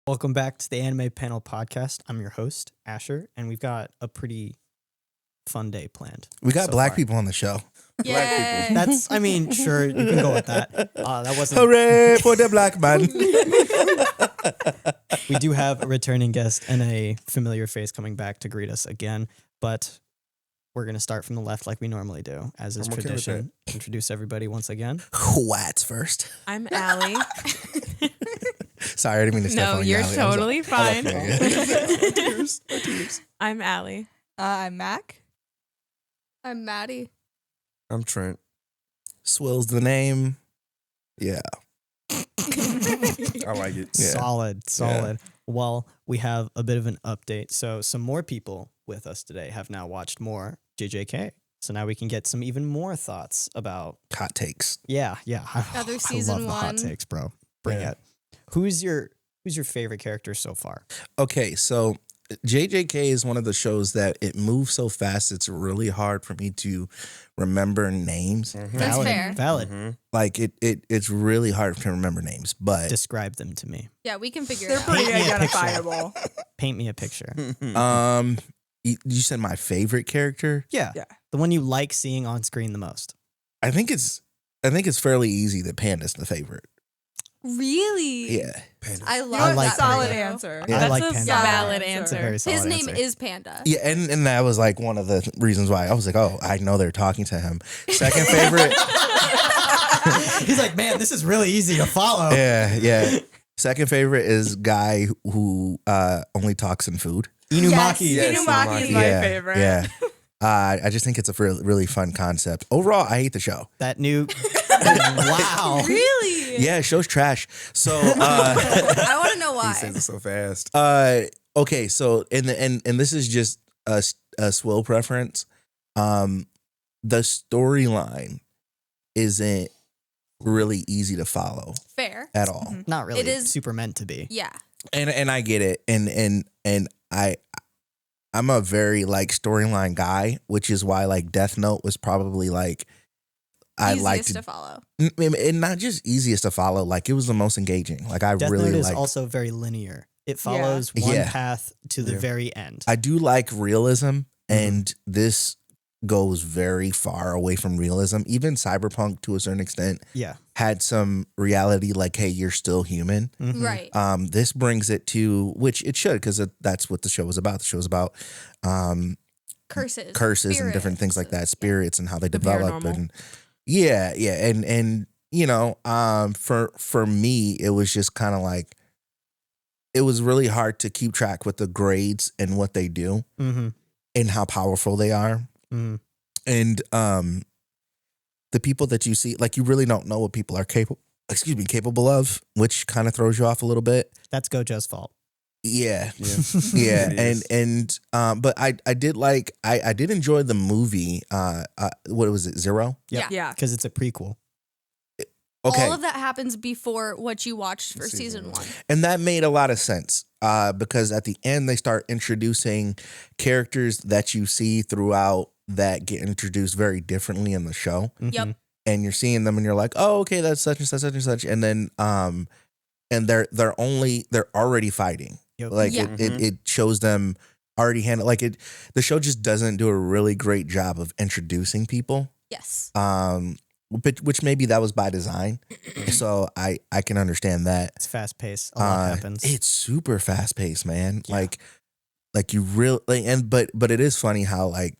Welcome back to the Anime Panel podcast. I'm your host, Asher, and we've got a pretty fun day planned. We got so black far. people on the show. Yay. That's, I mean, sure, you can go with that. That wasn't. Hooray for the black man. We do have a returning guest and a familiar face coming back to greet us again, but we're going to start from the left like we normally do, as is I'm okay with tradition. Introduce everybody once again. What's first? I'm Allie. Sorry, I didn't mean to step No, on you, you're Allie. totally fine. Tears. I'm Allie. I'm Mac. I'm Maddie. I'm Trent. Swill's the name. Yeah. I like it. Yeah. Solid. Well, we have a bit of an update. So some more people with us today have now watched more JJK. So now we can get some even more thoughts about. Hot takes. Yeah. Another I season love the hot one. takes, bro. Bring Yeah. it. Who's your favorite character so far? Okay, so JJK is one of the shows that it moves so fast, it's really hard for me to remember names. That's Valid. fair. Valid. Mm-hmm. Like, it's really hard to remember names, but Describe them to me. Yeah, we can figure They're it out. pretty Paint me a picture. identifiable. Paint me a picture. you said my favorite character? Yeah. Yeah. The one you like seeing on screen the most. I think it's fairly easy that Panda's the favorite. Really? Yeah. I You love I know, like that. solid Panda. answer. Yeah. I like That's a Panda. valid Yeah. It's a answer. very solid His name answer. is Panda. Yeah, and that was like one of the reasons why I was like, oh, I know they're talking to him. Second favorite. He's like, man, this is really easy to follow. Yeah. Second favorite is guy who only talks in food. Inumaki. Yes. Inumaki is my yeah, favorite. Yeah. I just think it's a really fun concept. Overall, I hate the show. That new. Wow. Really? Yeah, show's trash. So, I want to know He why. says it so fast. okay, so and this is just a swill preference. The storyline isn't really easy to follow Fair. at all. Mhm. Not really. It is- super meant to be. Yeah. And I get it. And I'm a very like storyline guy, which is why like Death Note was probably like I Easiest like to follow. and not just easiest to follow, like it was the most engaging. Like I Death really Note is like also very linear. It follows one Yeah. path to the Yeah. very end. I do like realism, and this goes very far away from realism. Even Cyberpunk to a certain extent Yeah. had some reality, like, hey, you're still human. Mhm. Right. This brings it to, which it should, because that's what the show was about. The show was about Curses. curses and different things like that, Yeah. spirits and how they The develop. paranormal. And yeah. And you know, for me, it was just kind of like, it was really hard to keep track with the grades and what they do Mhm. and how powerful they are. Mhm. And the people that you see, like, you really don't know what people are capable of, which kind of throws you off a little bit. That's Gojo's fault. Yeah. Yeah. Yeah. It is. But I did like, I did enjoy the movie. What was it? Zero? Yep. Yeah. Because it's a prequel. Okay. All of that happens before what you watched for Season season one. one. And that made a lot of sense because at the end, they start introducing characters that you see throughout that get introduced very differently in the show. Mhm. Yep. And you're seeing them and you're like, oh, okay, that's such and such, such and such. And then, and they're already fighting. Yep. Like Yeah. it shows them already handle, like the show just doesn't do a really great job of introducing people. Yes. But which maybe that was by design. So I can understand that. It's fast paced. A lot happens. It's super fast paced, man. Yeah. Like you really, but it is funny how like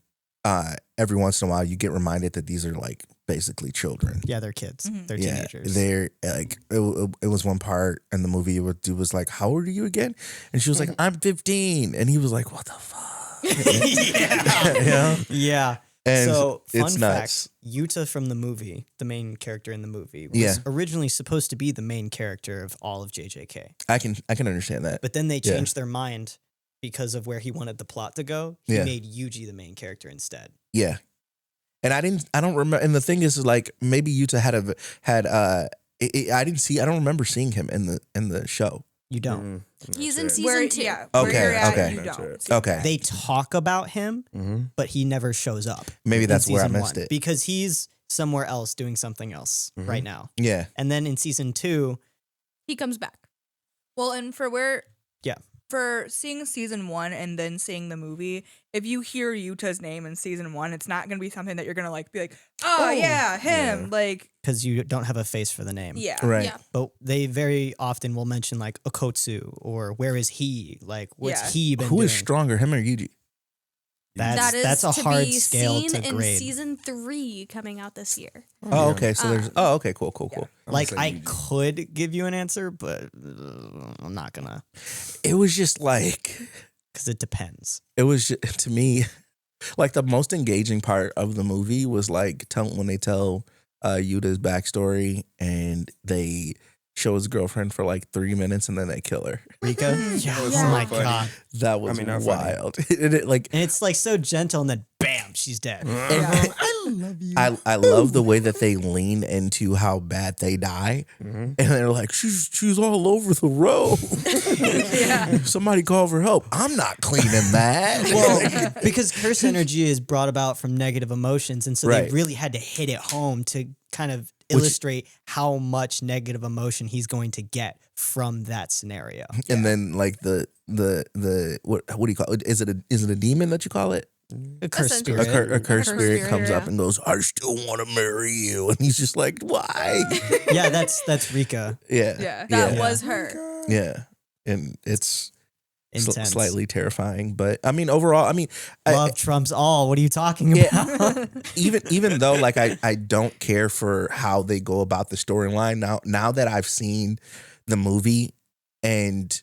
every once in a while you get reminded that these are like basically children. Yeah, they're kids. Mhm. They're Yeah, teenagers. they're like it was one part in the movie where dude was like, "How old are you again?" And she was like, "I'm 15," and he was like, "What the fuck?" Yeah. You know? Yeah. And So, fun it's nuts. fact, Yuta from the movie, the main character in the movie, was Yeah. originally supposed to be the main character of all of JJK. I can understand that. But then they Yeah. changed their mind because of where he wanted the plot to go. He Yeah. made Yuji the main character instead. Yeah. And I don't remember. And the thing is like maybe Yuta I don't remember seeing him in the show. You don't. He's in That's season Where, two. yeah, Okay, where you're at, okay. you That's don't. it. see Okay. They talk about him, Mm-hmm. but he never shows up. Maybe in that's where I season missed one, it. because he's somewhere else doing something else Mhm. right now. Yeah. And then in season 2, He comes back. Well, and for where Yeah. For seeing season 1 and then seeing the movie, if you hear Yuta's name in season 1, it's not gonna be something that you're gonna like be like, oh yeah, him. Yeah. Like, Because you don't have a face for the name. yeah. Right. Yeah. But they very often will mention like Okotsu or where is he? Like what's Yeah. he been Who doing? is stronger, him or Yuji? That is That's a to hard be scale seen to in grade. season 3 coming out this year. Oh, okay. So there's. Um, Oh, okay. Cool. Like say I Yuji. could give you an answer, but I'm not gonna It was just like. because it depends. It was just, to me, like the most engaging part of the movie was like when they tell Yuta's backstory and they show his girlfriend for like 3 minutes and then they kill her. Rika, That was oh so my funny. god, That was not funny. wild. Like and it's like so gentle, and then bam, she's dead. and I love you. I love the way that they lean into how bad they die, Mhm. and they're like, she's all over the road. Yeah. Somebody call for help. I'm not cleaning that. Well, because curse energy is brought about from negative emotions, and so Right. they really had to hit it home to kind of illustrate how much negative emotion he's going to get from that scenario. And then like the what do you call it? Is it a demon that you call it? A curse Essentially. spirit. A curse curse spirit spirit, comes up yeah. and goes, I still want to marry you. And he's just like, why? Yeah, that's Rika. Yeah. Yeah. That Yeah. was her. Yeah. And it's Intense. slightly terrifying. But I mean, overall, I mean, Love trumps all. What are you talking Yeah. about? even though like I don't care for how they go about the storyline now that I've seen the movie and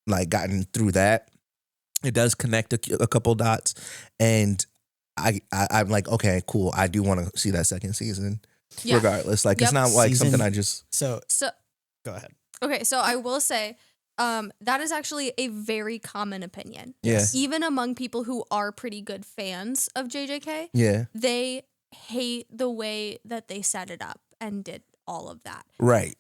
like gotten through that, it does connect a couple dots, and I'm like, okay, cool. I do want to see that second season, Yeah. regardless. Like Yep. it's not like Season- something I just So So go ahead. okay, so I will say that is actually a very common opinion. yeah Even among people who are pretty good fans of JJK, yeah they hate the way that they set it up and did all of that. right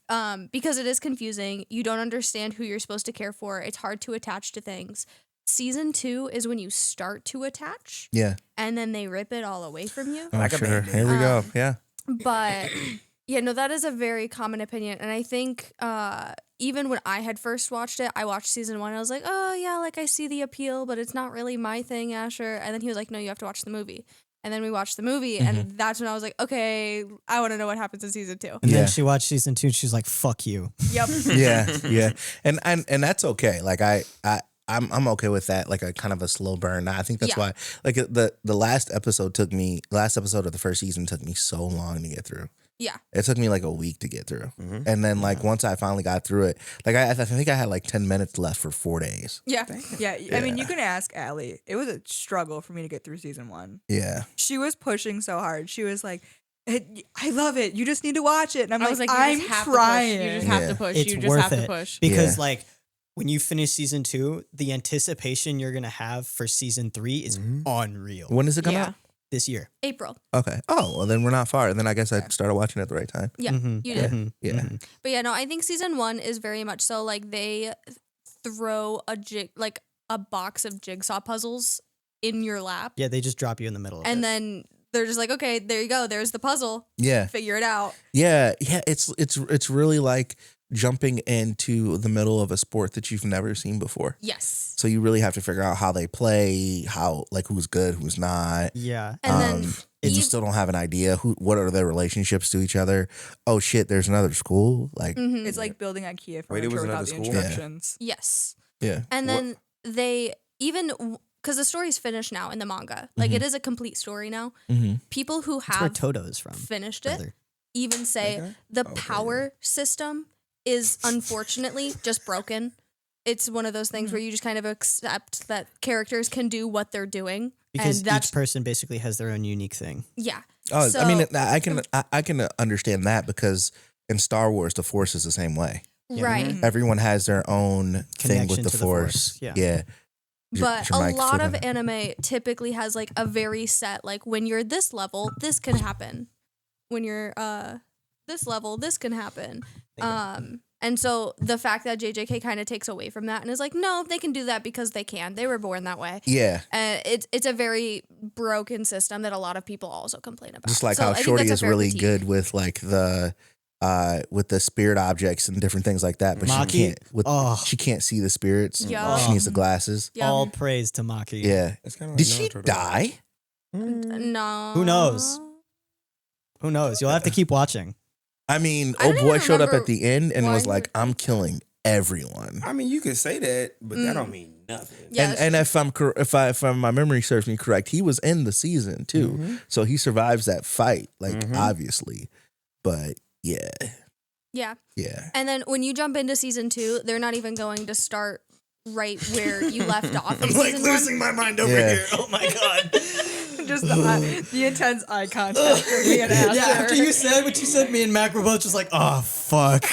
Because it is confusing. You don't understand who you're supposed to care for. It's hard to attach to things. Season 2 is when you start to attach, yeah. and then they rip it all away from you. Oh, Like a sure. Band-Aid. Here we go. Um, Yeah. But yeah, no, that is a very common opinion. And I think even when I had first watched it, I watched season 1. I was like, oh yeah, like I see the appeal, but it's not really my thing, Asher. And then he was like, no, you have to watch the movie. And then we watched the movie, and that's when I was like, okay, I want to know what happens in season 2. And Yeah. then she watched season 2 and she's like, fuck you. Yep. Yeah. And that's okay. Like I'm okay with that. Like a kind of a slow burn. I think that's Yeah. why like the last episode of the first season took me so long to get through. Yeah. It took me like a week to get through. Mhm. And then like once I finally got through it, like I think I had like 10 minutes left for 4 days. Yeah. Yeah. I mean, Yeah. you can ask Allie. It was a struggle for me to get through season 1. Yeah. She was pushing so hard. She was like, I love it. You just need to watch it. And I'm I was like, I'm you just have trying. to push. You just have Yeah. to push. It's You just worth have to it. push. Because Yeah. like when you finish season 2, the anticipation you're gonna have for season 3 is unreal. When does it come Yeah. out? This year. April. Okay. Oh, well then we're not far. Then I guess I started watching it at the right time. Yeah. Mhm. You did. Mhm. Yeah. Mhm. But yeah, no, I think season 1 is very much so like they throw a box of jigsaw puzzles in your lap, Yeah, they just drop you in the middle of it. and then they're just like, okay, there you go. There's the puzzle. Yeah. Figure it out. Yeah. It's really like jumping into the middle of a sport that you've never seen before. Yes. So you really have to figure out how they play, how like who's good, who's not. yeah. And then And you still don't have an idea what are their relationships to each other. Oh shit, there's another school. Like mhm. It's like building IKEA Wait, it furniture was without another the school? Yeah. instructions. yes. yeah. And What- then they even because the story's finished now in the manga, like it is a complete story now. Mm-hmm. People who That's where have Toto is from. finished it brother. even say Okay. the Okay. power system is unfortunately just broken. It's one of those things where you just kind of accept that characters can do what they're doing. Because and that's each person basically has their own unique thing. yeah. Oh, So- I mean, I can understand that because in Star Wars, the Force is the same way. Yeah. Right. Everyone has their own thing Connection with the to the Force. Force, yeah. Yeah. But Your a mic's lot of flipping. anime typically has like a very set, like when you're this level, this can happen. When you're this level, this can happen. And so the fact that JJK kind of takes away from that and is like, no, they can do that because they can. They were born that way. Yeah. It's a very broken system that a lot of people also complain about. Just like So how I think Shorty that's a is fair really critique. good with like the with the spirit objects and different things like that, but Maki? she can't. Oh. She can't see the spirits. Yeah. She needs the glasses. Yeah. All praise to Maki. Yeah. It's kind of Did she die? No. Who knows? Who knows? You'll have to keep watching. I mean, I don't old boy even showed up remember at the end and why was he- like, "I'm killing everyone." I mean, you could say that, but that don't mean nothing. Yeah, And if I'm if my memory serves me correct, he was in the season too, so he survives that fight, like obviously. But yeah, yeah. yeah. And then when you jump into season 2, they're not even going to start right where you left off in season 1. my mind over Yeah. here. Oh my god. Just the intense eye contact for me and Asher. Yeah, after you said what you said, me and Mac were both just like, oh fuck.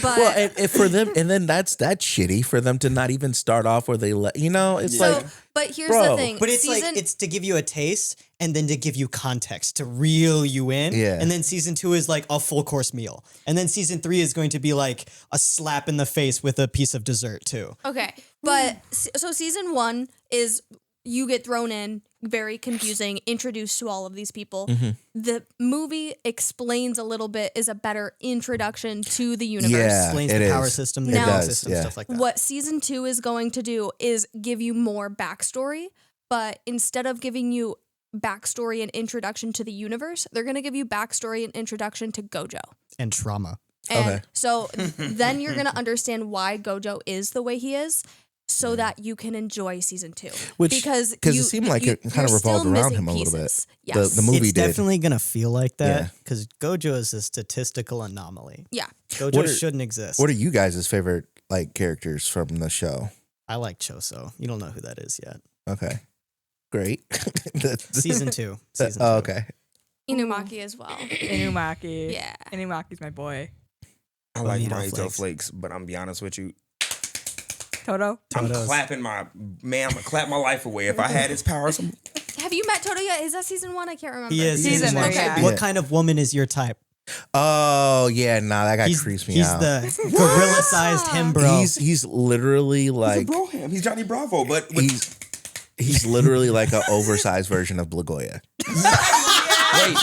But Well, and for them, and then that's shitty for them to not even start off where they let it's so, like but here's bro. the thing. But it's season, like it's to give you a taste and then to give you context to reel you in. Yeah. And then season 2 is like a full course meal. And then season 3 is going to be like a slap in the face with a piece of dessert too. okay. But so season 1 is you get thrown in, very confusing, introduced to all of these people. The movie explains a little bit, is a better introduction to the universe. Yeah. Explains it the power is. system, the It energy does, system, yeah. stuff like that. What season 2 is going to do is give you more backstory, but instead of giving you backstory and introduction to the universe, they're going to give you backstory and introduction to Gojo. And trauma. And Okay. so then you're going to understand why Gojo is the way he is so that you can enjoy season 2. Because it seemed like it kind of you're still revolved around missing him a little bit. pieces. Yes. The movie It's did. definitely gonna feel like Yeah. that because Gojo is a statistical anomaly. Yeah. Gojo What are- shouldn't exist. What are you guys' favorite like characters from the show? I like Choso. You don't know who that is yet. Okay, great. Season 2. Season 2. Oh, okay. Inumaki as well. Inumaki. Yeah. Inumaki's my boy. I like Bonito Bonito Flakes. Flakes, but I'm be honest with you. Toto. I'm Toto's. clapping my man. I'm gonna clap my life away if I had his powers. Have you met Toto yet? Is that season 1? I can't remember. He is Season season 1. three, yeah. What Yeah. kind of woman is your type? Oh yeah, nah, that guy creeps me he's out. the gorilla-sized him, bro. He's literally He's a like bro him. He's Johnny Bravo, but with, he's literally like an oversized version of Blagoya.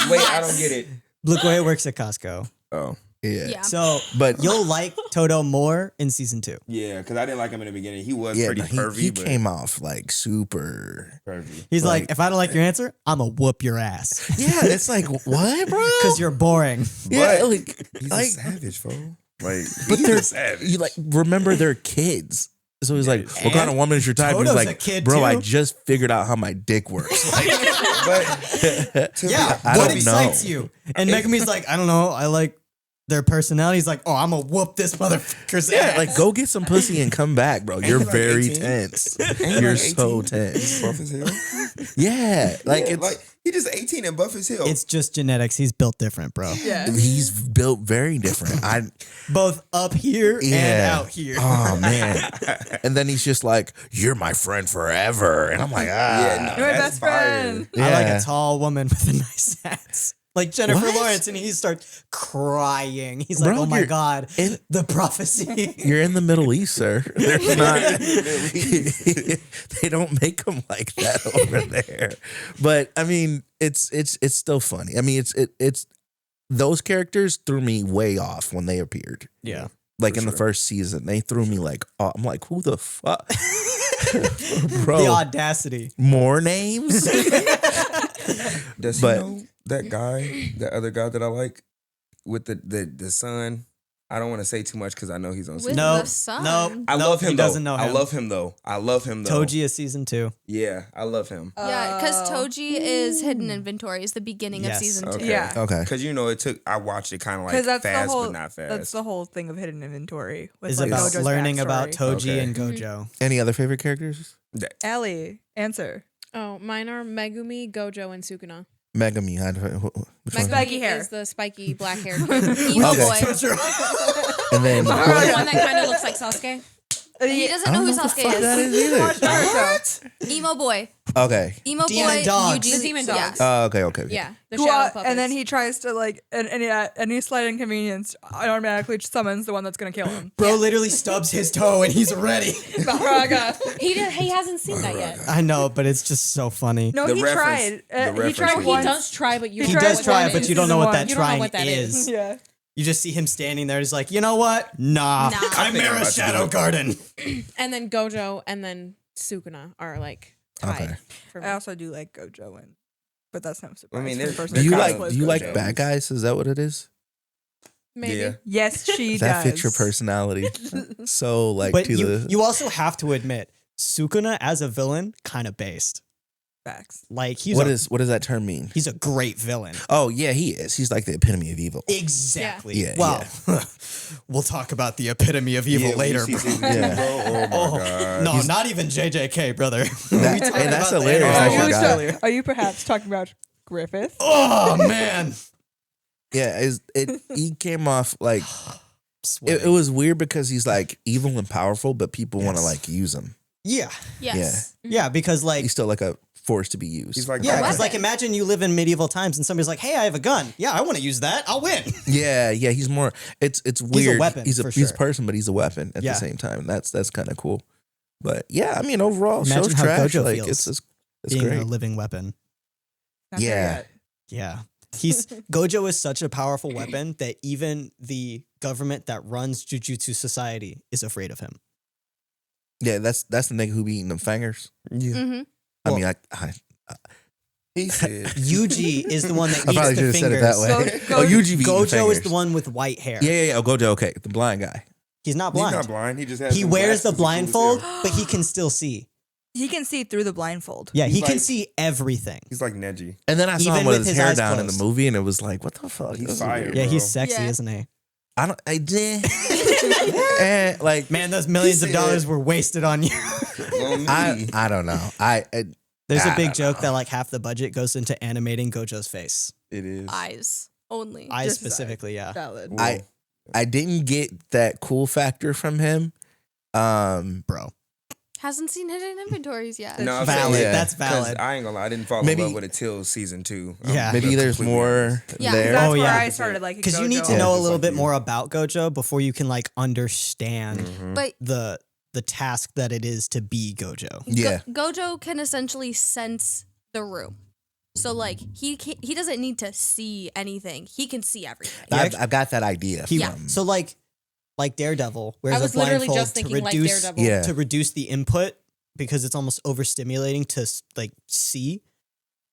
wait, I don't get it. Blagoya works at Costco. Oh, Yeah. Yeah. So, But you'll like Toto more in season 2. yeah, because I didn't like him in the beginning. He was yeah, pretty no, pervy, he but came off like super. pervy. He's like, Like- if I don't like your answer, I'm going to whoop your ass. Yeah, it's like what, bro? Because you're boring. yeah, But like, He's like a savage, fool. Like, but he's they're a savage. you like remember they're kids. So he's like, "What kind of woman is your type?" And he's Toto's like, a kid, "Bro, I too." just figured out how my dick works." Like, But to Yeah, I what don't excites know. you? And Megumi's like, I don't know. I like their personality. He's like, oh, I'm going to whoop this motherfucker's yeah, ass. like go get some pussy and come back, bro. You're he like very 18? tense. he You're like so 18? tense. buff as hell. Yeah, like Yeah, it's like he just 18 and buff as hell. It's just genetics. He's built different, bro. Yeah. he's built very different. I Both up here and Yeah. out here. oh man, and then he's just like, "You're my friend forever," and I'm like, yeah, You're my that's best fire. friend. I like Yeah. a tall woman with a nice ass. Like Jennifer What? Lawrence, and he starts crying. He's Bro, like, oh my you're God, in- the prophecy. You're in the Middle East, sir. There's not. They don't make them like that over there. But I mean, it's still funny. I mean, it's those characters threw me way off when they appeared. Yeah. Like in the first season, they threw me like, oh, I'm like, who the fuck, bro? The audacity. More names? Does he But- know that guy, that other guy that I like with the son? I don't want to say too much because I know he's on With season. No, the son. no. I love him. He though. doesn't know him. I love him though. I love him though. Toji is season 2. Yeah, I love him. Yeah, because Oh. Toji is hidden inventory is the beginning Yes. of season 2. Okay. Yeah. Okay. Because it took. I watched it kind of like Because fast, that's the whole but not fast. that's the whole thing of hidden inventory. With Is like about Gojo's learning about backstory. Toji Okay. and Gojo. Any other favorite characters? Allie, answer. Oh, mine are Megumi, Gojo, and Sukuna. Megami. Which one? Spiky hair. is the spiky black haired Emo Okay. boy. And then or the one that kind of looks like Sasuke. He doesn't know who what the Sasuke fuck that is. is either. What? Emo boy. Okay. Emo Demon boy. dogs. Yuji- The demon yeah. dogs. Okay. Yeah, the Who, shadow puppets. and then he tries to like any slight inconvenience automatically summons the one that's gonna kill him. Bro literally stubs his toe and he's ready. Bahraga. he hasn't seen that yet. I know, but it's just so funny. No, The he reference- tried. the he tried reference He once. does try, but you He He don't tried does know try what it, but is. you don't know what that You don't know trying what that is. Yeah. You just see him standing there. He's like, you know what? Nah. Nah. Chimera I'm about to Shadow do it. Garden. And then Gojo and then Sukuna are like tied. Okay. For me. I also do like Gojo, but that's no surprise. I mean, for the they're- person Do you that like cosplays Gojo. bad guys? Is that what it is? Maybe. Yeah. Yes, she That does. fits your personality. So like But to the you also have to admit, Sukuna as a villain, kind of based. Facts. Like he's what does that term mean? he's a great villain. Oh yeah, he is. He's like the epitome of evil. Exactly. Yeah, well, we'll talk about the epitome of evil Yeah, later. when you see bro. season two, Yeah. bro, oh my god. No, not even JJK, brother. That- talking hey, that's about the hilarious. anime I Are you, forgot. earlier. are you perhaps talking about Griffith? Oh man. Yeah, he came off like Sweating. it was weird because he's like evil and powerful, but people want to Yes. like use him. Yeah. Yes. Yeah, because like He's still like a force to be used. He's like yeah, Batman. because like imagine you live in medieval times and somebody's like, "Hey, I have a gun. Yeah, I want to use that. I'll win." yeah, he's more. It's weird. weapon, He's a for he's a sure. person, but he's a weapon at Yeah. the same time. That's kind of cool. But yeah, I mean overall, Imagine show's how trash. Gojo Like feels it's Being great. a living weapon. Not there Yeah. yet. Yeah. Gojo is such a powerful weapon that even the government that runs Jujutsu Society is afraid of him. Yeah, that's the nigga who be eating them fingers. Yeah. Mm-hmm. I mean, I He said, Yuji is the one that I eats probably the should have said it fingers. that way. Go- oh, Yuji be eating Gojo fingers. is the one with white hair. Yeah. Oh, Gojo. Okay, the blind guy. He's not he's blind. not blind. He just has. He them wears the glasses to cool as blindfold, hell. but he can still see. He can see through the blindfold. Yeah, He's he can like- see everything. He's like Neji. And then I saw Even him with with his his hair eyes down in the closed. movie, and it was like, what the fuck? He's This is fire, weird. Yeah, he's bro. sexy, Yeah. isn't he? I did. And, like, Man, those millions of said- dollars were wasted on you. On me. I don't know. There's a I big don't joke know. that like half the budget goes into animating Gojo's face. It is. Eyes only. Eyes Just his eyes. specifically, yeah. Valid. Well, I didn't get that cool factor from him. Bro. Hasn't seen hidden inventories yet. No, I'm Valid. saying, Yeah. That's 'cause valid. I ain't gonna lie. I didn't fall Maybe- in love with it till season 2. Yeah. Maybe there's completely more honest. Yeah. there. That's Oh, where yeah. I started liking Because you need to Gojo. know a just little like bit you. more about Gojo before you can like understand Mhm. But the task that it is to be Gojo. Yeah. Gojo can essentially sense the room. So like he doesn't need to see anything. He can see everything. Yeah. I've got that idea. He, Yeah. So like Daredevil, wears I was a literally blindfold just to thinking like reduce Daredevil. Yeah. to reduce the input because it's almost overstimulating to like see.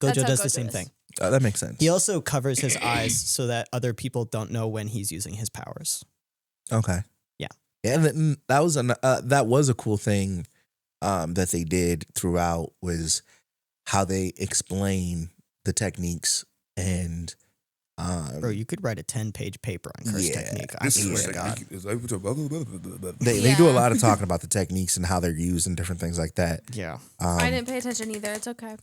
Gojo That's how does the Gojo same is. thing. That makes sense. He also covers his eyes so that other people don't know when he's using his powers. Okay. Yeah. And then that was a cool thing that they did throughout was how they explain the techniques and Bro, you could write a 10-page paper on curse Yeah. technique. I This swear is to God. they do a Yeah. lot of talking about the techniques and how they're used and different things like that. Yeah. I didn't pay attention either. It's okay.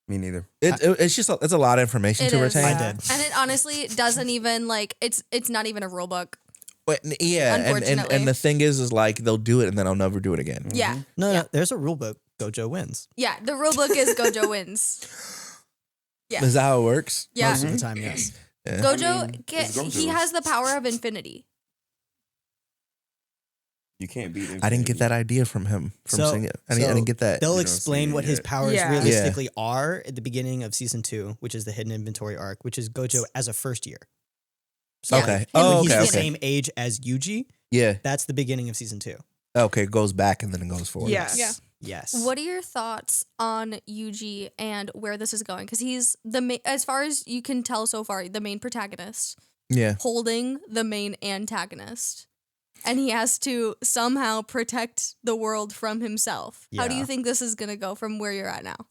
Me neither. It's just it's a lot of information It to is. retain. I did. And it honestly doesn't even like it's not even a rule book. But, yeah, Unfortunately. and the thing is like they'll do it and then I'll never do it again. Yeah. No, Yeah. no, there's a rule book. Gojo wins. Yeah. The rule book is Gojo wins. Yeah. Is that how it works? Yeah. Most of the time, yes. Yeah. Gojo, I mean, it's Gojo. he has the power of infinity. You can't beat him. I didn't get that idea from him from So- seeing it. I didn't get that. They'll don't explain see it what his yet. powers Yeah. realistically are at the beginning of season 2, which is the hidden inventory arc, which is Gojo as a first year. So Yeah. Okay. Him Oh, when he's okay. the Okay. same age as Yuji, Yeah. that's the beginning of season 2. Okay. It goes back and then it goes forward. Yes. Yeah. Yes. What are your thoughts on Yuji and where this is going? Because he's as far as you can tell so far, the main protagonist Yeah. holding the main antagonist. And he has to somehow protect the world from himself. How do Yeah. you think this is gonna go from where you're at now?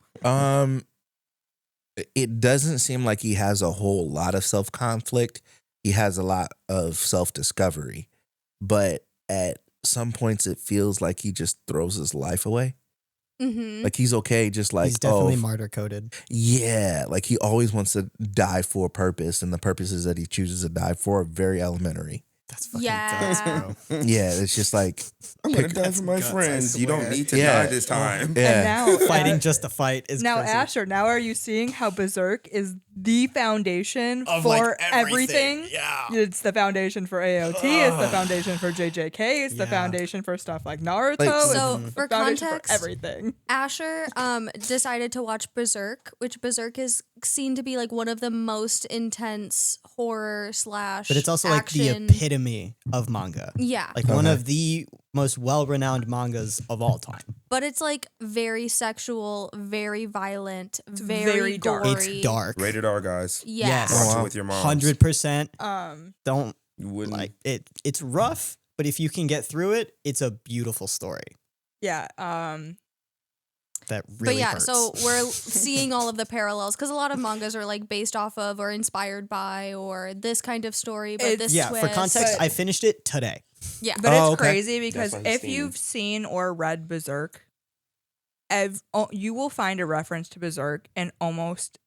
It doesn't seem like he has a whole lot of self conflict. He has a lot of self discovery, but at some points it feels like he just throws his life away. Mm-hmm. Like he's okay, just like He's definitely martyr coded. yeah, like he always wants to die for a purpose, and the purposes that he chooses to die for are very elementary. That's fucking Yeah. guts, bro. Yeah, it's just like I'm gonna die for my guts, I friends. You don't swear. need to Yeah. die this time. yeah. And now Fighting just to fight is now crazy. Asher, now are you seeing how Berserk is the foundation Of, for like, everything? Yeah. It's the foundation for AOT, it's the foundation for JJK, it's the Yeah. foundation for stuff like Naruto. Like- it's So, the for foundation context- for everything. Asher decided to watch Berserk, which Berserk is seen to be like one of the most intense horror slash But it's also like the action. epitome of manga. Yeah. Like one Okay. of the most well-renowned mangas of all time. But it's like very sexual, very violent, very, very dark. gory. It's dark. Rated R, guys. Yes. Yes. Watch Oh, wow. it with your mom. 100%. Don't You wouldn't. like it. It's rough, but if you can get through it, it's a beautiful story Yeah. that really But yeah, hurts. so we're seeing all of the parallels because a lot of mangas are like based off of or inspired by or this kind of story, but It's- this yeah, twist. for context, But- I finished it today. Yeah. But Oh, it's okay. crazy because That's why he's if you've seen or read Berserk, you will find a reference to Berserk in almost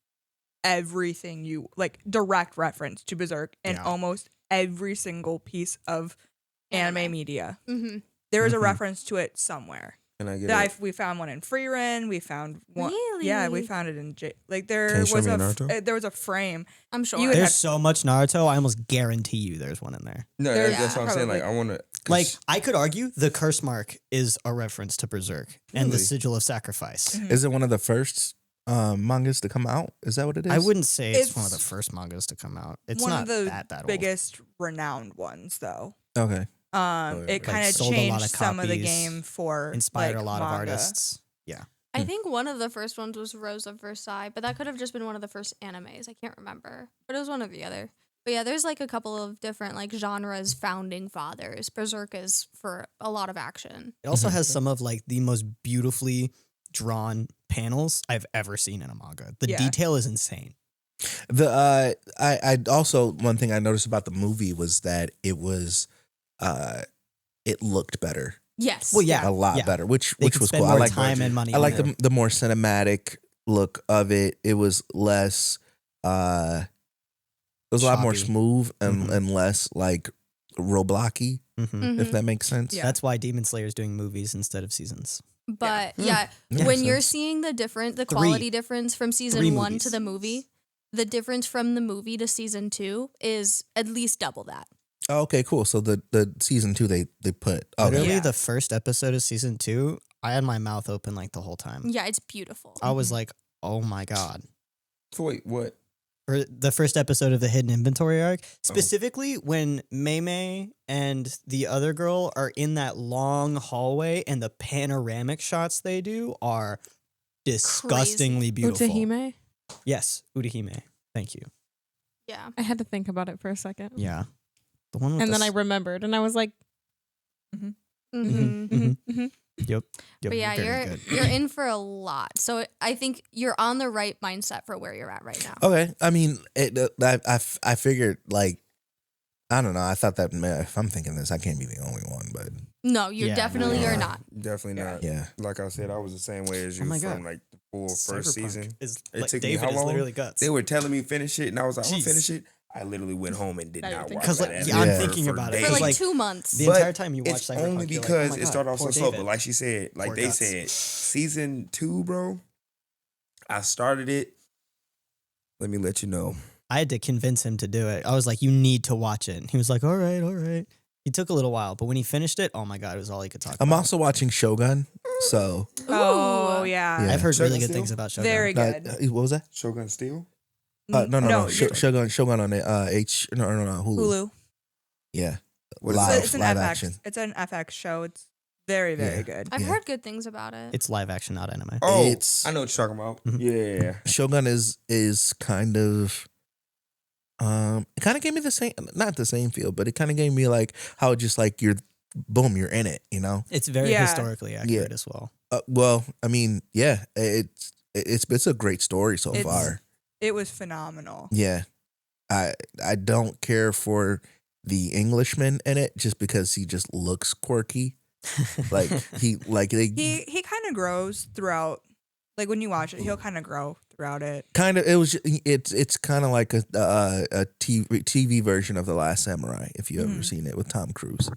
everything you like, direct reference to Berserk in Yeah. almost every single piece of anime media. Mm-hmm. There is a Mhm. reference to it somewhere. Can I get That it? we found one in Freeren. We found one. Yeah, we Really? found it in Can there you show was me a in Naruto? there was a frame. I'm sure. You would There's have- so much Naruto, I almost guarantee you there's one in there. No, There's- that's what I'm saying. Like, probably. I want to. Like, I could argue the curse mark is a reference to Berserk and the Really? sigil of sacrifice. Mhm. Is it one of the first mangas to come out? Is that what it is? I wouldn't say it's one of the It's first mangas to come out. It's one not of the that biggest renowned ones, though. Okay. yeah, It like kind of sold a lot changed of some of the copies, game for old. Inspired like, a lot of manga. artists. Yeah. I think one of the first ones was Rose of Versailles, but that could have just been one of the first animes. I can't remember. But it was one of the other. But yeah, there's like a couple of different like genres founding fathers. Berserk is for a lot of action. It also Mhm. has some of like the most beautifully drawn panels I've ever seen in a manga. The Yeah. detail is insane. The I also one thing I noticed about the movie was that it looked better. Yes. Well, yeah. A lot yeah. better, which They which could was spend cool. more I like time and money. I like on it. the more cinematic look of it. It was less it was a lot more Choppy. smooth and, Mhm. and less like Roblocky, Mhm. Mhm. if that makes sense. Yeah. That's why Demon Slayer is doing movies instead of seasons. But Yeah. yeah, Yeah, when makes you're sense. seeing the Three. quality difference from season 3 one movies. to the movie, the difference from the movie to season 2 is at least double that. Oh, okay, cool. So the season 2 they put Literally, Yeah. the first episode of season 2, I had my mouth open like the whole time. Yeah, it's beautiful. I was like, oh my God. So wait, what? Or the first episode of the hidden inventory arc, Oh. specifically when Mei and the other girl are in that long hallway and the panoramic shots they do are disgustingly beautiful. Utahime? Yes, Utahime. Thank you. Yeah. I had to think about it for a second. Yeah. The one with And the then I remembered and I was like, Mhm. Yep. But yeah, very good. you're in for a lot. So I think you're on the right mindset for where you're at right now. Okay, I mean, I figured like I don't know. I thought that if I'm thinking this, I can't be the only one, but No, you Yeah, definitely no. are not. Definitely not. yeah. Like I said, I was the same way as Oh you my from God. like the full first Cyberpunk season. is It like took me David how is long? literally guts. They were telling me finish it, and I was like, I'm gonna Jeez. finish it. I literally went home and did Now you're not thinking watch Because that. like Yeah. I'm Yeah. thinking about it. For It's like like 2 months. the But entire time you watch it's Cyberpunk, only you're like, because oh my it God, started off so poor slow. David. But like she said, like Poor they guts. said, season 2, bro. I started it. Let me let you know. I had to convince him to do it. I was like, you need to watch it. And he was like, all right, all right. It took a little while, but when he finished it, oh my God, it was all he could talk I'm about. also watching Shogun, so Oh Ooh. yeah, Yeah. I've heard really Shogun good still? things about Shogun. very good. what was that? Shogun Steel. No. Sh- Shogun on the no Hulu. Hulu. Yeah, What is Live. It's an live FX. action. It's an FX show. It's very very Yeah. good. I've Yeah. heard good things about it. It's live action, not anime. Oh, It's- I know what you're talking about. Mhm. Yeah. Shogun is kind of it kind of gave me the same, not the same feel, but it kind of gave me like how just like you're in it, you know. It's very Yeah. historically accurate as well. Well, I mean, yeah, it's a great story so It's- far. It was phenomenal. Yeah, I don't care for the Englishman in it just because he just looks quirky. Like he He kind of grows throughout. Like when you watch it, he'll kind of grow throughout it. kind of it's kind of like a TV version of The Last Samurai if you ever Mhm. seen it with Tom Cruise,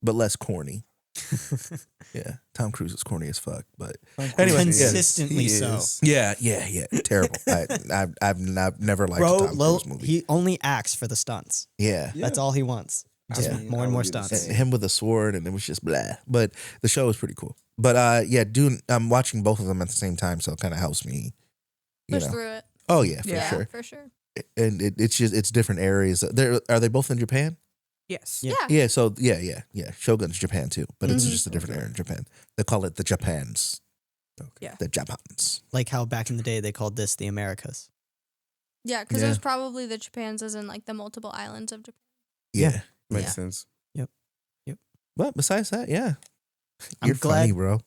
but less corny. Yeah, Tom Cruise is corny as fuck, but anyway, Consistently He so. is. yeah, terrible. I've never liked Bro, a Tom Cruise movie. he only acts for the stunts. Yeah. That's all he wants. Just Yeah. more and more stunts. Him with a sword, and it was just blah. But the show was pretty cool. But yeah, I'm watching both of them at the same time, so it kind of helps me. You Push know. through it. Oh yeah, for Yeah. sure. For sure. And it's different areas. Are they both in Japan? Yes. Yeah. Yeah. So yeah. Shogun's Japan too, but it's Mhm. just a different area in Japan. They call it the Japans. Okay. Yeah. The Japans. Like how back in the day they called this the Americas. Yeah, because Yeah. there's probably the Japans as in like the multiple islands of Japan. Yeah. Makes Yeah. sense. But besides that, yeah. I'm You're funny, glad- bro.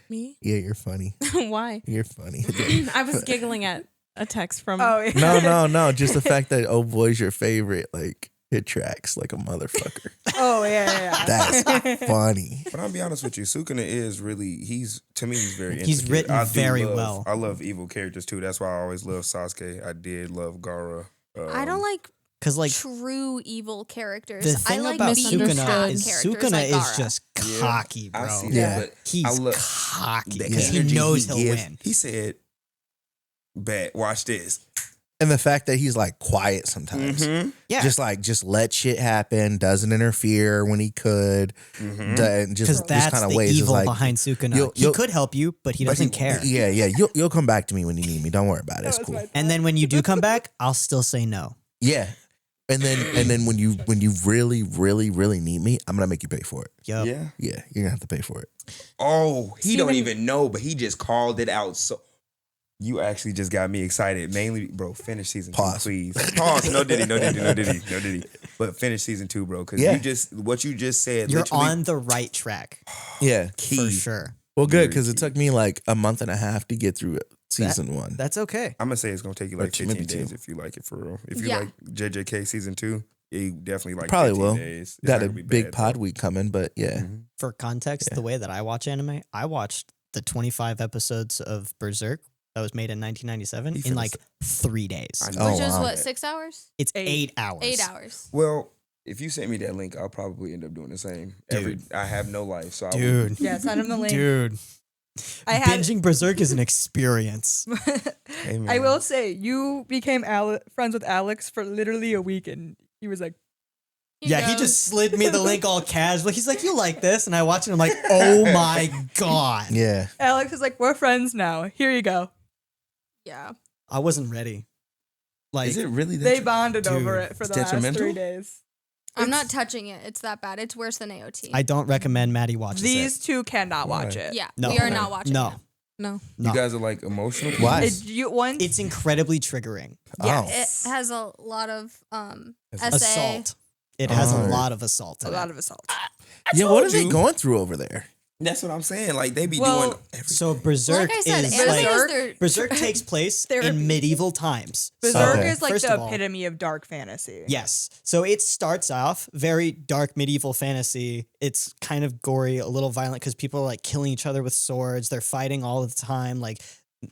Me? Yeah, you're funny. Why? You're funny. I was giggling at a text from. Oh, yeah. No. Just the fact that oh boy's your favorite, like it tracks like a motherfucker. Oh, yeah. That's funny. But I'll be honest with you, Sukuna is really he's very He's intricate. written I do very love- well. I love evil characters too. That's why I always love Sasuke. I did love Gaara. I don't like Because like true evil characters. the I thing like about being misunderstood Sukuna bad is characters Sukuna like is Gaara. just Yeah, cocky, bro. I see Yeah. that, but He's I love cocky the because he energy knows he'll gives. win. He said, "Bet, watch this." And the fact that he's like quiet sometimes. Mm-hmm. Yeah, Just let shit happen, doesn't interfere when he could. Mm-hmm. And because just that's kind of the ways is evil like, behind Sukuna. you'll- He could help you, but he but doesn't care. Yeah, you'll come back to me when you need me. Don't worry about it. It's cool. And then when you do come back, I'll still say no. Yeah. And then when you really, really, really need me, I'm gonna make you pay for it. Yup. Yeah. Yeah, you're gonna have to pay for it. Oh, he don't Steven- even know, but he just called it out. So you actually just got me excited. Mainly, bro, finish season Pause. 2, please. Pause. No diddy. But finish season 2, bro. Because Yeah. what you just said. You're literally- on the right track Yeah. for sure. Well, good Very because it key. took me like a month and a half to get through season 1. That's okay. I'm gonna say it's gonna take you Or like 15 maybe days 2. if you like it for real. If you Yeah. like JJK season 2, you definitely like Probably 15 will. days. It's Got not a gonna be big bad, pod though. week coming, but yeah. Mhm. For context, Yeah. the way that I watch anime, I watched the 25 episodes of Berserk that was made in 1997 He in finna like 3 days. I Which know. Oh, is wow. what, 6 hours? It's 8. 8 hours. 8 hours. Well, if you sent me that link, I'll probably end up doing the same. I have no life, so I Dude. Yeah, send him the link. Dude. I had. Binging Berserk is an experience. Hey, man. I will say, you became friends with Alex for literally a week, and he was like, He Yeah, he goes, just slid me the link all casual. He's like, "You like this?" And I watch it. I'm like, "Oh my god!" Yeah. Alex is like, we're friends now. Here you go. Yeah. I wasn't ready. Like, Is it really that? They bonded over Dude, it for it's the last 3 detrimental? days. I'm not touching it. It's that bad. It's worse than AOT. I don't recommend Maddie watches These it. two cannot watch Why? it. yeah, No. we are not watching No, it. No. no. You guys are like emotional. Why? It's incredibly triggering. Oh. It has a lot of SA. Assault. It has a Oh. lot of assault. A in lot it. of assault. Yeah, what are told they you. going through over there? That's what I'm saying. Like they be Well, doing. Everything. So Berserk Like I said, is anime like is their Berserk takes place Therapy. in medieval times. Berserk Okay. is like First the of all- epitome of dark fantasy. Yes. So it starts off very dark medieval fantasy. It's kind of gory, a little violent because people are like killing each other with swords. They're fighting all the time. Like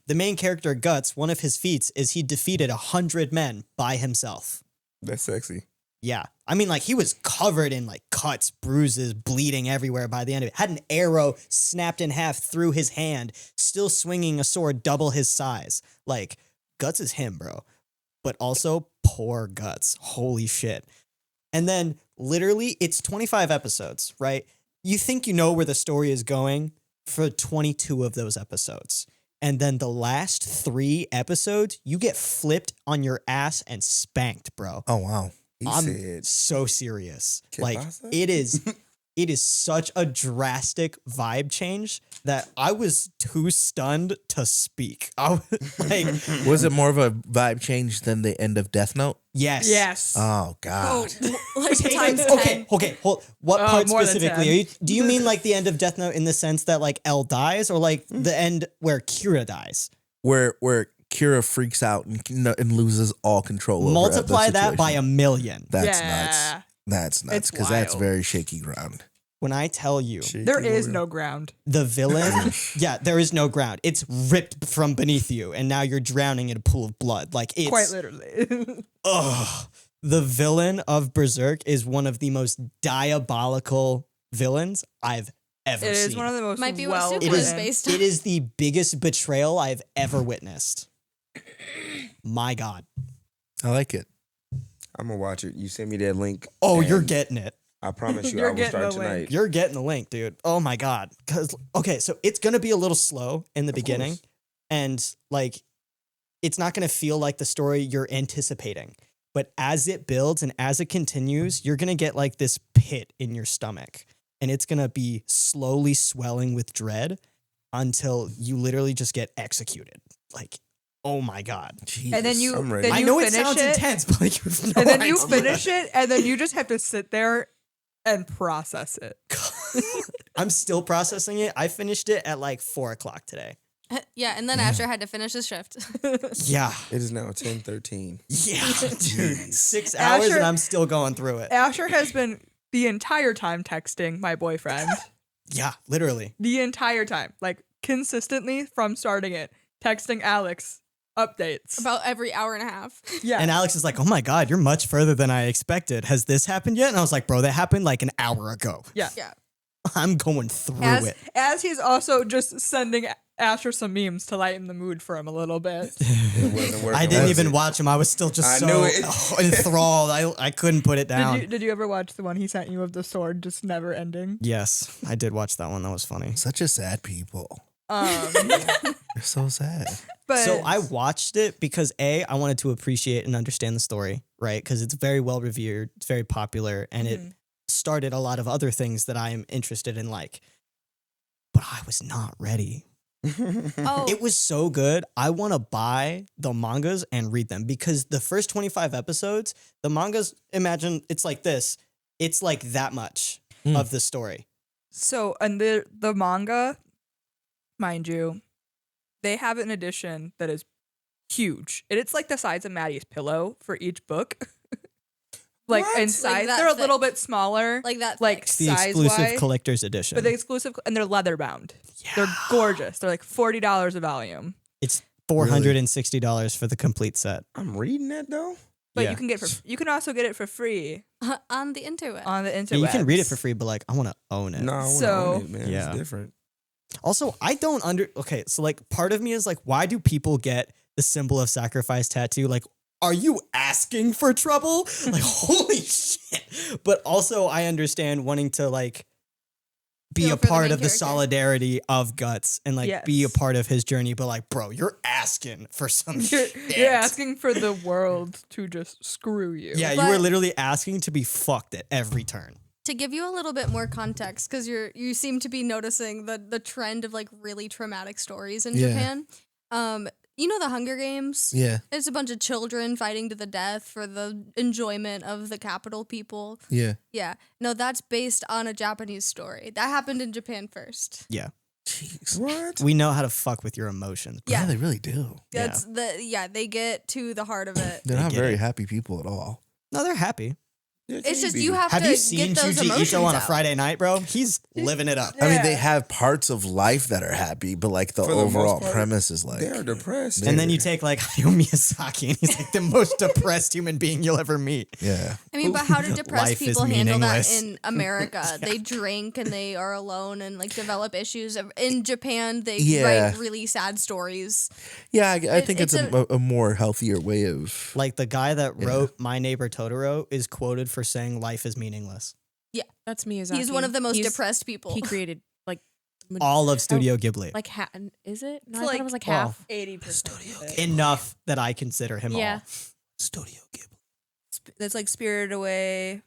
the main character, Guts, one of his feats is he defeated 100 men by himself. That's sexy. Yeah. I mean, like he was covered in like cuts, bruises, bleeding everywhere by the end of it. Had an arrow snapped in half through his hand, still swinging a sword double his size. Like Guts is him, bro. But also poor Guts. Holy shit. And then literally it's 25 episodes, right? You think you know where the story is going for 22 of those episodes. And then the last 3 episodes, you get flipped on your ass and spanked, bro. Oh wow. He I'm said, so serious. ¿Qué Like pasa? it is such a drastic vibe change that I was too stunned to speak. I was like, Was it more of a vibe change than the end of Death Note? yes. Yes. Oh Oh, God. like Take times it- 10. okay, hold. What Oh, part more than specifically? 10. Do you mean like the end of Death Note in the sense that like L dies, or like Hmm. the end where Kira dies? Where Kira freaks out and loses all control over Multiply the that by a situation. million. That's yeah. nuts. That's nuts It's because that's wild. very shaky ground. When I tell you There is no ground. the villain, yeah, there is no ground. It's ripped from beneath you, and now you're drowning in a pool of blood. Like it's Quite literally. ugh. The villain of Berserk is one of the most diabolical villains I've ever It seen. is one of the most Might be what well Super It is is- based on. It is the biggest betrayal I've ever witnessed. My God. I like it. I'm gonna watch it. You send me that link. Oh, you're and getting it. I promise you, You're I will getting start the link. tonight. You're getting the link, dude. Oh my God. Cause okay, so it's gonna be a little slow in the beginning. course. And like it's not going to feel like the story you're anticipating. But as it builds and as it continues, you're going to get like this pit in your stomach, and it's going to be slowly swelling with dread until you literally just get executed. Like, oh my God. Jesus, And then you, I'm ready. then I you know it finish sounds intense, but like, you have no and then you idea. finish it, and then you just have to sit there and process it. I'm still processing it. I finished it at like 4:00 today. Yeah, and then Asher had to finish his shift. Yeah. It is now 10:13. Yeah, dude. 6 hours Asher- and I'm still going through it. Asher has been the entire time texting my boyfriend. Yeah, literally. The entire time. Like, consistently from starting it. Texting Alex updates. About every hour and a half. Yeah. And Alex is like, oh my God, you're much further than I expected. Has this happened yet? And I was like, bro, that happened like an hour ago. yeah. Yeah. I'm going through As, it. as he's also just sending Asher some memes to lighten the mood for him a little bit. It wasn't working. I didn't was even it? watch him. I was still just I so knew it. enthralled. I couldn't put it down. Did you ever watch the one he sent you of the sword just never ending? Yes, I did watch that one. That was funny. such a sad people. They're so sad. But So I watched it because I wanted to appreciate and understand the story, right? Because it's very well revered, it's very popular, and it started a lot of other things that I am interested in, like. But I was not ready. Oh, It was so good. I want to buy the mangas and read them because the first 25 episodes, the mangas, imagine it's like this. It's like that much of the story. So, and the manga, mind you, they have an edition that is huge. And it's like the size of Maddie's pillow for each book. Like What? in Like size, that they're a thick? little bit smaller, like that. like thick. It's the size exclusive wise. collector's edition. But the exclusive, and they're leather bound. They're gorgeous. They're like $40 a volume. It's $460 for the complete set. I'm reading that though. But Yeah. you can also get it for free On the internet. on the internet. Yeah, you can read it for free, but like I want to own it. No, I want to So- own it, man. Yeah. It's different. Also, I don't okay, so like part of me is like, why do people get the symbol of sacrifice tattoo? Like, are you asking for trouble? Like, holy shit. But also I understand wanting to like be Feel a for the part main of the character. solidarity of Guts and like be a Yes. part of his journey. But like, bro, you're asking for some You're, shit. you're asking for the world to just screw you. Yeah, you were But- literally asking to be fucked at every turn. To give you a little bit more context, because you seem to be noticing the trend of like really traumatic stories in Yeah. Japan. You know the Hunger Games? Yeah, It's a bunch of children fighting to the death for the enjoyment of the capital people. yeah. Yeah. No, that's based on a Japanese story. That happened in Japan first. Yeah. Jeez. What? We know how to fuck with your emotions. Yeah, Yeah. they really do. Yeah. That's they get to the heart of it. They're not get very it. happy people at all. No, they're happy. It's just you have, Have to you seen get those Juji emotions Ito on a out. Friday night, bro? He's living it up. I mean, they Yeah. have parts of life that are happy, but like the For the most overall part, premise is like They are depressed. And then you take like Hayao Miyazaki, and he's like the most depressed human being you'll ever meet. yeah. I mean, but how do depressed Life is people handle that meaningless. in America? They drink and they are alone and like develop issues. In Japan, they Yeah. write really sad stories. Yeah, I think it's it's a more healthier way of. Like the guy that wrote My Neighbor Totoro is quoted for saying life is meaningless. That's Miyazaki. He's one of the most He's- depressed people. He created like All of Studio Ghibli. like is it? No, It's I thought it was like well, half. 80%. Enough that I consider him Yeah. all. Studio Ghibli. That's like Spirited Away.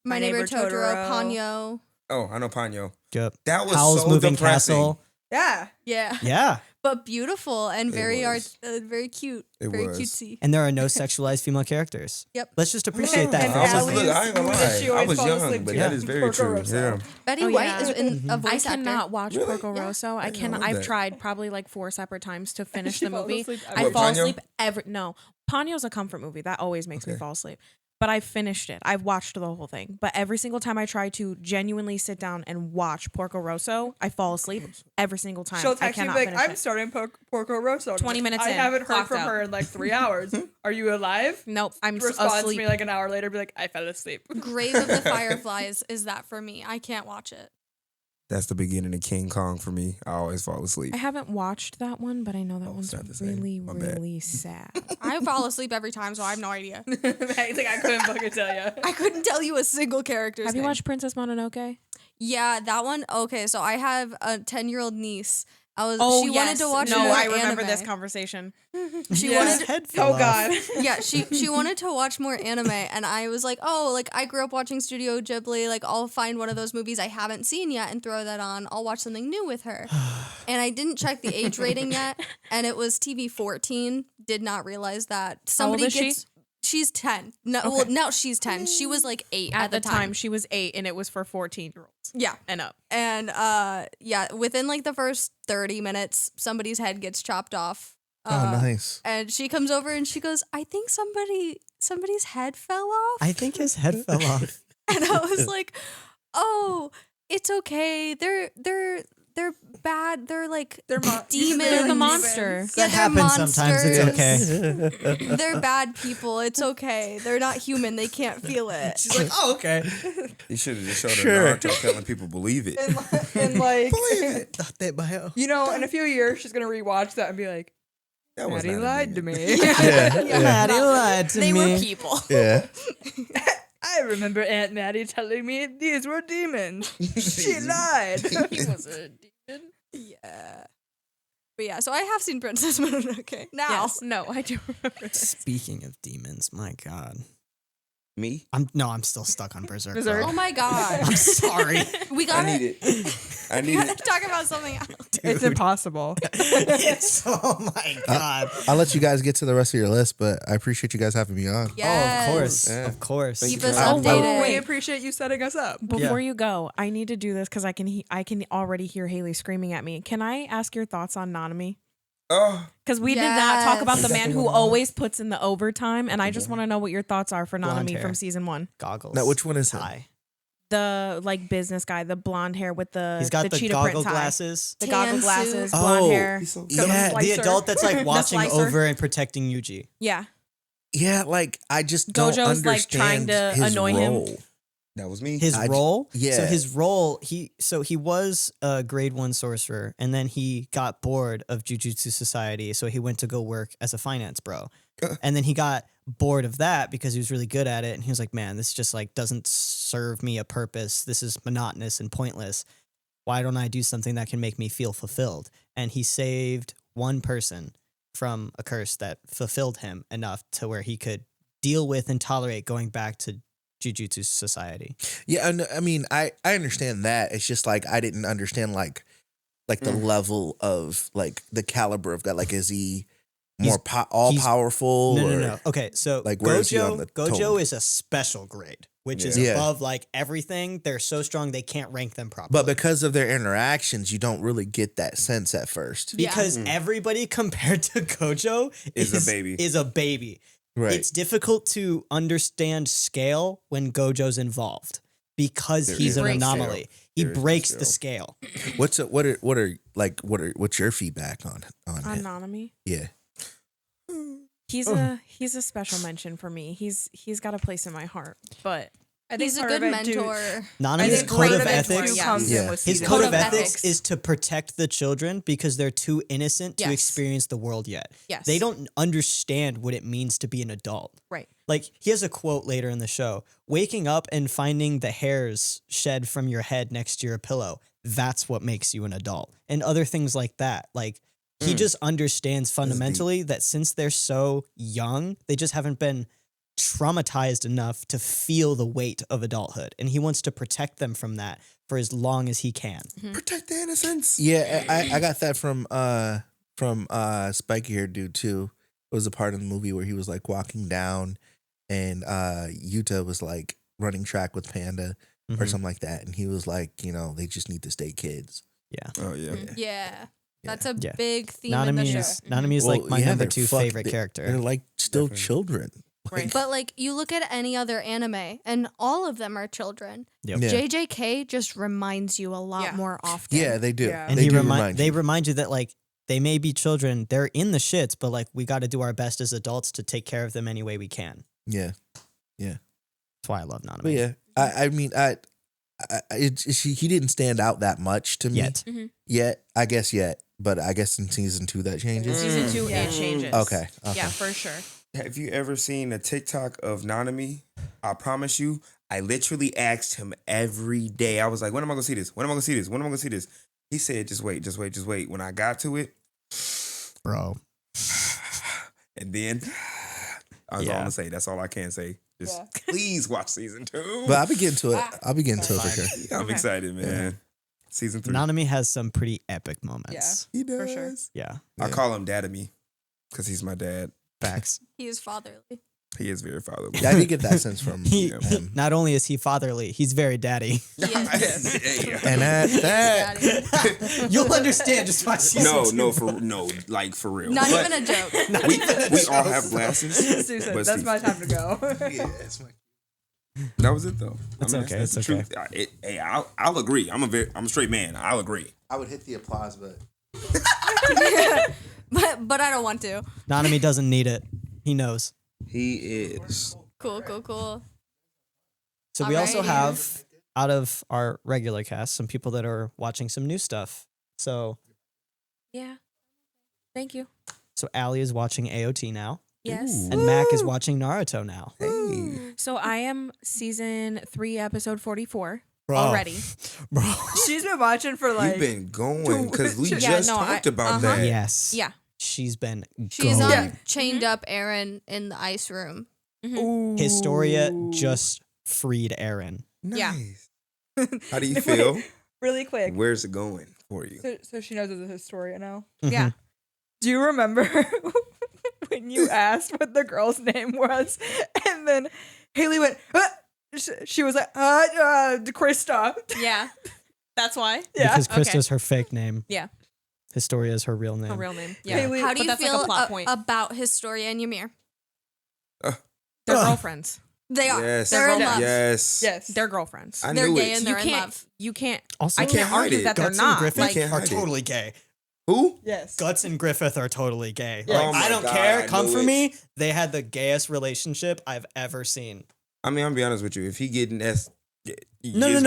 My neighbor Totoro, Ponyo. Oh, I know Panyo. Yep. That was Howl's so Moving depressing. Castle. Yeah. Yeah, Yeah. but beautiful and It very was. very cute, It very was. cutesy. And there are no sexualized female characters. Yep. Let's just appreciate And that. And I was, Allie's look, I ain't gonna movie lie. that she I always was falls young, asleep but to. that is very Porco true. Rosso. Yeah. Betty Oh, White yeah. is a I voice actor. cannot watch Really? Porco Rosso. I didn't can. know I've that. tried probably like 4 separate times to finish She the falls movie. asleep I every fall time. asleep every. No, Ponyo's a comfort movie. That always makes me Okay. fall asleep. But I finished it. I've watched the whole thing. But every single time I try to genuinely sit down and watch Porco Rosso, I fall asleep every single time. She'll I text you cannot like, finish I'm it. starting Porco Rosso. 20 minutes I in, haven't heard clocked from out. her in like 3 hours. Are you alive? Nope, I'm Responds to asleep. me like an hour later, be like, I fell asleep. Grave of the Fireflies is that for me. I can't watch it. That's the beginning of King Kong for me. I always fall asleep. I haven't watched that one, but I know that Oh, one's it's not the same. really, My bad. really sad. I fall asleep every time, so I have no idea. He's like, I couldn't fucking tell you. I couldn't tell you a single character's Have you name. watched Princess Mononoke? Yeah, that one. Okay, so I have a 10-year-old niece. She wanted to watch No, more I remember anime. this conversation. She Yeah. wanted Head fell Oh off. God. yeah, she wanted to watch more anime, and I was like, oh, like I grew up watching Studio Ghibli, like I'll find one of those movies I haven't seen yet and throw that on. I'll watch something new with her. And I didn't check the age rating yet, and it was TV 14. Did not realize that somebody is she? gets. She's 10. No, well now she's 10. She was like 8 At the time, she was 8, and it was for 14-year-olds Yeah. and up. And yeah, within like the first 30 minutes, somebody's head gets chopped off. Oh, nice. And she comes over and she goes, I think somebody's head fell off. I think his head fell off. And I was like, "Oh, it's okay. They're bad. They're like demons. They're the monster. Yeah, That they're happens sometimes. It's monsters. okay. They're bad people. It's okay. They're not human. They can't feel it." She's like, oh, okay. You should have just showed Sure. her Naruto telling people believe it. And like, You you know, in a few years, she's gonna rewatch that and be like, That was Maddie not a lied to demon. me. Yeah. Maddie lied to They me. were people. Yeah. I remember Aunt Maddie telling me these were demons. She lied. He was a demon. Yeah. But yeah, so I have seen Princess Mononoke. Now. Yes. No, I do remember this. Speaking of demons, my God. Me? I'm still stuck on Berserk. Berserk. Oh my god. I'm sorry. We I got need to it. I need it. talk about something else. It's impossible. Oh my God. I'll let you guys get to the rest of your list, but I appreciate you guys having me on. Yes. Oh, of course. Yeah. Of course. Thank Keep you us for having me. updated. We appreciate you setting us up. Before you go, I need to do this because I can already hear Haley screaming at me. Can I ask your thoughts on Nanami? Oh, Because we did not talk about the Yes. man who always puts in the overtime, and I just want to know what your thoughts are for Blonde Nanami hair. from season 1. Goggles. Now, which one is him? tie? The like business guy, the blonde hair with the He's got the cheetah goggle print tie. glasses. The Tan goggle suit. glasses, Oh, blonde hair. he's so Yeah, The Slicer. adult that's like watching slicer. over and protecting Yuji. Yeah. Yeah, like I just don't Gojo's, like, trying understand to his annoy him. role. That was me. His I j- role? yeah. So his role, he was a grade 1 sorcerer, and then he got bored of Jujutsu Society, so he went to go work as a finance bro. And then he got bored of that because he was really good at it, and he was like, man, this just like doesn't serve me a purpose. This is monotonous and pointless. Why don't I do something that can make me feel fulfilled? And he saved one person from a curse that fulfilled him enough to where he could deal with and tolerate going back to Jujutsu Society. Yeah, and I mean, I understand that. It's just like I didn't understand like the level of like the caliber of God. Like, is he more all he's- powerful? No. Okay, so Like, where is he on the Gojo totem? is a special grade, which is Yeah. above like everything. They're so strong they can't rank them properly. But because of their interactions, you don't really get that sense at first. because everybody compared to Gojo Is a baby. Is a baby. Right. It's difficult to understand scale when Gojo's involved because There he's is an no anomaly. scale. He There is no breaks the scale. What's what's your feedback on On him? Nanami. Yeah. He's a special mention for me. He's got a place in my heart. But I think He's a part good of it, too- mentor. I Nana's think code part of it, ethics. too, Yeah. comes Yeah. in with His season code one. of ethics is to protect the children because they're too innocent to Yes. experience the world yet. yes. They don't understand what it means to be an adult. Right. Like, he has a quote later in the show: waking up and finding the hairs shed from your head next to your pillow, that's what makes you an adult. And other things like that. Like, he just understands fundamentally that since they're so young, they just haven't been traumatized enough to feel the weight of adulthood. And he wants to protect them from that for as long as he can. Protect the innocence. Yeah, I got that from Spiky Haired Dude too. It was a part of the movie where he was like walking down and Yuta was like running track with Panda or Mhm. something like that. And he was like, they just need to stay kids. Oh yeah. Yeah. That's a Yeah. big theme in the show. Nanami is like Well, my yeah, number they're 2 fuck- favorite they- character. They're like still Definitely. children. Right. But like you look at any other anime and all of them are children. Yep. Yeah. JJK just reminds you a lot Yeah. more often. Yeah, they do. Yeah. And they he do remind you that like they may be children, they're in the shits, but like we got to do our best as adults to take care of them any way we can. Yeah. That's why I love Nanami. But yeah, I mean, he didn't stand out that much to me Yet. I guess yet, but I guess in season 2 that changes. Season 2, Yeah. it changes. Okay. Yeah, for sure. Have you ever seen a TikTok of Nanami? I promise you, I literally asked him every day. I was like, when am I gonna see this? When am I gonna see this? When am I gonna see this? He said, just wait. When I got to it, Bro. and then I was all Yeah. I'm gonna say. That's all I can say. Just please watch season 2. But I'll be getting to it. I'll be getting to it for Fine. sure. I'm excited, man. Season 3. Nanami has some pretty epic moments. He does. For sure. Yeah. I call him Dad to me because he's my dad. Facts. He is fatherly. He is very fatherly. Yeah, I did get that sense from He him. not only is he fatherly, he's very daddy. He is. And at that, Daddy. You'll understand just by season no, for real. Not But even a joke. we all have glasses. Susan, but that's Steve- my time to go. That was it though. It's okay, That's it's the okay. truth. Hey, I'll agree. I'm a straight man. I'll agree. I would hit the applause button. But I don't want to. Nanami doesn't need it. He knows. He is. Cool. So we also Alrighty. have, out of our regular cast, some people that are watching some new stuff. So Yeah. Thank you. Allie is watching AOT now, Yes. and Mac is watching Naruto now. Hey. So I am season 3, episode 44 Bro. already. Bro. She's been watching for like. You've been going because we Yeah, just no, talked I- about uh-huh. that. Yes. Yeah. She's been She's going. chained up Aaron in the ice room. Ooh. Historia just freed Aaron. Yeah. Nice. How do you feel? Really quick. Where's it going for you? So she knows it's a Historia now. Yeah. Do you remember when you asked what the girl's name was, and then Haley went? She was like, Krista. Yeah. That's why. Yeah. Because Okay. Krista's her fake name. Yeah. Historia is her real name. Her real name. Yeah. Haley, How do But you that's feel like a plot point. about Historia and Ymir? They're girlfriends. They are. Yes. They're in Yes. love. Yes. Yes. They're girlfriends. I They're knew gay it. and you they're in can't. love. You can't. Also, I can't can't hide argue it. that they're Guts and not. Griffith Like, can't are hide it. totally gay. Who? Yes. Guts and Griffith are totally gay. Yeah. Like, Oh my I don't God, care. I Come knew for it. me. They had the gayest relationship I've ever seen. I mean, I'll be honest with you. If he getting S, No,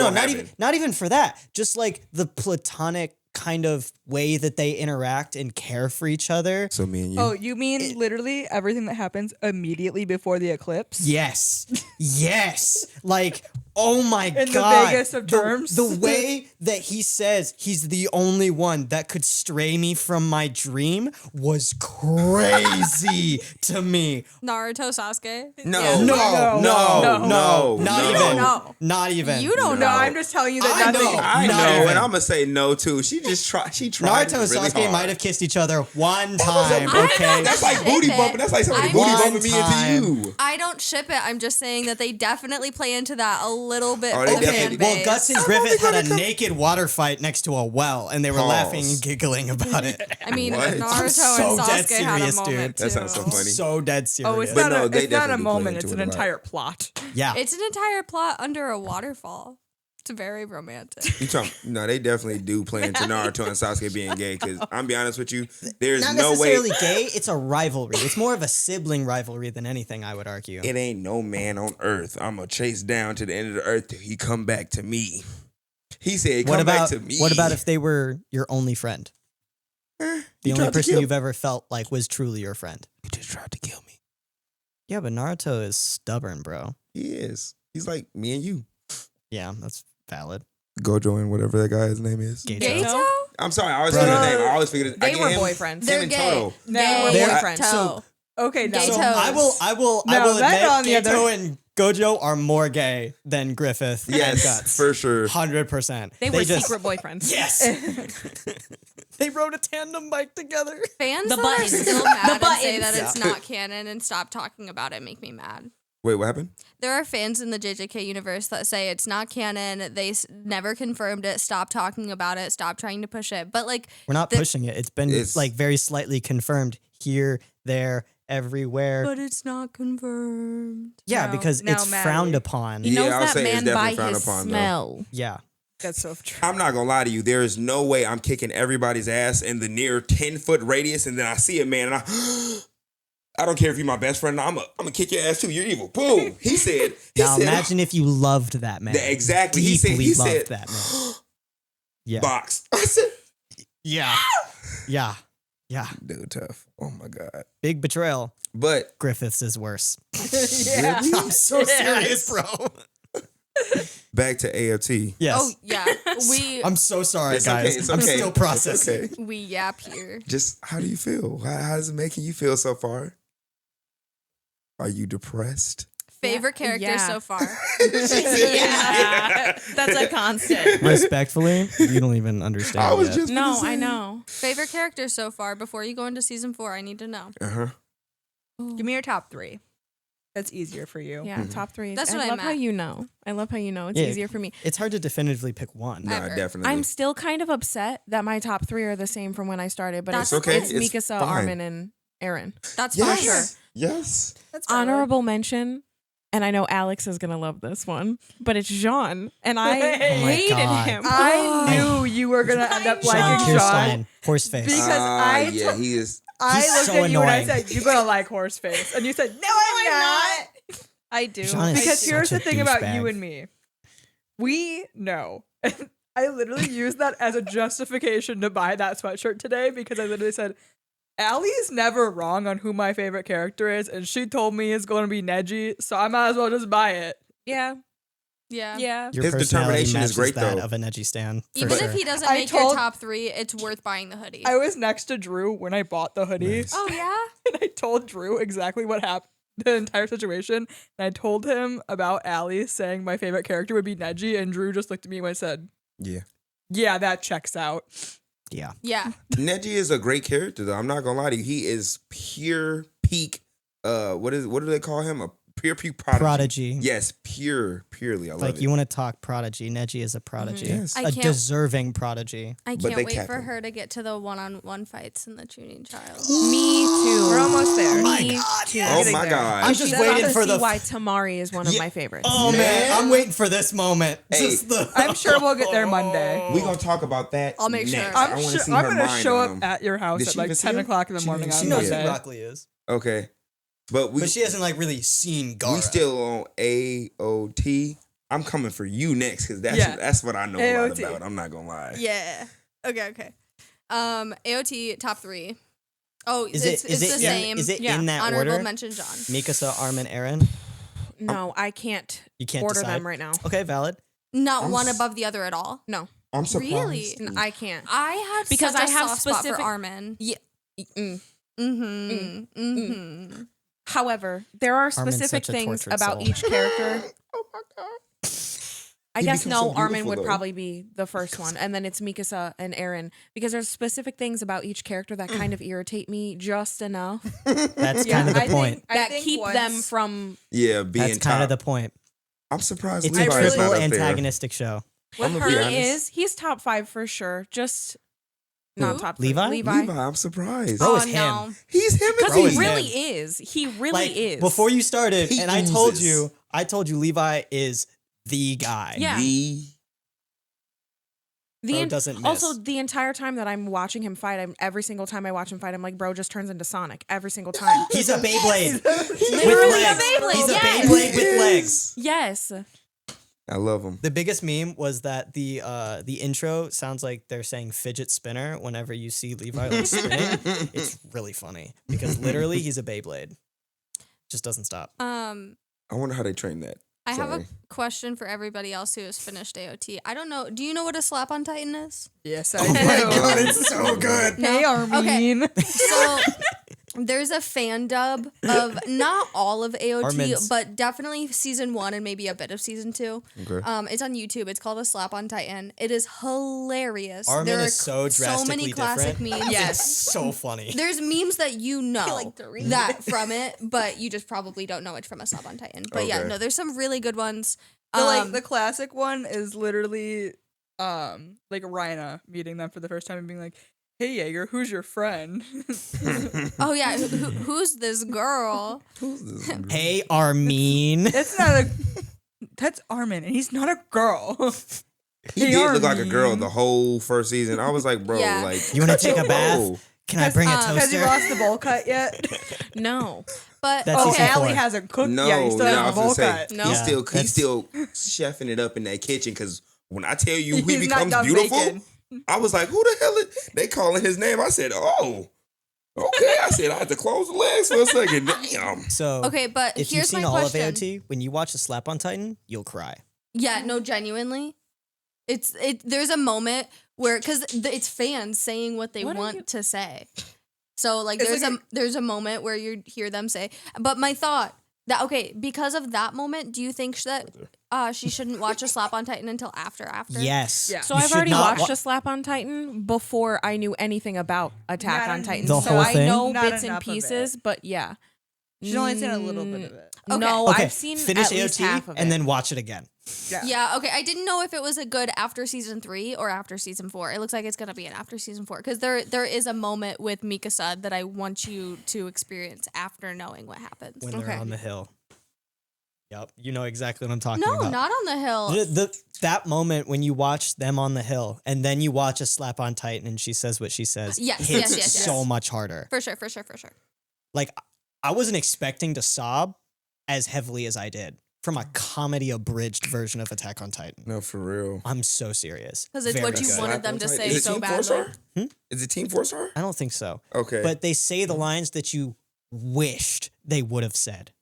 not even for that. Just like the platonic kind of way that they interact and care for each other. So me and you. Oh, you mean literally everything that happens immediately before the eclipse? Yes. Yes. Like, oh my In the God. vaguest of terms. The way that he says he's the only one that could stray me from my dream was crazy to me. Naruto, Sasuke. No, Yeah. No, not no. even. No. Not even. You don't No, know. I'm just telling you that I nothing. know. I Not know, even. and I'm gonna say no too. She tried Naruto and really Sasuke hard. might have kissed each other one time, I okay? don't That's like ship booty it. bumping. That's like somebody I booty don't- bumping me One into you. I don't ship it. I'm just saying that they definitely play into that a little bit. Oh, for they the definitely fan do. Well, base. Guts and Griffith had a naked water fight next to a well, and they were Pause. laughing and giggling about it. I mean, What? Naruto I'm and so dead Sasuke had a serious, moment dude. That sounds so too. funny. So dead serious. Oh, it's But not, no, a, they it's not a definitely play moment. into It's it an a lot. entire plot. yeah. It's an entire plot under a waterfall. It's very romantic. You talking? No, they definitely do play into Naruto and Sasuke being gay. Because I'm be honest with you, there's Not no way necessarily gay. It's a rivalry. It's more of a sibling rivalry than anything, I would argue. it ain't no man on earth I'm gonna chase down to the end of the earth till he come back to me. He said, "Come back to me." What about if they were your only friend? The He only tried to person kill- you've ever felt like was truly your friend. He just tried to kill me. Yeah, but Naruto is stubborn, bro. He is. He's like me and you. Yeah, that's valid. Gojo and whatever that guy's name is. Gato. Gato? I'm sorry, I always Brother. forget his name. I always forget his They I were get him- boyfriends. They're and gay. Toto. They were Gay. boyfriends. Toe. Okay, now. Gay So toes. I will No, that admit on the other- Gato and Gojo are more gay than Griffith and Yes, Guts. for sure. 100%. They were just, secret boyfriends. Yes. They rode a tandem bike together. Fans The that are buttons. still mad The and say buttons. that it's not canon and stop talking about it make me mad. Wait, what happened? There are fans in the JJK universe that say it's not canon. They never confirmed it. Stop talking about it. Stop trying to push it. But like, We're not pushing it. It's been It's- like very slightly confirmed here, there, everywhere. but it's not confirmed. Yeah, No, because no, it's Maddie. frowned upon. He Yeah, knows I'll that say it's man definitely by frowned his upon, though. smell. Yeah. That's so true. I'm not gonna lie to you. There is no way I'm kicking everybody's ass in the near 10-foot radius, and then I see a man, and I don't care if you're my best friend. I'm gonna kick your ass too. You're evil. Boom. He said. Now imagine if you loved that man. Exactly. Deeply He loved said that man. Yeah. box. I said, Yeah. Yeah. Yeah. dude, tough. Oh my god. Big betrayal. But Griffiths is worse. Yeah. I'm so serious, bro. Back to AOT. Yes. Oh yeah, I'm so sorry, It's guys. okay, it's I'm okay. still It's processing. okay. we yap here. Just how do you feel? How is it making you feel so far? Are you depressed? Favorite character Yeah. so far. Yeah. That's a constant. Respectfully, you don't even understand. I was yet. just No, I know. Favorite character so far. Before you go into season 4, I need to know. Uh-huh. Give me your top 3. That's easier for you. Yeah, top 3. That's I what I love how meant. you know. I love how you know. It's Yeah. easier for me. It's hard to definitively pick one. Nah, Ever. definitely. I'm still kind of upset that my top 3 are the same from when I started, but That's it's okay. It's It's Mikasa, fine. Armin, and Aaron. That's yes. for sure. Yes. That's valid. Honorable mention, and I know Alex is gonna love this one, but it's Jean, and I Oh my hated God. him. I knew you were gonna end up Sean liking Sean. Kirstein, Horseface. Because I yeah, he is. I He's looked so at you and I annoying. said, "You're gonna like Horseface," and you said, "No, I'm not." I do. Sean is Because such here's a the thing about douchebag. you and me. We know. I literally used that as a justification to buy that sweatshirt today because I literally said, Allie's never wrong on who my favorite character is, and she told me it's going to be Neji, so I might as well just buy it. Yeah, Yeah. yeah. Your His personality determination is matches great, that though. of a Neji stan. For Even sure. if he doesn't I make your told- top 3, it's worth buying the hoodie. I was next to Drew when I bought the hoodie, Nice. Oh yeah. and I told Drew exactly what happened, the entire situation, and I told him about Allie saying my favorite character would be Neji, and Drew just looked at me and said, Yeah. yeah, that checks out. Yeah. Yeah. Neji is a great character, though. I'm not gonna lie to you. He is pure peak. What do they call him? A pure peak prodigy. Yes, purely. I love Like it. you want to talk prodigy. Neji is a prodigy. Yes. I A can't- deserving prodigy. I But can't they wait cap for him. her to get to the one-on-one fights in the Tuning Child. Me too. We're almost there. Oh my Me God, too. yes. Oh Getting my there. god. I'm just That's waiting to for see the. why Tamari is one of my favorites. Oh man, Yeah. I'm waiting for this moment. Hey, Just the. I'm sure we'll get there Monday. We gonna talk about that. I'll make sure. next. I'm I want to sure see I'm her gonna mind show on up him. at your house Did at she like even see 10 him? o'clock in the She morning didn't on She see knows Monday. who Rockley is, Okay, but but she hasn't like really seen Gara. we still on AOT. I'm coming for you next because Yeah. that's what I know a lot AOT. about. I'm not gonna lie. Yeah. Okay. AOT top 3. Oh, Is it's it? Is the it? same. Is it Yeah. in that Honorable order? mention John. Mikasa, Armin, Aaron. No, I can't You can't order decide. them right now. Okay, valid. Not I'm one s- above the other at all. No, I'm surprised. Really? I can't. I have Because such I a have soft spot for specific- Armin. Mm. Mm-hmm. Mm-hmm. However, there are Armin's specific such a things tortured about soul. each character. Oh my god. I He guess becomes so no, Armin beautiful, would though. probably be the first one, and then it's Mikasa and Aaron because there's specific things about each character that kind of irritate me just enough That's kind of the point. that keep them from. Yeah, being That's kind of the top. point. I'm surprised. It's I a Levi's really- triple not up there. antagonistic show. I'm gonna He be honest. is. He's top 5 for sure. Just not Who? top 3. Levi? Levi, I'm surprised. Bro Oh is him. no. He's him. Because Bro he is really him. is. He really Like is. before you started, He and I oozes. told you Levi is the guy. Yeah. Bro en- doesn't miss. Also, the entire time that I'm watching him fight, every single time I watch him fight, I'm like, bro, just turns into Sonic every single time. He's a Beyblade with Literally a legs. Beyblade, He's a yes. Beyblade with legs. Yes. I love him. The biggest meme was that the intro sounds like they're saying fidget spinner whenever you see Levi like spinning. It's really funny because literally he's a Beyblade. Just doesn't stop. I wonder how they train that. I have a Sorry. question for everybody else who has finished AOT. I don't know. Do you know what a slap on Titan is? Yes, I Oh do. my god, it's so good. Hey, Armin. So there's a fan dub of not all of AOT, Armin's. but definitely season 1 and maybe a bit of season 2. Okay. It's on YouTube. It's called A Slap on Titan. It is hilarious. Armin there is so drastically many classic different. memes. It's so funny. There's memes that you know like to read. that from it, but you just probably don't know it's from A Slap on Titan. But yeah, Okay. no, there's some really good ones. The classic one is literally like Rhina meeting them for the first time and being like, "Hey Jaeger, who's your friend?" Oh yeah, who's this girl? Who's this? Hey, Armin. That's Armin, and he's not a girl. He Hey, did look like a girl Armin. the whole first season. I was like, bro, Yeah. like You want to cut take your a bath? roll. Can I bring a Has he toaster? lost the bowl cut yet? No. But That's Oh, season Allie 4. hasn't cooked No, yet. He still I has the was bowl gonna say, cut. No. he's Yeah, still that's- chefing it up in that kitchen. Because when I tell you he He's not becomes done beautiful, baking. I was like, who the hell is they calling his name? I said, oh, okay. I said I had to close the legs for a second. Damn. So okay, but if you've here's seen my all question. of AOT, when you watch a slap on Titan, you'll cry. Yeah, no, genuinely. There's a moment where, because it's fans saying what they want to say. So like there's a moment where you hear them say, but my thought that, okay, because of that moment, do you think that she shouldn't watch a Slap on Titan until after? Yes. Yeah. So You I've should already not watched a Slap on Titan before I knew anything about Attack on Titan. The so whole I thing? know Not bits and enough of pieces, but yeah. She's only seen a little bit of it. Okay. No, Okay, I've seen finish at least AOT half of it. and then watch it again. Yeah, okay. I didn't know if it was a good after season 3 or after season 4. It looks like it's gonna be an after season 4 because there is a moment with Mikasa that I want you to experience after knowing what happens. When they're on the hill. Yep, you know exactly what I'm talking No, about. not on the hill. That moment when you watch them on the hill and then you watch a Slap on Titan and she says what she says Yes, hits yes. so much harder. For sure. Like, I wasn't expecting to sob as heavily as I did from a comedy abridged version of Attack on Titan. No, for real. I'm so serious. Because it's Very what you good. wanted them to say Is it so Team badly. 4-star? Hmm? Is it Team 4-star? I don't think so. Okay. But they say the lines that you wished they would have said.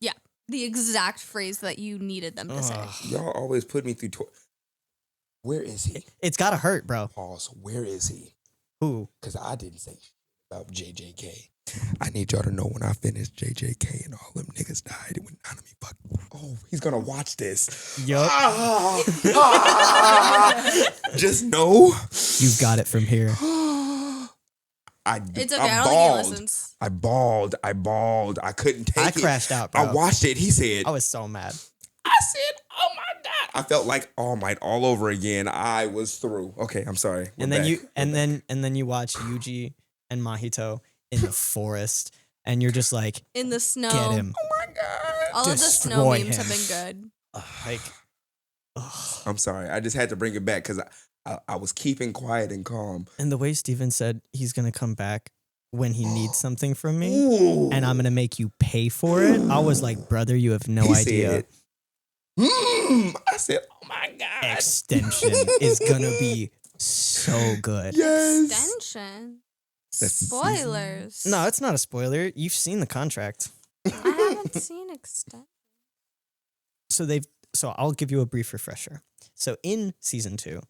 Yeah, the exact phrase that you needed them to say. Ugh. Y'all always put me through. Where is he? It's gotta hurt, bro. Pause. Where is he? Who? Because I didn't say shit about JJK. I need y'all to know when I finish JJK and all them niggas died. It went down to me. Fuck. Oh, he's gonna watch this. Yup. Just know. You've got it from here. It's okay. I don't think he listens. I bawled. I couldn't take I it. crashed out, bro. I watched it. He said, I was so mad. I said, oh my God. I felt like All Might all over again. I was through. Okay, I'm sorry. And then you watch Yuji and Mahito in the forest, and you're just like, In the snow. get him. Oh my God. All of the snow Destroy memes him. have been good. Like, I'm sorry. I just had to bring it back because I was keeping quiet and calm. and the way Steven said he's gonna come back when he needs something from me, Ooh. and I'm gonna make you pay for it. I was like, brother, you have no He idea. said I said, oh my God. Extension is gonna be so good. Yes. Extension. That's Spoilers. No, it's not a spoiler. You've seen the contract. I haven't seen extension. So I'll give you a brief refresher. So in season 2,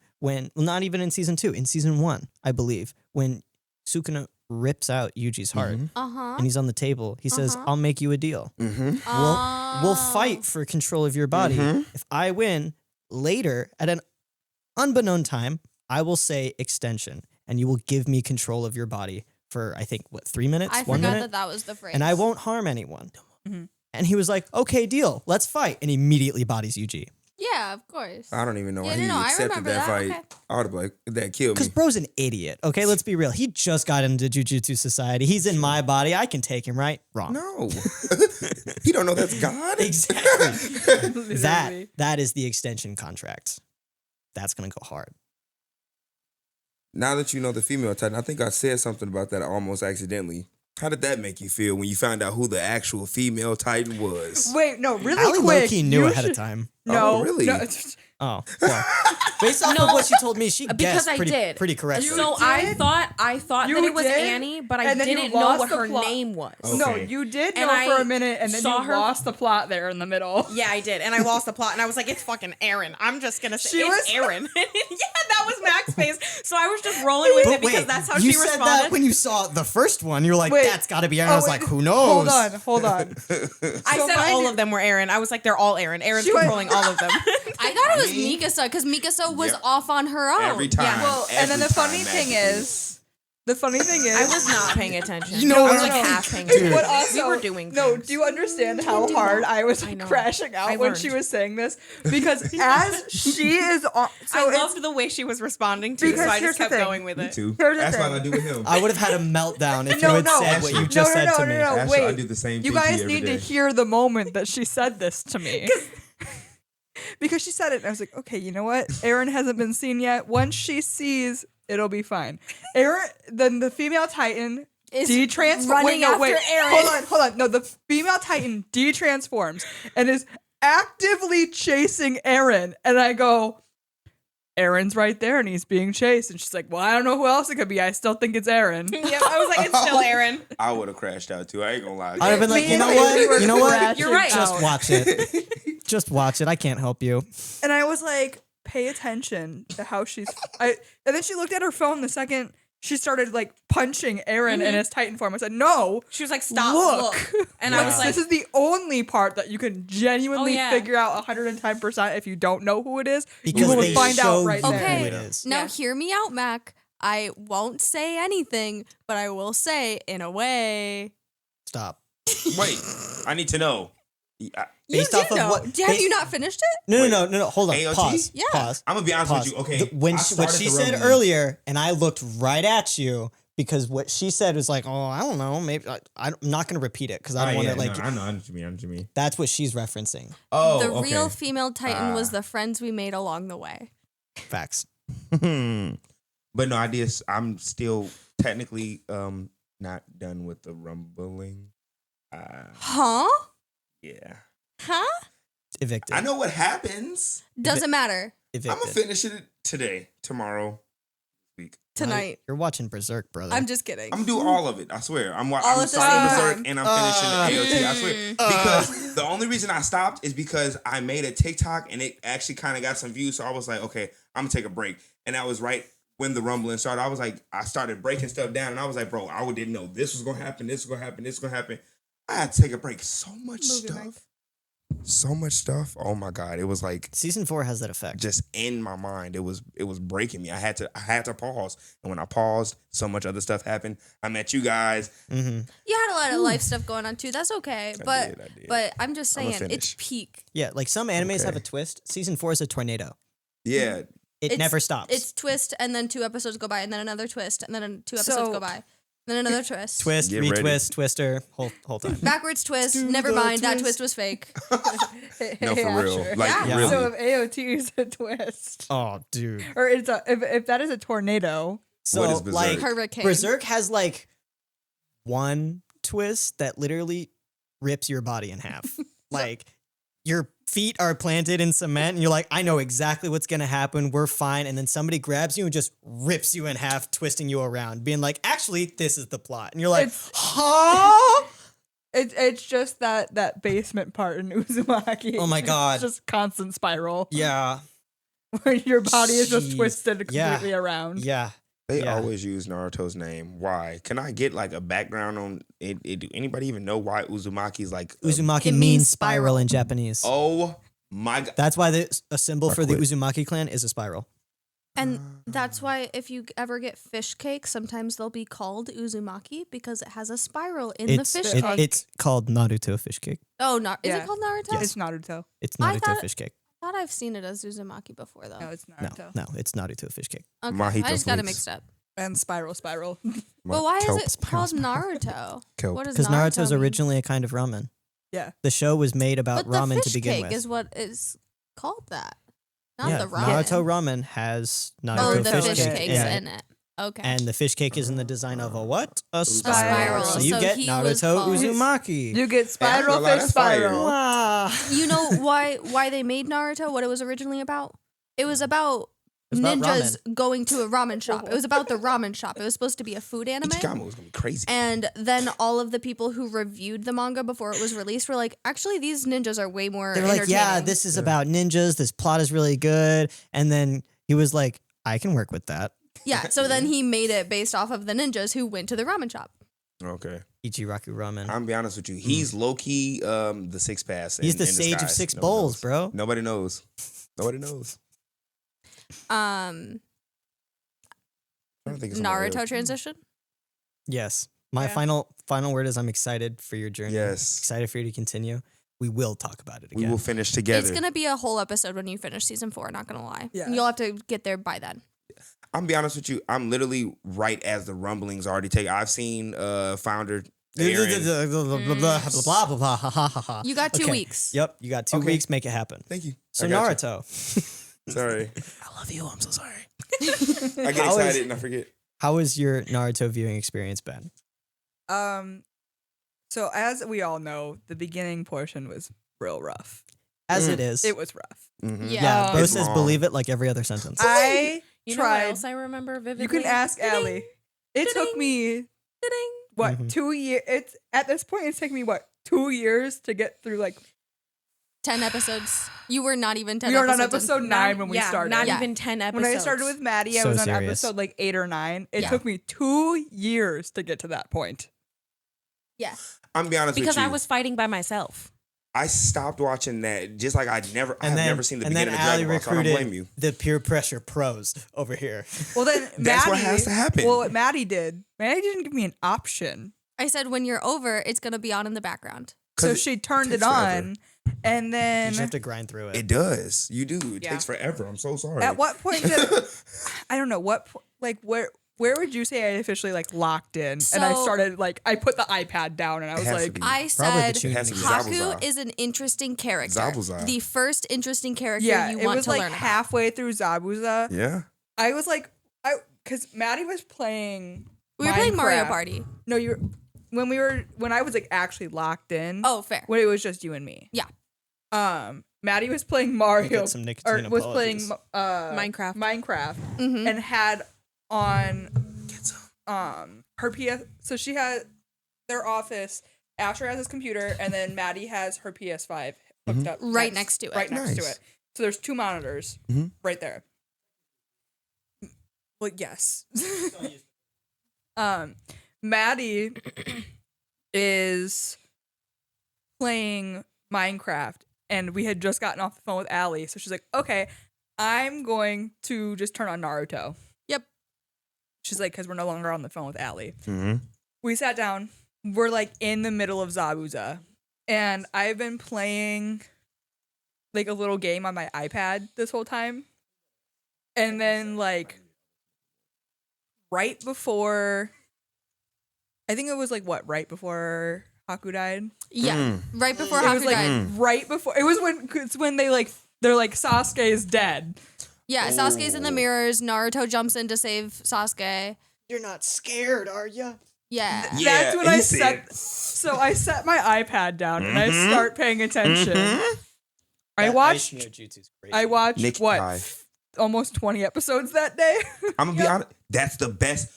not even in season 2, in season 1, I believe, when Sukuna rips out Yuji's heart and he's on the table, he says, I'll make you a deal. Mm-hmm. We'll fight for control of your body. If I win, later, at an unbeknown time, I will say extension, and you will give me control of your body for, I think, 3 minutes? I 1 forgot minute? that was the phrase. And I won't harm anyone. And he was like, okay, deal, let's fight. And he immediately bodies Yuji. Yeah, of course. I don't even know Yeah, why no, he no, I accepted remember that that, fight. okay. I would have been like, that killed Because me. bro's an idiot. Okay, let's be real. He just got into Jujutsu Society. He's in my body. I can take him, right? Wrong. No. He don't know that's God. Exactly. that is the extension contract. That's gonna go hard. Now that you know the female Titan, I think I said something about that almost accidentally. How did that make you feel when you found out who the actual female Titan was? Wait, no, really Allie quick. low-key knew you ahead of should- time. No, Oh, really? No, Oh, well, based off of what she told me, she Because guessed I pretty, did. pretty correctly. So did? I thought You that it was did? Annie, but I And then you didn't know lost what the her plot. name was. no, Okay. you did And know I for a minute, and then saw you her- lost the plot there in the middle. Yeah, I did, and I lost the plot, and I was like, "It's fucking Aaron." I'm just gonna say She it's was- Aaron. Yeah, that was Mac's face. So I was just rolling with it because that's how you she said responded. that when you saw the first one. You're like, Wait. that's got to be Aaron. I was wait, like, who knows? Hold on. I So said mind all you- of them were Aaron. I was like, they're all Aaron. Aaron's She went- controlling all of them. I thought it was Mikasa because Mikasa was Yep. off on her own. Every time. Yeah, Well, and then the Every funny time thing Mac is, I was not paying attention. You know I what was like I'm half paying Dude. attention. But also, we were doing no. things. Do you understand how hard I was I know. crashing out I when learned. she was saying this? Because as she is on, so I it's- loved the way she was responding to, Because so I here's just the kept thing. going with Me it. too. Here's the That's thing. what I do with him. I would have had a meltdown if No, you had no. said what you No, just said to me. No, Ashley, I wait. do the same You thing to guys you every need to day. hear the moment that she said this to me. Because she said it, and I was like, okay, you know what? Aaron hasn't been seen yet. Once she sees, it'll be fine. Aaron, then the female Titan Is detransforms. running after Aaron. Hold on. No, the female Titan detransforms and is actively chasing Aaron. And I go, Aaron's right there, and he's being chased. And she's like, well, I don't know who else it could be. I still think it's Aaron. Yep, I was like, it's still Aaron. I would have crashed out too. I ain't gonna lie. I'd have been like, Me you know and Haley what? were You know what? crashing You're right. Just out. watch it. Just watch it. I can't help you. And I was like, pay attention to how and then she looked at her phone the second she started like punching Aaron in his Titan form. I said, no. She was like, stop, look. And I was like, this is the only part that you can genuinely Oh, yeah. figure out 110% if you don't know who it is. Because you will they find show out right you there. Okay. who it is. Now, Yeah. hear me out, Mac. I won't say anything, but I will say, in a way. Stop. Wait, I need to know. Based you off do of know. what- Have ba- you not finished it? No. Hold on. AOT? Pause. Yeah. Pause. I'm gonna be honest Pause. with you. Okay, What started she the said rumbling. earlier, and I looked right at you because what she said was like, oh, I don't know. Maybe I'm not going to repeat it because I don't want to like. I know what you mean. That's what she's referencing. Oh, The okay. real female Titan was Ah. the friends we made along the way. Facts. But no, I'm still technically not done with the rumbling. Huh? Yeah. Huh? Evicted. I know what happens. Doesn't matter. I'm Evicted. gonna finish it today, tomorrow, week. Tonight. You're watching Berserk, brother. I'm just kidding. I'm gonna do all of it. I swear. I'm All I'm at the starting same Berserk time. and I'm finishing the AOT. I swear. Mm. Because the only reason I stopped is because I made a TikTok and it actually kind of got some views. So I was like, okay, I'm gonna take a break. And that was right when the rumbling started. I was like, I started breaking stuff down, and I was like, bro, I didn't know this was gonna happen. This was gonna happen. This was gonna happen. I had to take a break. So much stuff. So much stuff. Oh my god, it was like Season 4 has that effect. just in my mind. It was breaking me. I had to pause. And when I paused, so much other stuff happened. I met you guys. Mm-hmm. You had a lot of life stuff going on too. That's okay. I did. But I'm just I'ma saying, it's finish. peak. Yeah, like some animes Okay. have a twist. Season 4 is a tornado. Yeah. It It's- never stops. It's twist, and then 2 episodes go by, and then another twist, and then 2 episodes So- go by, then another twist. twist, Get ready. retwist, twister, whole time. Backwards twist. Do Never the mind. That twist. twist was fake. No, for real. Asher. Like Yeah. really. So if AOT is a twist, Oh, dude. or it's if that is a tornado, So What is Berserk? like Hurricane. Berserk has like one twist that literally rips your body in half. Like your feet are planted in cement and you're like, I know exactly what's going to happen. We're fine. And then somebody grabs you and just rips you in half, twisting you around, being like, actually, this is the plot. And you're like, It's- huh? it's just that basement part in Uzumaki. Oh my God. It's just constant spiral Yeah. where your body is just Jeez. twisted Yeah. completely around. Yeah. They Yeah. always use Naruto's name. Why? Can I get like a background on it? Do anybody even know why Uzumaki's like Uzumaki It means means spiral spiral. in Japanese. Oh my god. That's why a symbol I for the quit. Uzumaki clan is a spiral. And that's why if you ever get fish cake, sometimes they'll be called uzumaki because it has a spiral in the fish it- cake. It's called Naruto fish cake. Oh, is Yeah. it called Naruto? It's Naruto. It's I Naruto thought- fish cake. I thought I've seen it as uzumaki before though. No, it's No, Naruto. no, it's Naruto fish cake. Okay. Mojito I just got it flakes. mixed up. And spiral. But why Kelp. is it called Naruto? Kelp. What does Because Naruto Naruto's mean? originally a kind of ramen. Yeah. The show was made about But the ramen to fish begin cake with. is what is called that. Not yeah, the ramen. Naruto ramen has Naruto Oh, the fish, fish cake cake's in it. in it. Okay. And the fish cake is in the design of a what? A spiral. So you So get he was Naruto called- Uzumaki. You get spiral gonna lie, fish that's fire. spiral. Wow. You know why they made Naruto? What it was originally about? It was about was about ninjas going to a ramen shop. It was about the ramen shop. It was supposed to be a food anime. Ichigama was gonna be crazy. And then all of the people who reviewed the manga before it was released were like, actually, these ninjas are way more They were like, yeah, entertaining." this is about ninjas. This plot is really good. And then he was like, I can work with that. Yeah, so then he made it based off of the ninjas who went to the ramen shop. Okay. Ichiraku ramen. I'm gonna be honest with you. He's low key the six pass. He's in the disguise. sage of six Nobody bowls, knows. bro. Nobody knows. Nobody knows. Um, I don't think it's somebody Naruto else. transition. Yes. My Yeah. final word is I'm excited for your journey. Yes. Excited for you to continue. We will talk about it We again. will finish together. It's gonna be a whole episode when you finish season 4. Not gonna lie. Yeah. And you'll have to get there by then. I'm gonna be honest with you. I'm literally right as the rumblings already take. I've seen founder Aaron. Blah, blah, blah, blah, ha, ha, ha, ha. You got 2 Okay. weeks. Yep, you got 2 Okay. weeks. Make it happen. Thank you. So I got you. Naruto, Sorry. I love you. I'm so sorry. I get How is- excited and I forget. How has your Naruto viewing experience been? So as we all know, the beginning portion was real rough. As Mm. it is. It was rough. Mhm. Yeah. Yeah, Bo It's says long. believe it like every other sentence. I You know what tried. else I remember vividly? You can ask Allie. It took me what Mhm. 2 years? It's at this point. It's taken me what 2 years to get through like 10 episodes. You were not even 10 We were on episodes. episode 9 when we started. Not Yeah. even 10 episodes. When I started with Maddie, I So was on serious. episode like 8 or 9. It Yeah. took me 2 years to get to that point. Yeah. I'm gonna be honest because with you. I was fighting by myself. I stopped watching that just like I have never seen the and beginning then of Allie Dragon Ball, so I don't blame recruited you. the peer pressure pros over here. Well, then That's Maddie, what has to happen. Well, what Maddie did didn't give me an option. I said when you're over, it's going to be on in the background. So 'Cause she turned takes it forever. on, and You then just have to grind through it. It does. You do. It Yeah. takes forever. I'm so sorry. at what point did I don't know what like where would you say I officially like locked in and I So- started like I put the iPad down and I It was has to like be. I Probably the said tuning It has to be Haku Zabuza. is an interesting character. Zabuza. The first interesting character yeah, you it want was to like learn about. halfway through Zabuza. Yeah. I was like because Maddie was playing. We were playing Mario Minecraft. Party. No, when I was like actually locked in. Oh, fair. When it was just you and me. Yeah. Maddie was playing Mario Get some nicotine or was playing apologies. Minecraft. Mhm. and had on her PS. So she had their office. Asher has his computer, and then Maddie has her PS5 hooked up Right next to it. Right next to Nice. it. So there's 2 monitors Mhm. right there. Well, yes. Maddie is playing Minecraft, and we had just gotten off the phone with Allie, so she's like, "Okay, I'm going to just turn on Naruto." Yep. She's like, "Because we're no longer on the phone with Allie." Mm-hmm. We sat down. We're like in the middle of Zabuza, and I've been playing like a little game on my iPad this whole time, and then like right before, I think it was like right before Haku died. Yeah. Right before It was Haku like died. right before. It was when they're like Sasuke is dead. Yeah, Sasuke's in the mirrors. Naruto jumps in to save Sasuke. You're not scared, are you? Yeah. Yeah, That's when he I said- set. So I set my iPad down and I start paying attention. I watched. I watched Nick what Pie. almost 20 episodes that day. I'm gonna be honest. That's the best.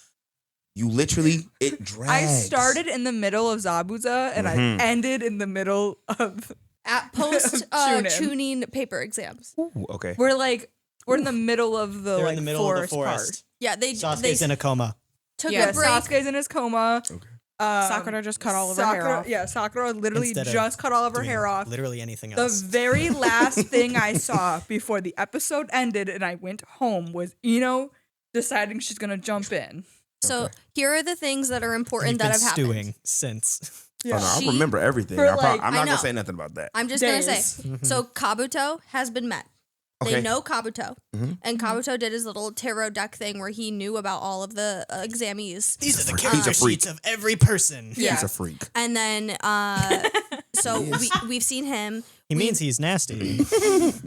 You literally it drags. I started in the middle of Zabuza and I ended in the middle of. At post Chunin. tuning paper exams. Ooh, okay. We're in the middle of the They're like in the middle of the forest forest. Yeah, they Sasuke's in a coma. took Yeah, a break. Sasuke's in his coma. Okay. Sakura just cut all of her hair off. Yeah, Sakura literally Instead of just cut all of her doing hair off. Literally anything The else. very last thing I saw before the episode ended and I went home was Ino deciding she's gonna jump in. So here are the things that are important You've that been have stewing happened. since. Oh, no, I She- remember everything. For, I'm like- not I gonna know. say nothing about that. I'm just gonna Days. say. So Kabuto has been met. Okay. They know Kabuto, Mhm. and Kabuto did his little tarot deck thing where he knew about all of the examies. These are the He's a character freak. sheets of every person. Yeah. He's a freak. And then, so we've seen him. He means he's nasty.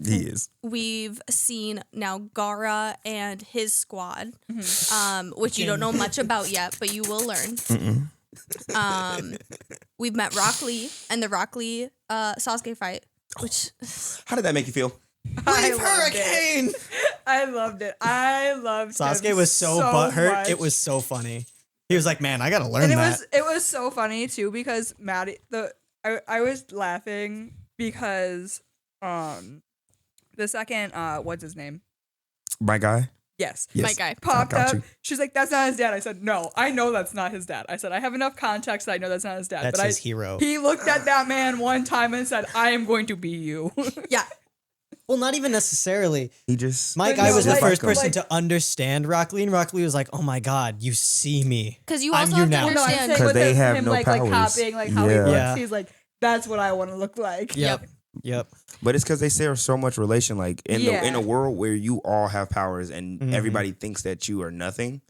He is. We've seen now Gara and his squad, which you don't know much about yet, but you will learn. We've met Rock Lee and the Rock Lee Sasuke fight, which How did that make you feel? I Leave loved it. Hurricane! I loved it. I loved Sasuke him was so butthurt. much. It was so funny. He was like, "Man, I gotta learn and that." it was so funny too because Maddie I was laughing because the second what's his name? My guy. Yes. Yes. my guy. Popped got up. you. She's like, "That's not his dad." I said, "No, I know that's not his dad." I said, "I have enough context that I know that's not his dad." That's but his hero. He looked at that man one time and said, "I am going to be you." Yeah, Well, not even necessarily. He just. My But guy no, was the like- first like- person to understand Rock Lee, and Rock Lee was like, "Oh my god, you see me." because you I'm also you have to now. No, I'm understand. saying 'Cause with they him, have him no like powers. copying like how he Yeah. looks. Yeah. He's like, "That's what I want to look like." Yep. But it's because they share so much relation. Like in Yeah. the in a world where you all have powers and Mhm. everybody thinks that you are nothing.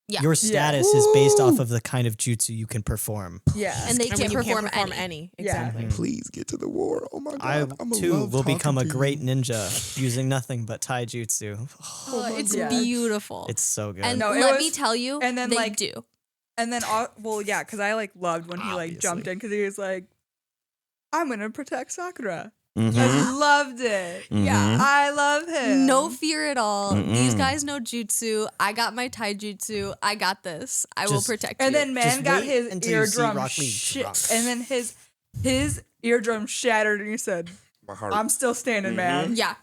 Yeah. Your status is based off of the kind of jutsu you can perform. Yeah. And they And can't when you perform, can't perform any. any. Yeah. Exactly. Please get to the war. Oh my god. I I'ma too love will talking become a to you. great ninja using nothing but taijutsu. Oh, it's Yeah. beautiful. It's so good. and No, it let was- me tell you, and then, they like, do. And then, well, yeah, because I like loved when he like jumped in because he was like, "I'm gonna protect Sakura." Mhm. I loved it. Yeah. I love him. No fear at all. Mm-mm. These guys know jutsu. I got my taijutsu. I got this. I will Just- protect And you. then man Just got wait his until you see eardrum Rock Lee shit, drunk. and then his eardrum shattered, and he said, My heart. I'm still standing, man. Yeah.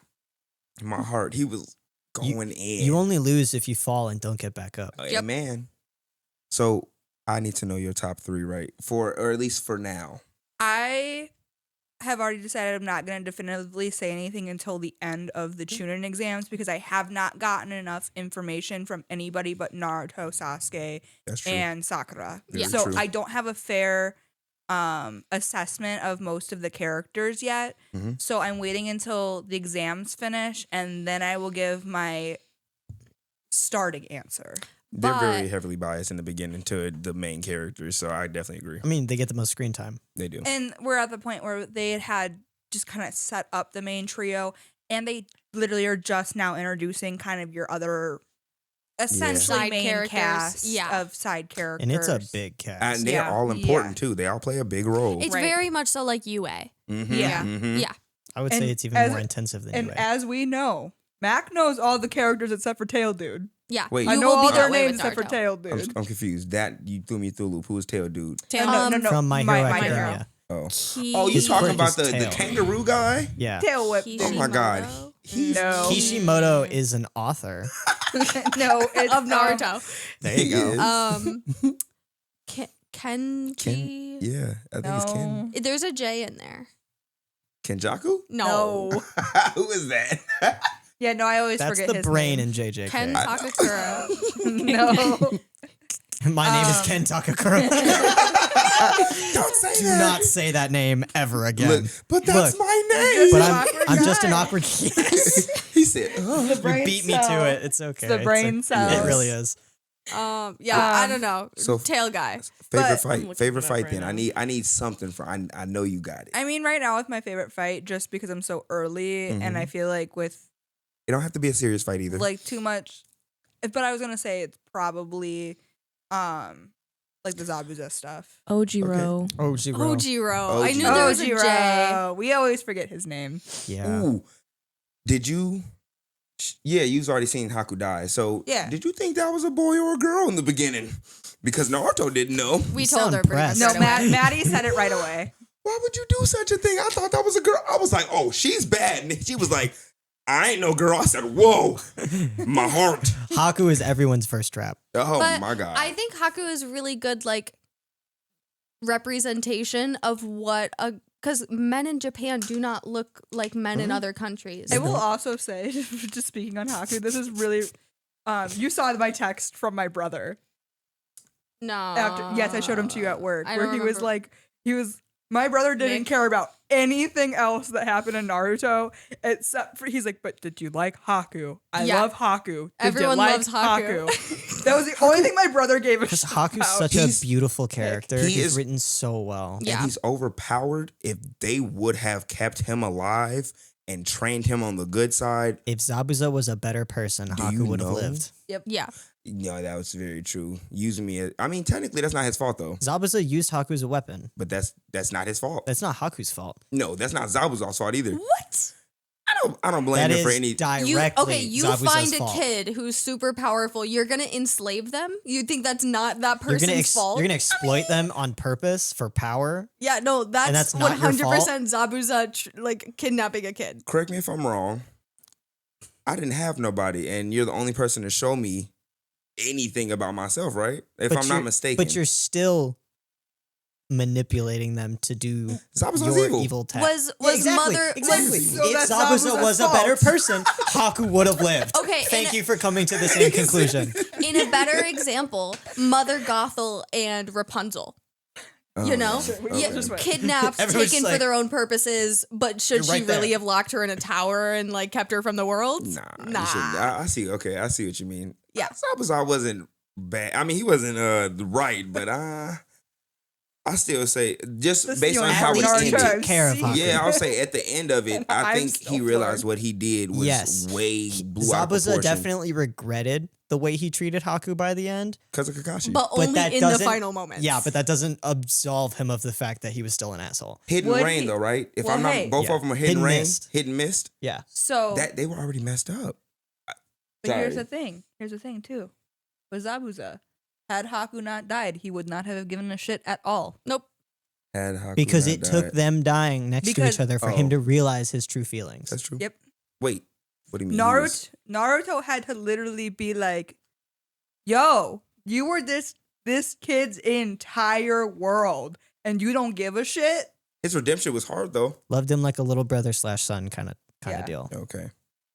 My heart. He was going in. You only lose if you fall and don't get back up. Yep. Amen. So I need to know your top 3, right? Or at least for now. I have already decided I'm not going to definitively say anything until the end of the Chunin exams because I have not gotten enough information from anybody but Naruto, Sasuke, That's true. and Sakura. Very So true. I don't have a fair assessment of most of the characters yet. Mhm. So I'm waiting until the exams finish and then I will give my starting answer. They're very But- heavily biased in the beginning to the main characters, so I definitely agree. I mean, they get the most screen time. They do. And we're at the point where they had just kind of set up the main trio, and they literally are just now introducing kind of your other essentially Side main characters, cast yeah. of side characters. And it's a big cast. And they're Yeah. all important Yeah. too. They all play a big role. It's Right. very much so like UA. Mhm, Yeah. mhm. Yeah. I would and say it's even as- more intensive than And UA. as we know, Mac knows all the characters except for Tail Dude. Yeah. Wait. I You know will be all their that way names with except for Naruto. Tail I'm, Dude. I'm confused. That you threw me through a loop. Who was Tail Dude? No. From My Hero My Academia. Oh, Ki- oh, you His talking quirk about is the tail. kangaroo guy? Yeah. Tail Whip. Oh my God. Kishimoto? He's No. Kishimoto is an author. No, it's Of Naruto. There you He go. is. Kenji. Yeah, I think it's Ken. No. There's a J in there. Kenjaku? No. No. Who is that? Yeah, no, I always That's forget the his brain name. in JJK. Ken Takakura. No. My name is Ken Takakura. Don't say Do that. not say that name ever again. Look, but that's Look, my name. But an I'm awkward just an guy. awkward kid. He said, oh. The brain You beat me cell. to it. It's okay. the brain It cells. really is. Yeah, I don't know. So- Tail guy. Favorite But- I'm looking fight. Favorite it up fight right then. now. I need something for I know you got it. I mean, right now with my favorite fight, just because I'm so early, and I feel like with It don't have to be a serious fight either. like too much. But I was gonna say it's probably, like the Zabuza stuff. Ojiro. Ojiro. Ojiro. I knew Ojiro. there was a J. Ojiro. We always forget his name. Yeah. Ooh. Did you? Yeah, you've already seen Haku die. So Yeah. did you think that was a boy or a girl in the beginning? Because Naruto didn't know. We You told sound her pretty much pressed. No, right away. Maddie said it right away. Why would you do such a thing? I thought that was a girl. I was like, oh, she's bad. And she was like, I ain't no girl. I said, whoa, my heart. Haku is everyone's first trap. Oh But my God. I think Haku is really good, like, representation of what a. Because men in Japan do not look like men in other countries. I will also say, just speaking on Haku, this is really. You saw my text from my brother. No. Yes, I showed him to you at work, I where don't he was remember. like, my brother didn't Nick? care about anything else that happened in Naruto except for, he's like, but did you like Haku? I Yeah. love Haku. Did Everyone you like loves Haku. That was the only thing my brother gave a Because shit Haku's about. such He's- a beautiful character. he He's is- written so well. Yeah. And he's overpowered. If they would have kept him alive and trained him on the good side, If Zabuza was a better person, Do Haku you would have know? lived. Yeah. that was very true. Using me, I mean, technically that's not his fault though. Zabuza used Haku as a weapon. But that's not his fault. That's not Haku's fault. No, that's not Zabuza's fault either. What? I don't blame That him is for any. directly You Zabuza's find a fault. kid who's super powerful. You're gonna enslave them. You think that's not that You're person's gonna fault? you're gonna exploit them on purpose for power. Yeah, no, that's that's not your 100% Zabuza like kidnapping a kid. Correct me if I'm wrong. I didn't have nobody, and you're the only person to show me anything about myself, right? If But I'm not you're- mistaken. But you're still manipulating them to do Zabuza's your evil. evil task. Was mother exactly. was So if that's Zabuza Zabuza's was a better fault. person, Haku would have lived. Okay, Thank and- you for coming to the same conclusion. in a better example, Mother Gothel and Rapunzel. You know, we yeah, just went. kidnapped, Everyone's taken for like- their own purposes. But should You're she right there. really have locked her in a tower and like kept her from the world? Nah. You shouldn't. I see. Okay, I see what you mean. Yeah. Zabuza wasn't bad. I mean, he wasn't right, but I still say just This based is on your how it Naruto. ended. Took care of See? Haku. Yeah, I'll say at the end of it, I I'm think still he realized floored. what he did was Yes. way blew out of Zabuza proportion definitely regretted the way he treated Haku by the end. because of Kakashi. But But only that in the doesn't- final moments. Yeah, but that doesn't absolve him of the fact that he was still an asshole. Hidden Would Rain, he- though, right? If Well, I'm not, hey. both Yeah. of them are Hidden Hidden Rain, Mist. Hidden Mist. Yeah. So, That they were already messed up. but here's Sorry. the thing. Here's the thing too. With Zabuza, had Haku not died, he would not have given a shit at all. Nope. Had Haku because not it took died. them dying next to Because- each other for him to realize his true feelings. That's true. Yep. Wait, what do you mean? He was- Naruto had to literally be like, "Yo, you were this kid's entire world, and you don't give a shit." His redemption was hard though. Loved him like a little brother / son kind of Yeah. deal. Okay.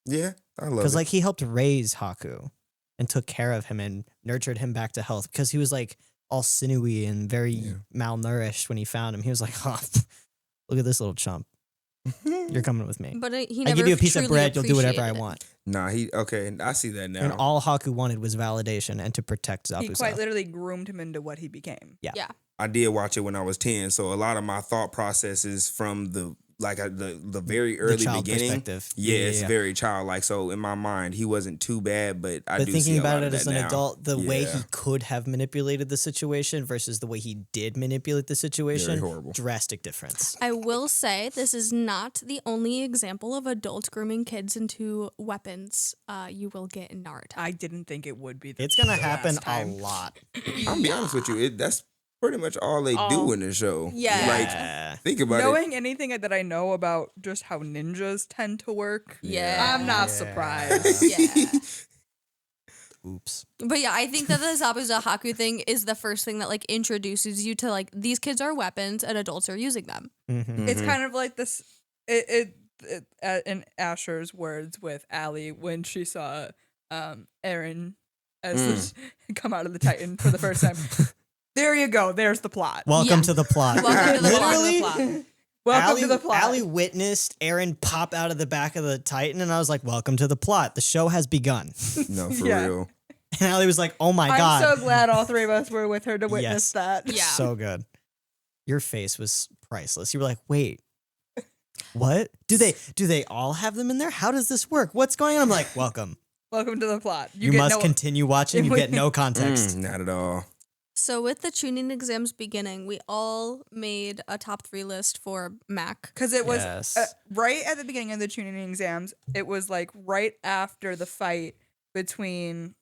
Yeah, I love Because it. like he helped raise Haku and took care of him and nurtured him back to health because he was like all sinewy and very malnourished when he found him. He was like, oh, look at this little chump. You're coming with me. But he I never give you a piece of truly bread, you'll do whatever I appreciated it. want. Nah, I see that now. And all Haku wanted was validation and to protect He Zabuza. quite literally groomed him into what he became. I did watch it when I was 10, so a lot of my thought processes from the very early the child beginning. perspective. Yeah, it's very childlike. So in my mind, he wasn't too bad, but I But do see thinking a about lot it of as that an now. adult, the way he Yeah. could have manipulated the situation versus the way he did manipulate the situation, horrible. drastic difference. I will say this is not the only example of adults grooming kids into weapons you will get in Naruto. I didn't think it would be. It's gonna the happen last time. a lot. I'll be honest with you, that's pretty much all they do in the show. Yeah. Like, think about it. Knowing anything that I know about just how ninjas tend to work, Yeah. I'm not Yeah. surprised. Yeah. Oops. But yeah, I think that the Zabuza Haku thing is the first thing that like introduces you to like these kids are weapons and adults are using them. Mm-hmm. It's kind of like this. It in Asher's words with Allie when she saw Eren as come out of the Titan for the first time. There you go. There's the plot. Welcome Yeah. to the plot. Welcome to the Literally, plot. Welcome to the plot. Allie witnessed Aaron pop out of the back of the Titan, and I was like, welcome to the plot. The show has begun. No, for Yeah. real. And Allie was like, oh my I'm God. so glad all three of us were with her to witness Yes. that. Yeah. So good. Your face was priceless. You were like, wait, what? Do they all have them in there? How does this work? What's going on? I'm like, welcome. Welcome to the plot. You get must no- continue watching. You get no context. Not at all. So with the tuning exams beginning, we all made a top 3 list for Mac. Because it was Yes. right at the beginning of the tuning exams. It was like right after the fight between,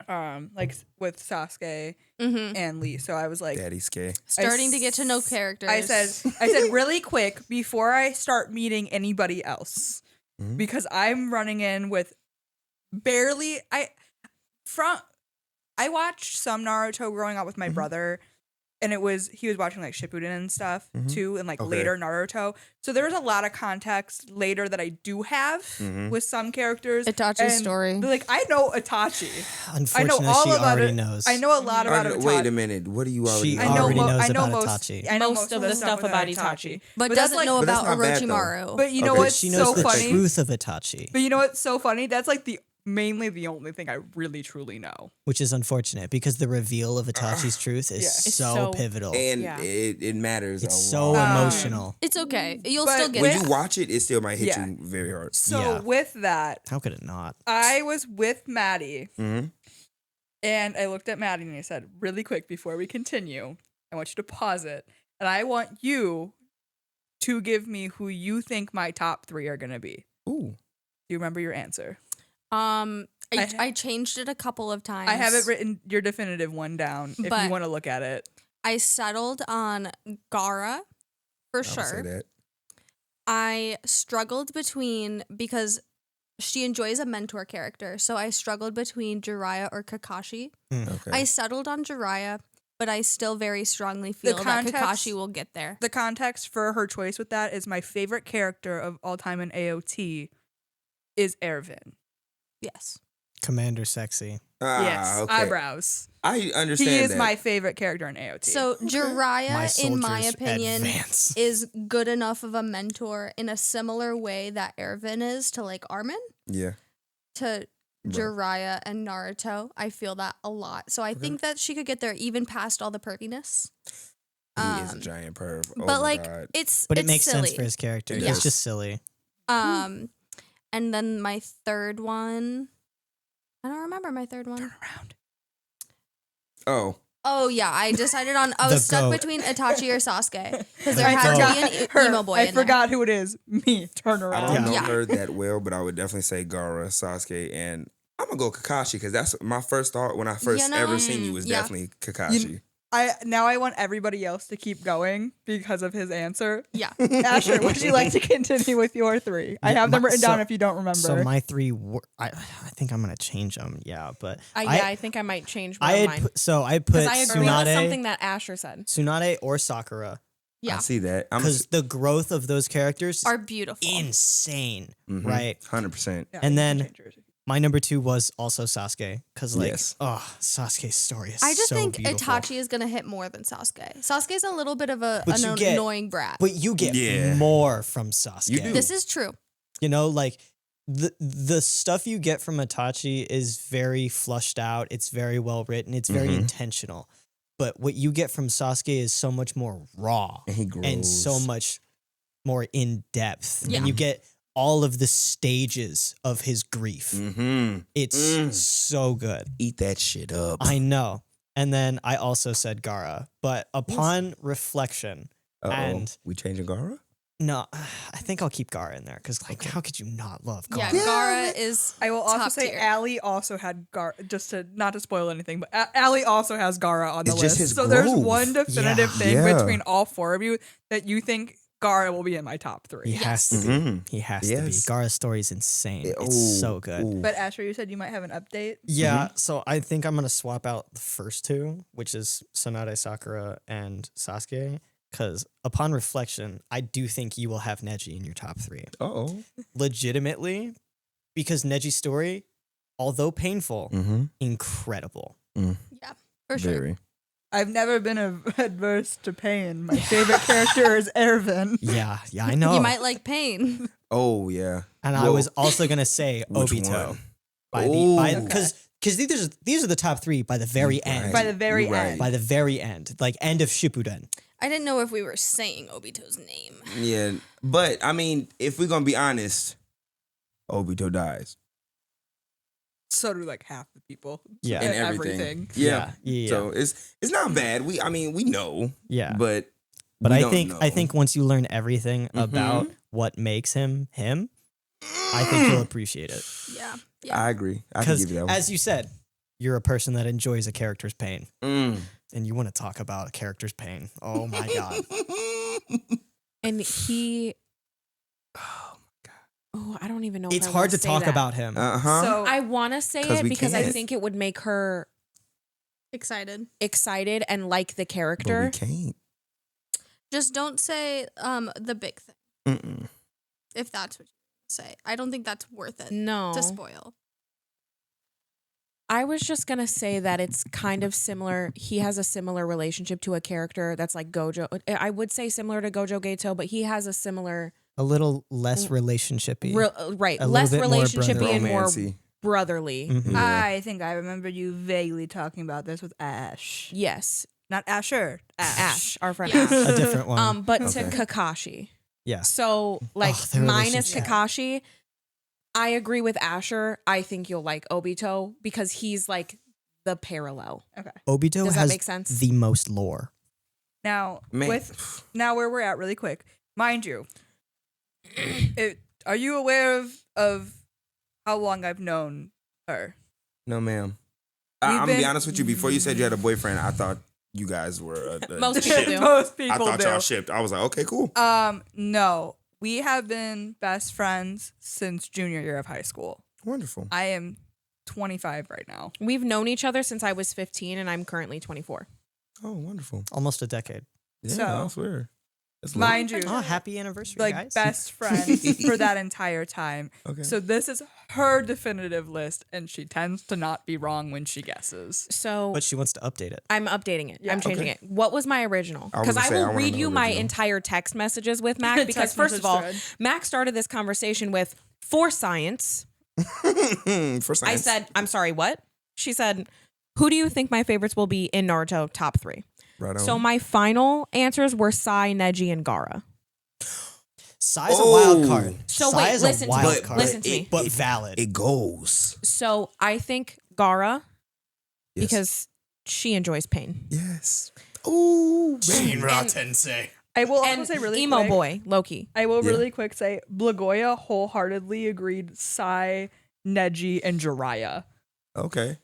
like with Sasuke Mm-hmm. and Lee. So I was like, Daddy's gay. Starting to get to know characters. I said really quick before I start meeting anybody else, because I'm running in with barely. I watched some Naruto growing up with my brother, and he was watching like Shippuden and stuff too, and like Okay. later Naruto. So there was a lot of context later that I do have with some characters. Itachi's And, story. like I know Itachi. Unfortunately, all she about already it. knows. I know a lot about Itachi. Wait a minute. What do you already She know? I know, already knows I know about most. Itachi. I know Most of the stuff about Itachi. but that's doesn't like- know But that's about not bad, though. Orochimaru. But you know Okay. what's She knows so the funny? truth of Itachi, But you know what's so funny? That's like mainly the only thing I really truly know. which is unfortunate because the reveal of Itachi's truth is Yeah. It's so so- pivotal. And Yeah. it matters It's a so lot. emotional. It's okay. You'll But still get When it. you watch it, it still might hit Yeah. you very hard. So Yeah. with that, How could it not? I was with Maddie Mm-hmm. and I looked at Maddie and I said, really quick before we continue, I want you to pause it. And I want you to give me who you think my top 3 are going to be. Ooh. Do you remember your answer? I changed it a couple of times. I haven't written your definitive one down if But- you want to look at it. I settled on Gara for I would say sure. that. I struggled between because she enjoys a mentor character, so I struggled between Jiraiya or Kakashi. Okay. I settled on Jiraiya, but I still very strongly feel that context- Kakashi will get there. The context for her choice with that is my favorite character of all time in AOT is Erwin. Yes. Commander Sexy. Yes, okay. eyebrows. I understand He is that. my favorite character in AOT. So Jiraiya, in my soldiers opinion, advance. is good enough of a mentor in a similar way that Erwin is to like Armin, Yeah. to Jiraiya and Naruto. I feel that a lot. So I think that she could get there even past all the perviness. He is a giant perv. Oh But my like God. it's But it it's makes silly. sense for his character. It It's does. just silly. And then my third one, I don't remember my third one. around. Oh. Oh yeah, I decided on. I The was stuck goat. between Itachi or Sasuke because The there had goat. to be an emo boy. I in there. forgot who it is. Me. Turn I around. don't know Yeah. her that well, but I would definitely say Gara, Sasuke, and I'm gonna go Kakashi because that's my first thought when I first You know, ever seen you was yeah. definitely Kakashi. I want everybody else to keep going because of his answer. Yeah. Asher, would you like to continue with your 3? I have them written down if you don't remember. So my 3 were, I think I'm gonna change them. Yeah, but I think I might change one I of had mine. I put Because I agree with Tsunade, something that Asher said. Tsunade or Sakura Yeah. I see that. because the growth of those characters Are is beautiful. insane, Mhm. right? 100%. Yeah, and you then- can change yours. My number 2 was also Sasuke because Yes. Sasuke's story is I just so think beautiful. Itachi is gonna hit more than Sasuke. Sasuke's a little bit of an But you get- annoying brat. But you get Yeah. more from Sasuke. You do. This is true. You know, like the stuff you get from Itachi is very flushed out. It's very well written. It's very Mhm. intentional. But what you get from Sasuke is so much more raw And he grows. and so much more in depth. Yeah. And you get all of the stages of his grief. Mm-hmm. It's so good. Eat that shit up. I know. And then I also said Gara. But upon reflection, Uh-oh. and- we changing Gara? no, I think I'll keep Gara in there because, like, how could you not love Gara? Yeah, Gara is. I will also top say tier. Allie also had Gara, just to not to spoil anything, but Allie also has Gara on the It's list. just his So there's growth. one definitive Yeah. thing Yeah. between all 4 of you that you think Gara will be in my top 3. He has to be. Mhm. He has to be. Yes. Gara's story is insane. Yeah, It's ooh, so good. ooh. But Asher, you said you might have an update. Yeah, so I think I'm gonna swap out the first 2, which is Tsunade Sakura and Sasuke, because upon reflection, I do think you will have Neji in your top 3. Uh-oh. Legitimately, because Neji's story, although painful, Mm-hmm. incredible. Yeah, for sure. Very. I've never been adverse to pain. My favorite character is Erwin. Yeah, I know. You might like pain. Oh, yeah. and I Well, was also gonna say which Obito. one? By Ooh. because these are the top 3 by the very Right. end. By the very You're right. end. By the very end, like end of Shippuden. I didn't know if we were saying Obito's name. Yeah. But, I mean, if we're going to be honest, Obito dies. So do like half the people. Yeah. And And everything. everything. Yeah. Yeah. So it's not bad. We know. Yeah. But But we I don't think know. I think once you learn everything about what makes him him, I think you'll appreciate it. Yeah. I agree. I can Because give you that one. as you said, you're a person that enjoys a character's pain. Mm. And you want to talk about a character's pain. Oh my god. And he. Oh, I don't even know. It's if I hard wanna to say talk that. about him. Uh-huh. So I want to say 'Cause it we because I can't. think it would make her Excited. excited and like the But we character. can't. Just don't say the big thing, Mm-mm. if that's what you say. I don't think that's worth it No. to spoil. I was just going to say that it's kind of similar. He has a similar relationship to a character that's like Gojo. I would say similar to Gojo Gato, but he has a similar, A little less relationshipy. right, A little less bit more relationshipy and more Romancy. brotherly. Mhm. Yeah. I think I remember you vaguely talking about this with Ash. Yes. Not Asher. Ash, our friend Yeah. Ash. A different one. But Okay. to Kakashi. yeah. So like their minus relationship. Kakashi, I agree with Asher. I think you'll like Obito because he's like the parallel. Obito Does that has make sense? the most lore. Now, Man. with now where we're at, really quick, mind you, are you aware of how long I've known her? No, ma'am. We've I'm gonna be been- honest with you. Before you said you had a boyfriend, I thought you guys were Most people do. Most I people thought do. y'all shipped. I was like, okay, cool. No, we have been best friends since junior year of high school. Wonderful. I am 25 right now. We've known each other since I was 15 and I'm currently 24. Oh, wonderful. Almost a decade. Yeah, So, I swear. That's lit. Mind you, Oh, happy anniversary, like guys. best friends for that entire time. Okay. So this is her definitive list, and she tends to not be wrong when she guesses. So But she wants to update it. I'm updating it. Yeah. I'm changing Okay. it. What was my original? I was Because gonna I say, I will wanna read know you my original. entire text messages with Mac because Text first of all, message thread. Mac started this conversation with for science. For science. I said, I'm sorry, what? She said, who do you think my favorites will be in Naruto top 3? right on. So my final answers were Sai, Neji, and Gara. Sai's a wild Oh. card. So Sai wait, is listen a to me. wild card. Listen to me. But valid. it goes. So I think Gara Yes. because she enjoys pain. Yes. Ooh, man. Tensei. I will also And say really emo quick, boy, Loki. I will Yeah. really quick say Blagoya wholeheartedly agreed Sai, Neji, and Jiraiya. Okay.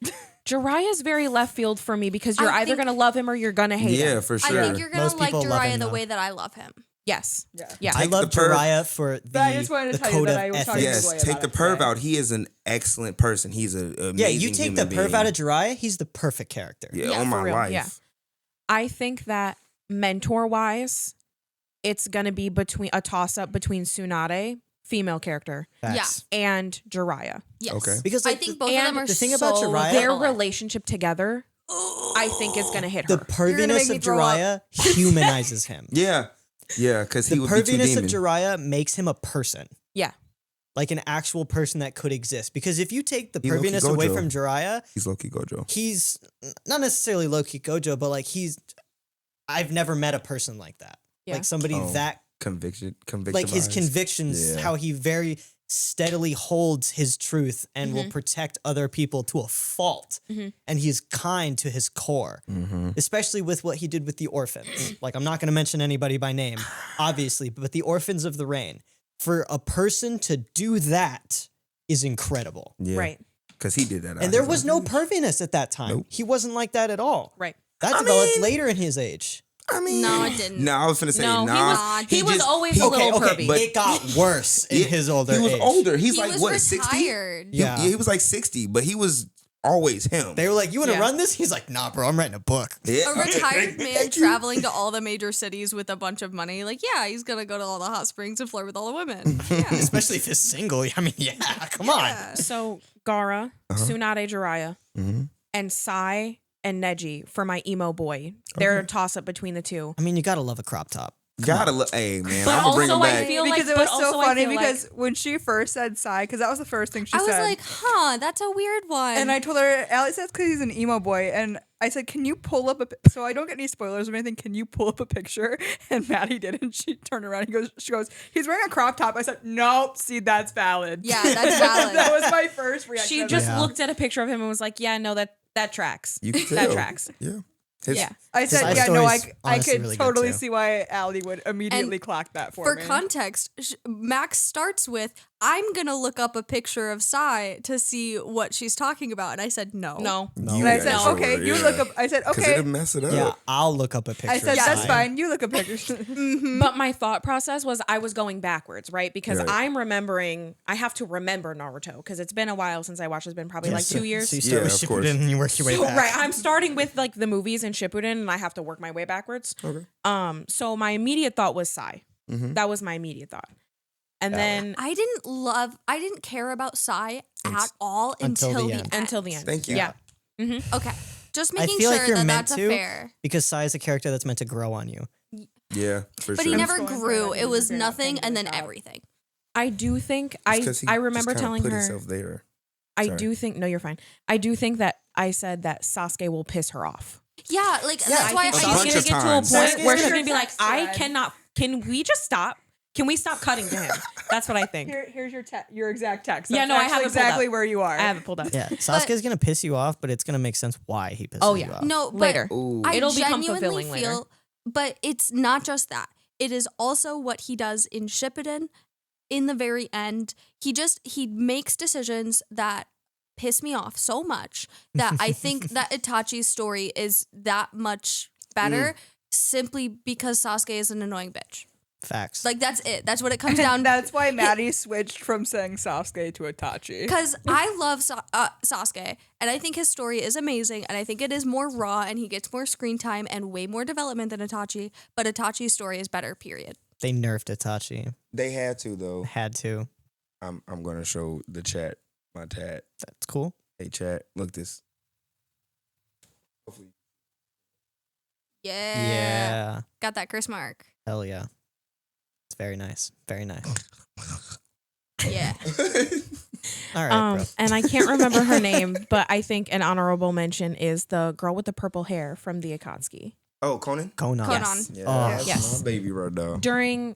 Jiraiya's very left field for me because you're I either think- gonna love him or you're gonna hate him. Yeah, for I sure. think you're gonna Most like people love Jiraiya him, the though. way that I love him. Yes. Yeah. Yeah. I Take love the perv- Jiraiya for But I just wanted to the tell you code that of I was talking ethics. to Yes, Boy take the about it perv today. out. He is an excellent person. He's a amazing Yeah, you take the human perv being. out of Jiraiya, he's the perfect character. Yeah, Yeah, on for my real, life. yeah. I think that mentor wise, it's gonna be between a toss up between Tsunade, female character, Facts. and Jiraiya. Yes. Okay. Because I like, think the- both of and them are the thing about so Jiraiya- Their similar. relationship together, I think, is gonna hit the her. gonna make perviness me of throw up. Jiraiya humanizes him. Yeah, yeah, because The he would be too perviness of demon. Jiraiya makes him a person. Yeah. Like an actual person that could exist. Because if you take the He's Loki perviness away Gojo. from Jiraiya, He's Loki Gojo. he's not necessarily Loki Gojo, but like I've never met a person like that. Yeah. Like somebody Oh. that Conviction. like his Convictionized. convictions, Yeah. how he very steadily holds his truth and will Mhm. protect other people to a fault. Mhm. And he is kind to his core, Mhm. especially with what he did with the orphans. Like, I'm not going to mention anybody by name, obviously, but the orphans of the rain. For a person to do that is incredible. Yeah, Right. because he did that. out And there his was own- no perviness at that time. Nope. He wasn't like that at all. Right. That I developed mean- later in his age. I mean, No, it didn't. No, I was finna say No, nah. he was always a Okay, little okay, pervy. but it got worse in Yeah, his older He was age. older. He's He like was what, 60? retired. Yeah. He was like 60, but he was always him. They were like, "You want to Yeah. run this?" He's like, "Nah, bro, I'm writing a book." Yeah. A retired man traveling to all the major cities with a bunch of money. Like, yeah, he's gonna go to all the hot springs and flirt with all the women. Yeah. Especially if he's single. I mean, yeah, come on. Yeah. So Gara, Tsunade Jiraiya, Mhm. and Sai and Neji for my emo boy. They're a toss up between the two. I mean, you gotta love a crop top. Gotta look. Hey man, But I'm gonna bring him also I back. feel because like- it was but so also I funny feel because when she first said Psy, because that was the first thing she I was said. like, huh, that's a weird one. And I told her, Alex says because he's an emo boy. And I said, can you pull up so I don't get any spoilers or anything, can you pull up a picture? And Maddie did, and she turned around and she goes, he's wearing a crop top. I said, nope, see, that's valid. Yeah, that's valid. That was my first reaction. She I was just like, Yeah. looked at a picture of him and was like, "Yeah, no, that tracks. You can That tell. tracks." Yeah. His- Yeah. I His said, side yeah, no, story's I honestly could really good, totally too. see why Allie would immediately clock that for me. context, Max starts with, I'm going to look up a picture of Psy to see what she's talking about. And I said, no. No. No. And I said, actually okay, would, you yeah. look up. I said, 'Cause okay. it'll mess it up. Yeah, I'll look up a picture. I said, of that's Sai. fine. You look up pictures. But my thought process was I was going backwards, right? Because Right. I'm remembering, I have to remember Naruto because it's been a while since I watched. It's been probably Yeah, like so- 2 years. So you start Yeah, with of course. Shippuden and you work your way So, back. right, I'm starting with like the movies and Shippuden, and I have to work my way backwards. Okay. So my immediate thought was Sai. Mhm. That was my immediate thought, and then I didn't care about Psy at all Until until the the end. end. until the end. Thank you. Yeah. Okay. Just I making feel sure like you're that meant that's to, a fair. because Sai is a character that's meant to grow on you. Yeah, for But sure. he never going for it. grew. I It think was it's a great nothing outcome and to then the job. everything. I do think It's 'cause he I just remember kinda telling put her. himself there. I Sorry. do think no, you're fine. I do think that I said that Sasuke will piss her off. Yeah, like that's I why think a she's I bunch gonna of get to a times. point Sasuke's where she's gonna gonna be like, text I thread. cannot. Can we just stop? Can we stop cutting to him? That's what I think. Here's your exact text. Yeah, That's no, I actually have it pulled exactly up. where you are. I have it pulled up. Yeah, Sasuke's gonna piss you off, but it's gonna make sense why he pisses Oh, you yeah. off. no, but Later. Ooh. I It'll become genuinely fulfilling later. feel, but it's not just that. It is also what he does in Shippuden. In the very end, he makes decisions that piss me off so much that I think that Itachi's story is that much better simply because Sasuke is an annoying bitch. Facts. Like that's it. That's what it comes down And to. that's why Maddie switched from saying Sasuke to Itachi. Because I love Sasuke, and I think his story is amazing, and I think it is more raw, and he gets more screen time and way more development than Itachi. But Itachi's story is better. Period. They nerfed Itachi. They had to though. Had to. I'm gonna show the chat my tat. That's cool. Hey chat, look this. Hopefully. Yeah. Got that Chris mark. Hell yeah. It's very nice. Very nice. Yeah. All right, bro. And I can't remember her name, but I think an honorable mention is the girl with the purple hair from the Akatsuki. Oh, Conan? Conan. Conan. Yes. Yeah, Oh. that's Yes. my baby right now. During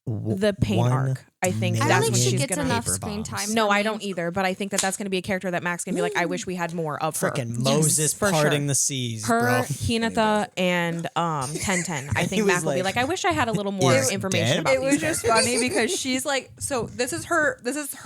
the pain one arc. I think I that's don't think when she she's gets gonna. enough paper screen bombs. time. No, for I me. don't either. But I think that that's going to be a character that Mac's going to be like, I wish we had more of her. Freaking Moses for parting sure. the seas, Her, bro. Hinata, and Tenten. I He think was Mac will be like, like, I wish I had a little more "Is information dead?" about It was these just characters. funny because she's like, so this is her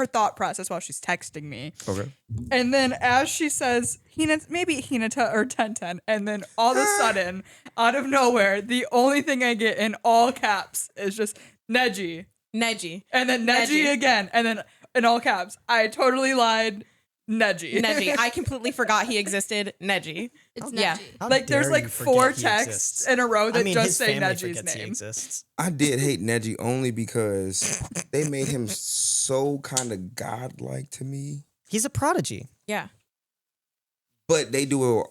thought process while she's texting me. Okay. And then as she says maybe Hinata or Tenten, and then all of a sudden, out of nowhere, the only thing I get in all caps is just Neji. Neji. And then Neji again, and then in all caps. I totally lied. Neji. Neji. I completely forgot he existed. Neji. It's Yeah. Neji. How Like there's dare like you 4 forget he texts exists? in a row that I mean, just his say family Neji's forgets he name. exists. I did hate Neji only because they made him so kind of godlike to me. He's a prodigy. Yeah. But they do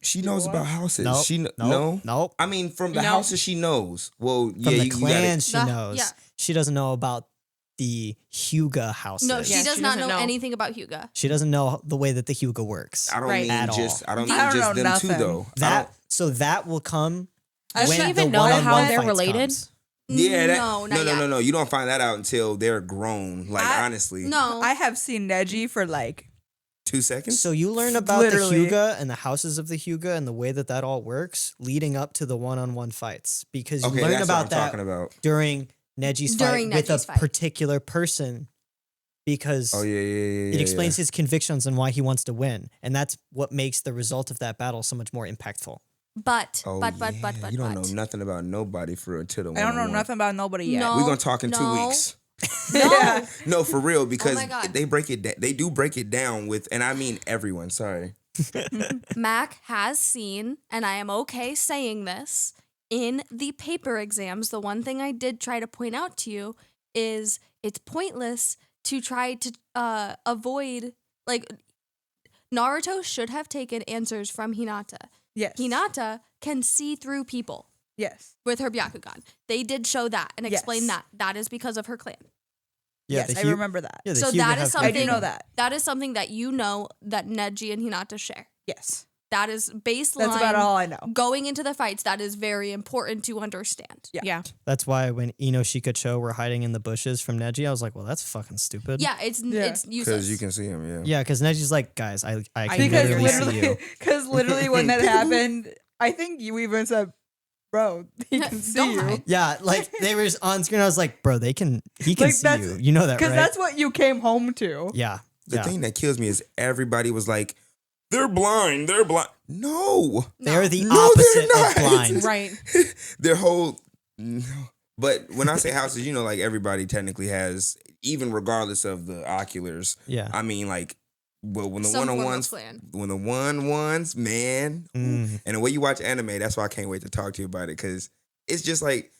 she knows about houses. Nope, She nope, no. nope. I mean, from the No. houses she knows. Well, From yeah, the you gotta- clans she The- knows. yeah. She doesn't know about the Hyuga houses. No, she Yeah, does she not doesn't know know. anything about Hyuga. She doesn't know the way that the Hyuga works. I don't Right. mean At just. all. I don't mean I don't just know them two nothing. though. I That will come I when don't the even know one-on-one how they're fights related? comes. Yeah, that, No, not yet. no. You don't find that out until they're grown. Like honestly, No. I have seen Neji for like 2 seconds. So you learn about Literally. the Hyuga and the houses of the Hyuga and the way that all works leading up to the one-on-one fights because you okay, learn that's about what I'm that talking about. during Neji's During fight with Neji's a fight. particular person because Oh yeah. it explains his convictions and why he wants to win, and that's what makes the result of that battle so much more impactful. But Oh, but you don't know nothing about nobody for until the I don't know one-on-one. nothing about nobody yet. No. We're gonna talk in 2 No. weeks. No. No, for real, because my God. they break it. They do break it down with, and I mean everyone. Sorry. Mac has seen, and I am okay saying this, in the paper exams, the one thing I did try to point out to you is it's pointless to try to avoid, like, Naruto should have taken answers from Hinata. Yes. Hinata can see through people Yes. with her Byakugan. They did show that and explain Yes. that. That is because of her clan. Yeah, Yes, the I Hy- remember that. Yeah, the So Hyuga that is have something- I do know that. That is something that you know that Neji and Hinata share. Yes. That is baseline. That's about all I know. Going into the fights, that is very important to understand. Yeah. Yeah. That's why when Ino Shikacho were hiding in the bushes from Neji, I was like, well, that's fucking stupid. Yeah, it's useless. Because you can see him. Yeah. Yeah, because Neji's like, guys, I can Because literally see literally, you. because literally when that happened, I think you even said, "Bro, he can see Don't you." hide. Yeah, like they were on screen. I was like, bro, he can Like, see that's- you. You know that, Because right? that's what you came home to. yeah. The yeah. thing that kills me is everybody was like, "They're blind. They're blind." No, They're the No, they're opposite of not. blind. Right. their whole. No. But when I say houses, like everybody technically has, even regardless of the oculars. Yeah. I mean, like, well, when the Some form of one-on-ones, plan. when the one-ones, man, Mm. and the way you watch anime, that's why I can't wait to talk to you about it, because it's just like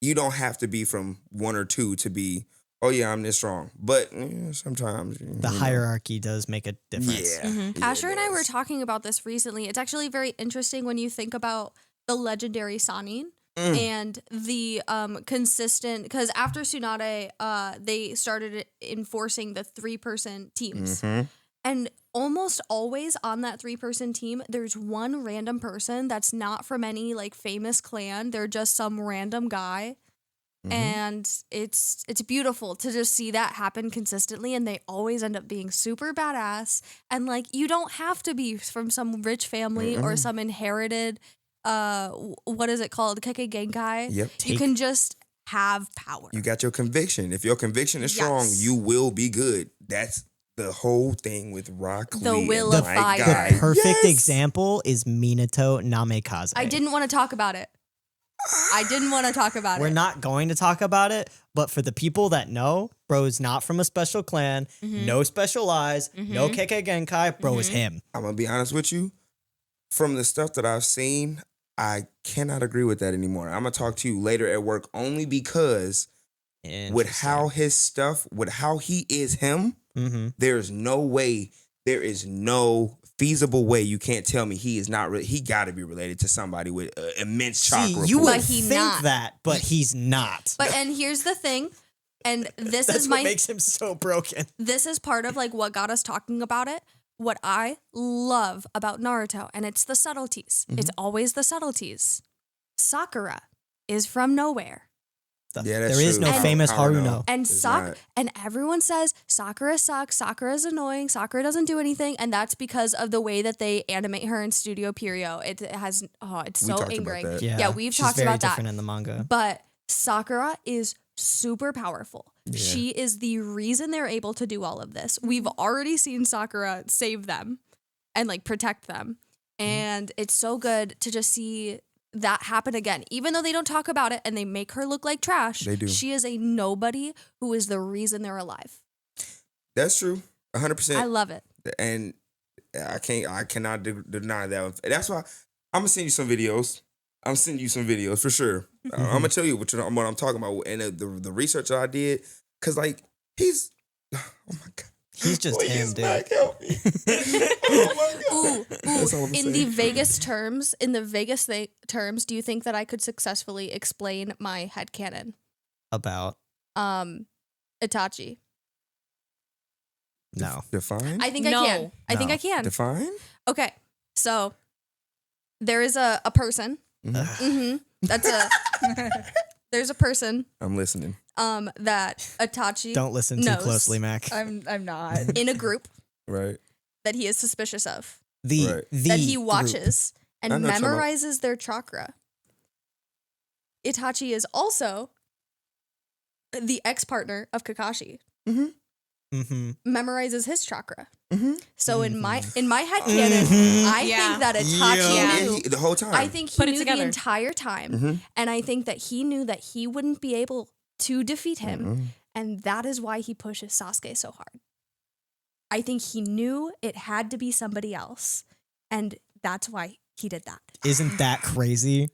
you don't have to be from 1 or 2 to be, oh yeah, I'm this strong. But sometimes The hierarchy does make a difference. Yeah, Mhm. yeah, Asher it and I were does. talking about this recently. It's actually very interesting when you think about the legendary Sanin and the consistent, because after Tsunade, they started enforcing the 3-person teams. Mhm. And almost always on that 3-person team, there's one random person that's not from any like famous clan. They're just some random guy. And it's beautiful to just see that happen consistently, and they always end up being super badass. And like, you don't have to be from some rich family or some inherited what is it called, Keke Genkai. Yep. You can just have power. You got your conviction. If your conviction is strong, Yes. you will be good. That's the whole thing with Rock The Lee. will and of my fire. guy. The perfect Yes! example is Minato Namikaze. I didn't want to talk about it. I didn't want to talk about We're it. not going to talk about it, but for the people that know, bro's not from a special clan, no special eyes, no Keke Genkai, bro is him. I'm gonna be honest with you. From the stuff that I've seen, I cannot agree with that anymore. I'm gonna talk to you later at work only because with how his stuff, with how he is him, Mm-hmm. there's no way, there is no feasible way you can't tell me he is not. He got to be related to somebody with immense See, chakra. you pool. would But he think not. that, but he's not. But and here's the thing, and this That's is what my makes him so broken. this is part of like what got us talking about it. What I love about Naruto, and it's the subtleties. It's always the subtleties. Sakura is from nowhere. Yeah, that's there is true. no famous Haruno. And It's not. and everyone says Sakura sucks. Sakura's annoying. Sakura doesn't do anything, and that's because of the way that they animate her in Studio Pierrot. It has it's We so talked about ingrained. that. Yeah, we've she's talked very about that. different in the manga. But Sakura is super powerful. She is the reason they're able to do all of this. We've already seen Sakura save them and like protect them. And it's so good to just see that happen again. Even though they don't talk about it and they make her look like trash, They do. she is a nobody who is the reason they're alive. That's true. 100%. I love it. And I cannot deny that. That's why I'm gonna send you some videos. I'm sending you some videos for sure. I'm gonna tell you what I'm talking about and the research that I did. Cause like he's, oh my god, He's just him, dude. Help me. Oh my god. That's all I'm In saying. the Vegas terms, terms, do you think that I could successfully explain my headcanon? About Itachi. no. Define. I think I No. can. I think No. I can. Define. Okay, so there is a person. That's a there's a person I'm listening. that Itachi Don't listen too knows closely, Mac. I'm not. in a group Right. that he is suspicious of, The Right. that he group. watches I and know what you're talking about. memorizes their chakra. Itachi is also the ex-partner of Kakashi. Mm-hmm. Memorizes his chakra. Mm-hmm. So in my headcanon, I Yeah. think that Itachi Yeah. knew. The whole time. I think he Put it knew the together. entire time, Mhm. and I think that he knew that he wouldn't be able to defeat him, Mhm. and that is why he pushes Sasuke so hard. I think he knew it had to be somebody else, and that's why he did that. Isn't that crazy?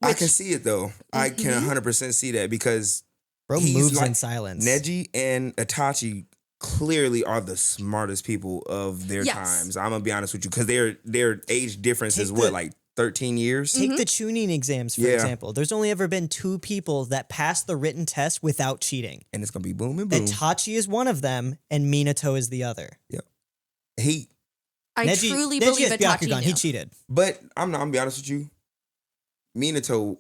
I can see it though. I can 100% see that because Bro He's moves like in silence. Neji and Itachi clearly are the smartest people of their Yes. times. I'm gonna be honest with you because their age difference is Take what the- like 13 years. Take the tuning exams, for Yeah. example. There's only ever been 2 people that passed the written test without cheating. And it's gonna be boom and boom. Itachi is one of them, and Minato is the other. He, I truly believe has Itachi Byakugan. knew. He cheated. but I'm gonna be honest with you. Minato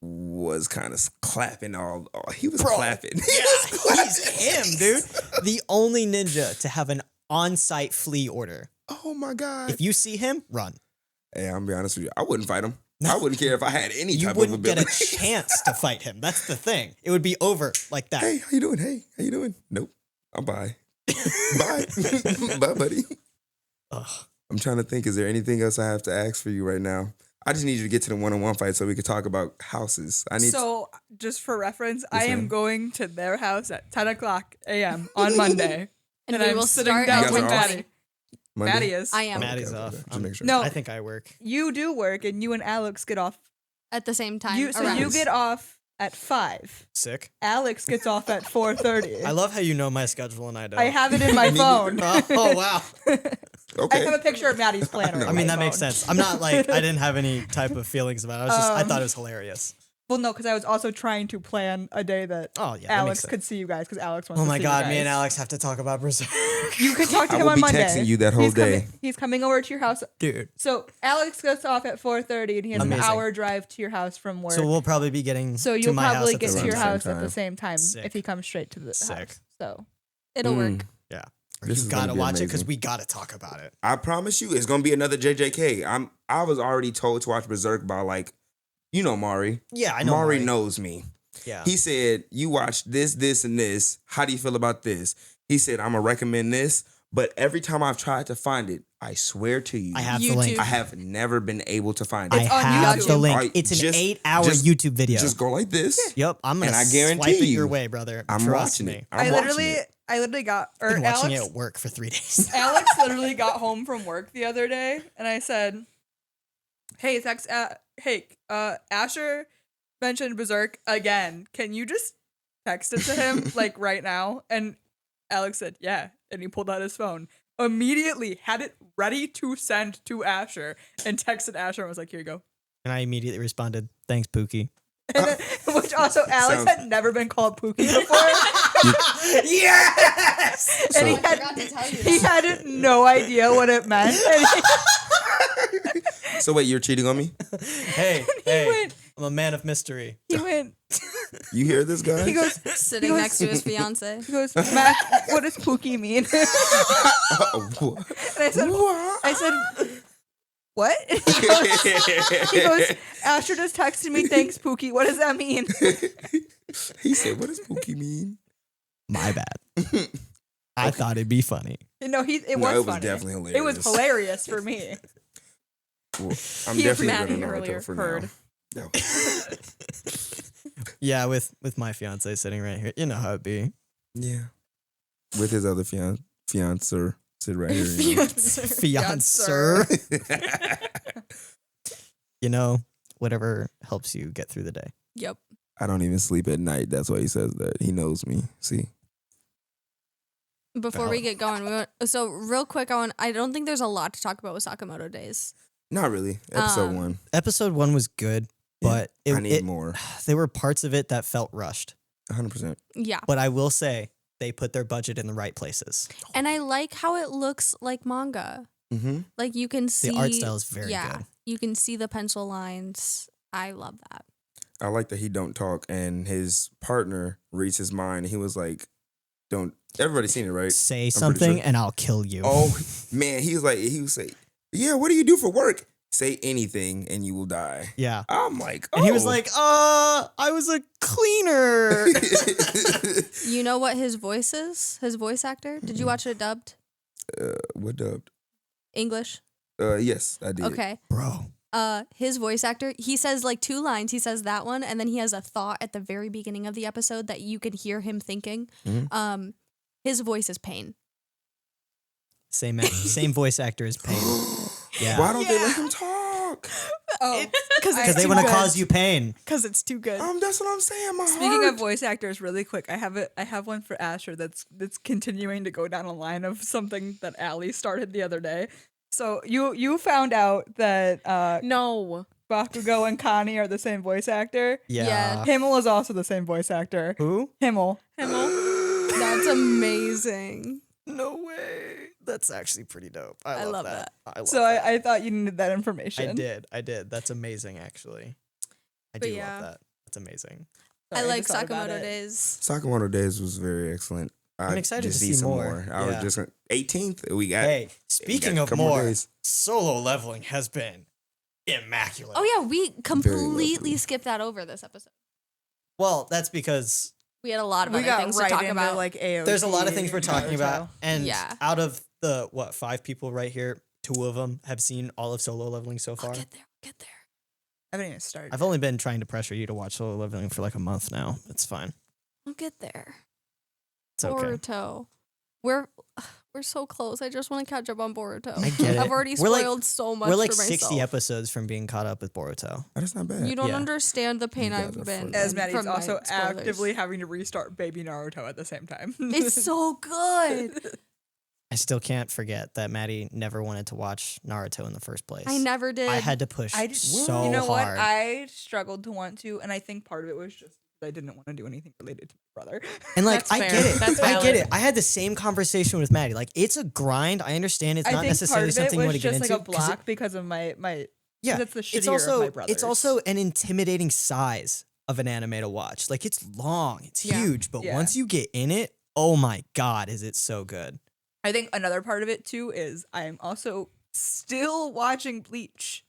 was kind of clapping all. He was clapping. He's him, dude. The only ninja to have an on-site flea order. Oh my god. If you see him, run. Hey, I'm gonna be honest with you. I wouldn't fight him. I wouldn't care if I had any You type of wouldn't get ability. a chance to fight him. That's the thing. It would be over like that. Hey, how you doing? Hey, how you doing? Nope. I'm bye. Bye. Bye, buddy. Ugh. I'm trying to think. Is there anything else I have to ask for you right now? I just need you to get to the one-on-one fight so we can talk about houses. I need. So, just for reference, Yes, I am ma'am. going to their house at 10 o'clock a.m. on Monday. And and we I'm will sitting start down at You guys with are off? 1:20. Maddie. Monday? Maddie is. I am Maddie's Okay, off. just make sure. No. I think I work. You do work, and you and Alex get off. at the same time. You around. get off at 5. Sick. Alex gets off at 4:30. I love how you know my schedule and I don't. I have it in my phone. Oh, wow. I Okay. have a picture of Maddie's planner. No. I on mean, my that makes phone. sense. I'm not like, I didn't have any type of feelings about it. I thought it was hilarious. Well, no, because I was also trying to plan a day that Oh, yeah. that Alex makes sense. could see you guys because Alex wants Oh to my see God, you me and guys. Alex have to talk about Berserk. You can talk to I him will on be Monday. texting you that whole day. He's coming over to your house. Dude. So Alex gets off at 4:30, and he has Amazing. an hour drive to your house from work. So we'll probably be getting So to you'll my house probably at get the to same your same time. house at time. the same time Sick. if he comes straight to the Sick. house. So It'll work. Yeah. This You is gonna gotta be watch it because amazing. we gotta talk about it. I promise you, it's gonna be another JJK. I was already told to watch Berserk by like, you know, Mari. Yeah, I know. Mari Mari. knows me. Yeah. He said, "You watch this, and this. How do you feel about this?" He said, "I'm gonna recommend this." But every time I've tried to find it, I swear to you, I have the YouTube. link. I have never been able to find I it. It's on have YouTube. the link. Alright, It's an just- 8-hour just- YouTube video. Just go like this. Yep, I'm gonna and I guarantee swipe it you, your way, brother. I'm Trust watching me. it. I'm watching it. I literally got I've been watching Alex. it at work for 3 days. Alex literally got home from work the other day, and I said, "Hey, Asher mentioned Berserk again. Can you just text it to him like right now?" And Alex said, "Yeah," and he pulled out his phone. Immediately had it ready to send to Asher and texted Asher and was like, "Here you go." And I immediately responded, "Thanks, Pookie." And then, which also Alex Sounds- had never been called Pookie before, Yes. and he So- had no idea what it meant. And So wait, you're cheating on me? Hey, he hey, went, I'm a man of mystery. he went, You hear this, guy? He goes, Sitting next to his fiance. he goes, Mac, what does Pookie mean? What? And I said, what? He goes, Asher just texted me, thanks, Pookie. What does that mean? He said, "What does Pookie mean?" My bad. I thought it'd be funny. No, it No, was it was funny. definitely It was hilarious. hilarious for me. Well, I'm He definitely Maddie going to earlier Naruto for heard. now. Yeah, with my fiance sitting right here. You know how it be. Yeah. With his other fiance sit right here. You know? Fiancer. You know, whatever helps you get through the day. Yep. I don't even sleep at night. That's why he says that. He knows me. See? Before we get going, so real quick, I don't think there's a lot to talk about with Sakamoto Days. Not really. Episode 1. Episode 1 was good, but I need more. There were parts of it that felt rushed. 100%. Yeah. But I will say they put their budget in the right places. And I like how it looks like manga. Mm-hmm. Like you can see The art style is very good. You can see the pencil lines. I love that. I like that he don't talk and his partner reads his mind. He was like, don't. Everybody's seen it, right? Say pretty something sure. and I'll kill you. Oh, man. He would say, yeah, what do you do for work? Say anything and you will die. Yeah. I'm like, oh. And he was like, I was a cleaner. You know what his voice is? His voice actor? Did you watch it dubbed? What dubbed? English? Yes, I did. Okay. Bro. His voice actor, he says like 2 lines. He says that one, and then he has a thought at the very beginning of the episode that you can hear him thinking. Mhm. His voice is Pain. Same voice actor as Pain. Yeah. Why don't they let him talk? Oh, Because they want to cause you pain. Because it's too good. That's what I'm saying. My Speaking heart. of voice actors, really quick, I have one for Asher that's continuing to go down a line of something that Allie started the other day. So you found out that No. Bakugo and Connie are the same voice actor. Yeah. Himmel is also the same voice actor. Who? Himmel. That's amazing. No way. That's actually pretty dope. I love that. I love So that. I thought you needed that information. I did. That's amazing, actually. I do yeah. love that. That's amazing. I Sorry, like just thought about Sakamoto it. Days. Sakamoto Days was very excellent. I'm excited just to need see some more. I was Yeah. just 18th. We got. Hey, we speaking got a of couple more, days. solo leveling has been immaculate. Oh yeah, we completely lovely. skipped that over this episode. Well, that's because We had a lot of We other got things right to talk into about. like AOT. there's a lot of things we're talking Naruto. about. And Yeah. out of the, 5 people right here, 2 of them have seen all of solo leveling so far. I'll get there. I haven't even started. I've only been trying to pressure you to watch solo leveling for like a month now. It's fine. I'll get there. It's okay. Boruto. We're so close. I just want to catch up on Boruto. I get it. I've already We're like- spoiled so much We're like for 60 myself. episodes from being caught up with Boruto. Oh, that's not bad. You don't Yeah. understand the pain You guys I've are been funny. As in Maddie's from my also spoilers. actively having to restart Baby Naruto at the same time. It's so good. I still can't forget that Maddie never wanted to watch Naruto in the first place. I never did. I had to push I just, so you know hard. what? I struggled to want to, and I think part of it was just I didn't want to do anything related to my brother. And like That's I fair. get it. That's I get valid. it. I had the same conversation with Maddie. Like it's a grind. I understand it's I not think necessarily part of something it you was want to get just into. like a 'cause block because of my yeah, that's the shittier it's also of my brothers. it's also an intimidating size of an anime to watch. Like it's long, it's Yeah. huge, but Yeah. once you get in it, oh my god, is it so good. I think another part of it too is I am also still watching Bleach.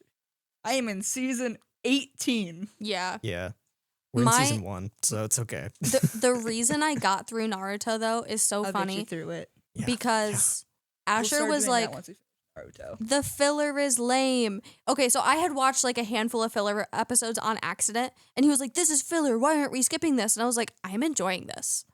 I am in season 18. Yeah. Yeah. We're in My- season 1, so it's okay. The reason I got through Naruto though is so I'll get funny you through it. Yeah. because We'll Asher start was doing that like, once we finish Naruto. the filler is lame. Okay, so I had watched like a handful of filler episodes on accident, and he was like, "This is filler. Why aren't we skipping this?" And I was like, "I'm enjoying this.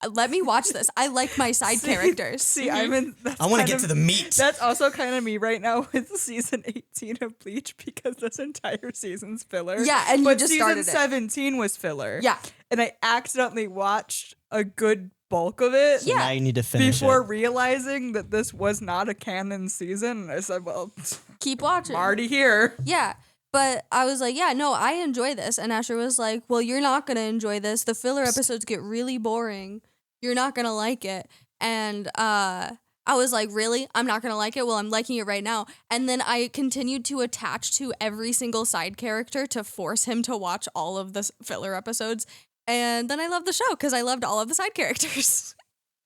Let me watch this. I like my side characters." See, I'm in. I want to get to the meat. That's also kind of me right now with season 18 of Bleach because this entire season's filler. Yeah, and you but just season started it. 17 was filler. Yeah. And I accidentally watched a good bulk of it. So now you need to finish Before it. realizing that this was not a canon season, I said, "Well, Keep watching. I'm already here." Yeah. But I was like, yeah, no, I enjoy this. And Asher was like, well, you're not going to enjoy this. The filler episodes get really boring. You're not going to like it. And I was like, really? I'm not going to like it? Well, I'm liking it right now. And then I continued to attach to every single side character to force him to watch all of the filler episodes. And then I loved the show because I loved all of the side characters.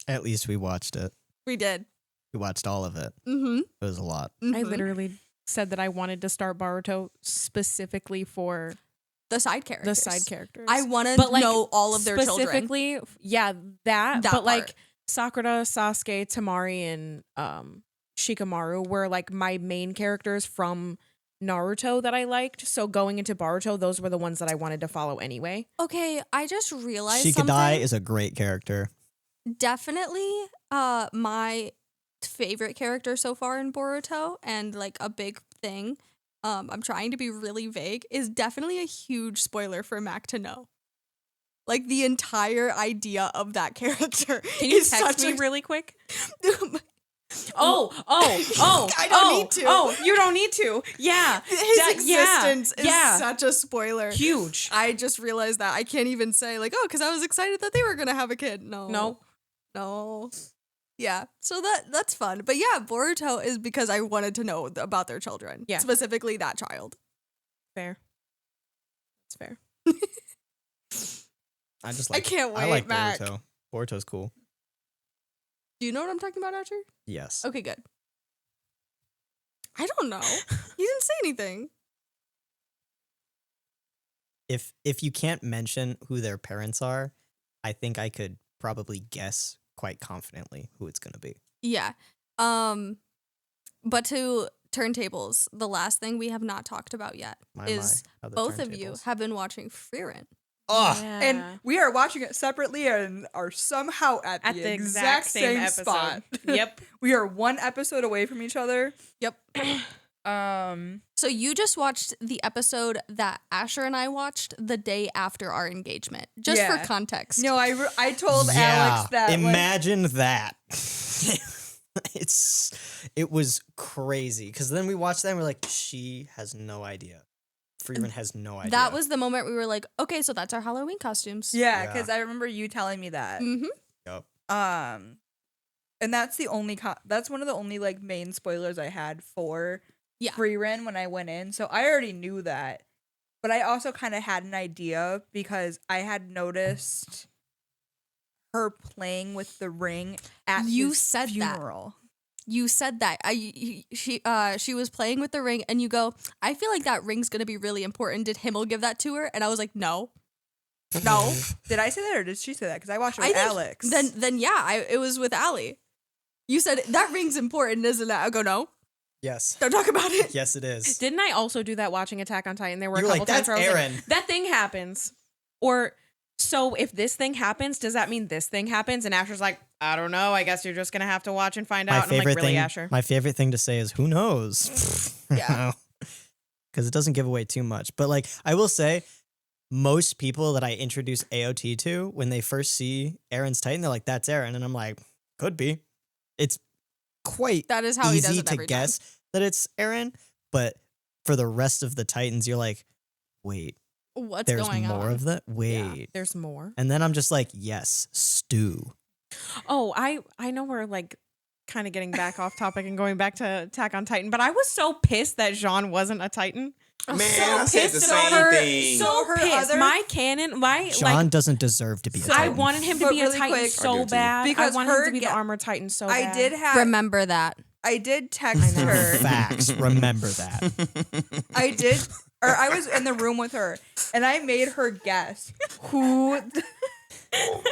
At least we watched it. We did. We watched all of it. Mm-hmm. It was a lot. I literally said that I wanted to start Boruto specifically for The side characters. the side characters. I want to know all of their children. Specifically, yeah, that but part. like Sakura, Sasuke, Tamari, and Shikamaru were like my main characters from Naruto that I liked. So going into Boruto, those were the ones that I wanted to follow anyway. Okay, I just realized Shikadai something. is a great character. Definitely my favorite character so far in Boruto, and like a big thing, I'm trying to be really vague, is definitely a huge spoiler for Mac to know. Like the entire idea of that character. Can you is text such me a- really quick? Oh, I don't need to. Oh, you don't need to. Yeah. His existence is yeah. such a spoiler. Huge. I just realized that I can't even say like, oh, because I was excited that they were gonna have a kid. No. Yeah, so that's fun. But yeah, Boruto is because I wanted to know about their children. Yeah. Specifically that child. Fair. It's fair. I just I like. can't I wait, like Mac. Boruto. Boruto's cool. Do you know what I'm talking about, Archer? Yes. Okay, good. I don't know. You didn't say anything. If you can't mention who their parents are, I think I could probably guess quite confidently who it's gonna be. Yeah. But to turntables, the last thing we have not talked about yet is Other both of you turntables. have been watching Frieren. Oh, And we are watching it separately and are somehow at the exact same episode. spot. Yep. We are one episode away from each other. Yep. So you just watched the episode that Asher and I watched the day after our engagement. Just for Yeah. context. No, I told yeah. Alex that like, Imagine that. It was crazy because then we watched that and we're like, she has no idea. Frieren has no idea. That was the moment we were like, okay, so that's our Halloween costumes. yeah, Yeah. because I remember you telling me that. Mm-hmm. Yup. And that's the only that's one of the only like main spoilers I had for Yeah. Frieren when I went in. So I already knew that, but I also kind of had an idea because I had noticed her playing with the ring at You his said that. funeral. You said that. She was playing with the ring and you go, I feel like that ring's gonna be really important. Did Himmel give that to her? And I was like, no. No. Did I say that or did she say that? Because I watched it I with think Alex. Then yeah, it was with Allie. You said that ring's important, isn't it? I go, no. Yes. Don't talk about it. Yes, it is. Didn't I also do that watching Attack on Titan? There were You a were couple like, times where I "That's was like, Eren." that thing happens. Or, so if this thing happens, does that mean this thing happens? And Asher's like, I don't know. I guess you're just going to have to watch and find out. And I'm like, really, Asher? My favorite thing to say is, who knows? Yeah. Because it doesn't give away too much. But like, I will say, most people that I introduce AOT to, when they first see Eren's Titan, they're like, that's Eren. And I'm like, could be. It's quite That is how he does easy it to every guess time. that it's Eren. But for the rest of the Titans, you're like, wait, What's there's going more on? of that? Wait. There's more. And then I'm just like, yes, stew. Oh, I know we're like kind of getting back off topic and going back to Attack on Titan, but I was so pissed that Jean wasn't a Titan. Man, I said the pissed same about her. thing. So her pissed. other- My canon, John doesn't deserve to be a I Titan. wanted him to But be a really Titan quick- I do so too. bad. Because I wanted him her to be the ga- Armor Titan so I bad. did have Remember that. I did text her. Facts. Remember that. I did, or I was in the room with her, and I made her guess who.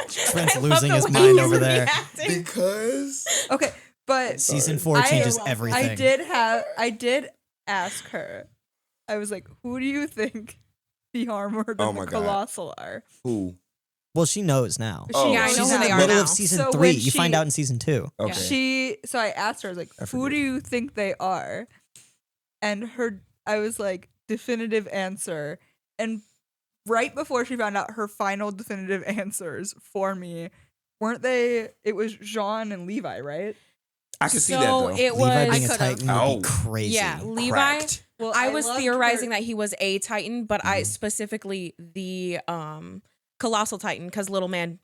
Trent's I love losing the his way mind he's over there. reacting. Because Okay, but Season 4 I- changes everything. I did ask her. I was like, "Who do you think the Armored Oh and my the God. Colossal are?" who? Well, she knows now. Oh, Yeah, I know She's who in they the are middle now. of season So 3. when You find she- out in season 2. Okay. So I asked her, I was like, I "Who forget. do you think they are?" And I was like, "Definitive answer." And right before she found out her final definitive answers for me, weren't they? It was Jean and Levi, right? I can see So that though. it Levi was. being a could've. Titan would Oh. be crazy. Yeah, Levi. Cracked. Well, I was loved theorizing her- that he was a Titan, but I specifically the Colossal Titan because little man,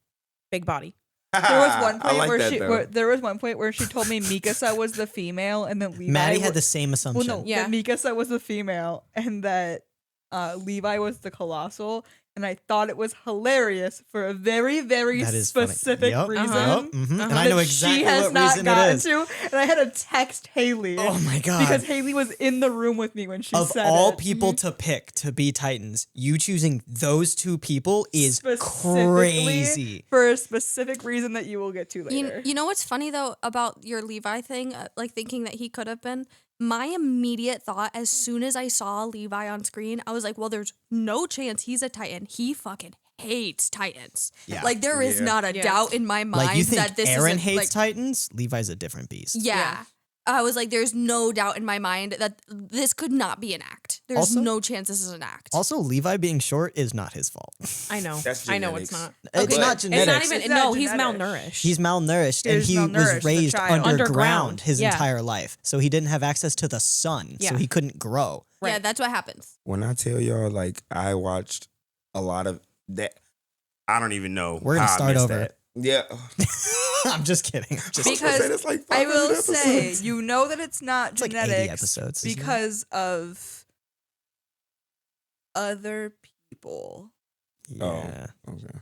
big body. There was one I point like where that, she though. there was one point where she told me Mikasa was the female and then Levi Maddie had wa- the same well assumption. no Yeah. that Mikasa was the female and that Levi was the colossal, and I thought it was hilarious for a very, very That is funny. specific Yep. reason. Yep. Mhm. And I that know exactly she has what not reason it gotten is. to, and I had to text Haley. Oh my god! Because Haley was in the room with me when she Of said all it. people to pick to be Titans, you choosing those two people is Specifically crazy. for a specific reason that you will get to later. You know what's funny though about your Levi thing, like thinking that he could have been? My immediate thought as soon as I saw Levi on screen, I was like, well, there's no chance he's a Titan. He fucking hates Titans. Yeah. Like there is Yeah. not a Yeah. doubt in my mind Like you think that this Aaron is hates like, Titans? Levi's a different beast. Yeah. I was like, there's no doubt in my mind that this could not be an act. There's Also- no chance this is an act. Also, Levi being short is not his fault. I know. That's I know it's genetics. not. It's Okay. not It's genetics. It's not even. It's not No, he's genetic. malnourished. He's malnourished, He and was he malnourished was as a raised child. underground his Yeah. entire life. So he didn't have access to the sun, so Yeah. he couldn't grow. Yeah, Right. that's what happens. When I tell y'all, like, I watched a lot of that. I don't even know. We're gonna how I start missed over. that. Yeah. I'm just kidding. I'm just Because it's like I 500 will say, episodes. you know that it's not It's like 80 genetics episodes, isn't it? because of other people. yeah. Okay.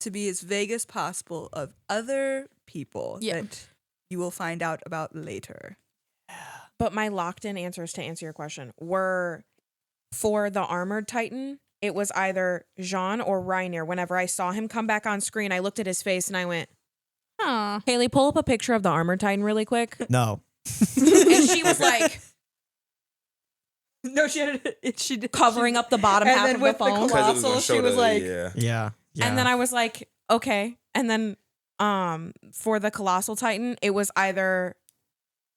To be as vague as possible of other people Yeah. that you will find out about later. But my locked in answers to answer your question were for the armored Titan, it was either Jean or Reiner. Whenever I saw him come back on screen, I looked at his face and I went, Huh. Haley, pull up a picture of the armored Titan really quick. No. And she was like No, she had it. She did covering up the bottom and half then of with the the phone. Because it was gonna Colossal, show she was the- like- yeah. Yeah. Yeah. And then I was like, okay. And then for the Colossal Titan, it was either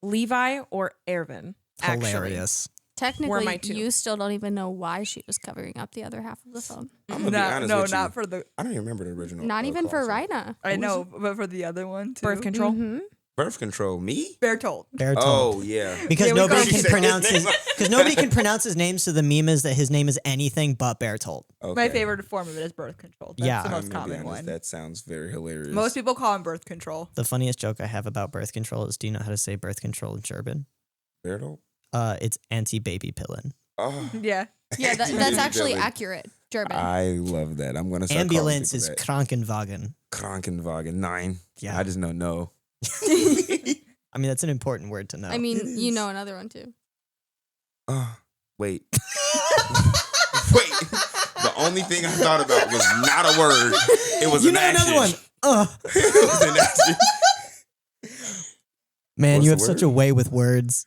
Levi or Erwin. Actually. Hilarious. Were Technically, my two. you still don't even know why she was covering up the other half of the phone. I'm gonna be honest no, with you. not for the. I don't even remember the original. Not even for Colossal. Rhina. I Who know, but for the other one too. Birth control. Mhm. Birth control. Me? Bertolt. Bertolt. Oh yeah. Because Yeah, we nobody call can him- pronounce his because nobody can pronounce his name, so the meme is that his name is anything but Bertolt. Okay. My favorite form of it is birth control. That's Yeah. the I'm most gonna be common honest, one. that sounds very hilarious. Most people call him birth control. The funniest joke I have about birth control is, do you know how to say birth control in German? Bertolt? It's anti-baby pillen. Oh. Yeah. Yeah, that's actually Really. accurate. German. I love that. I'm gonna start Ambulance calling is people Krankenwagen. that. Krankenwagen 9. Yeah. I just don't know. I mean, that's an important word to know. I mean, you know another one too. Wait. Wait. The only thing I thought about was not a word. It was you an know action. another one. It was an action. Man, What's you the have such word? a way with words.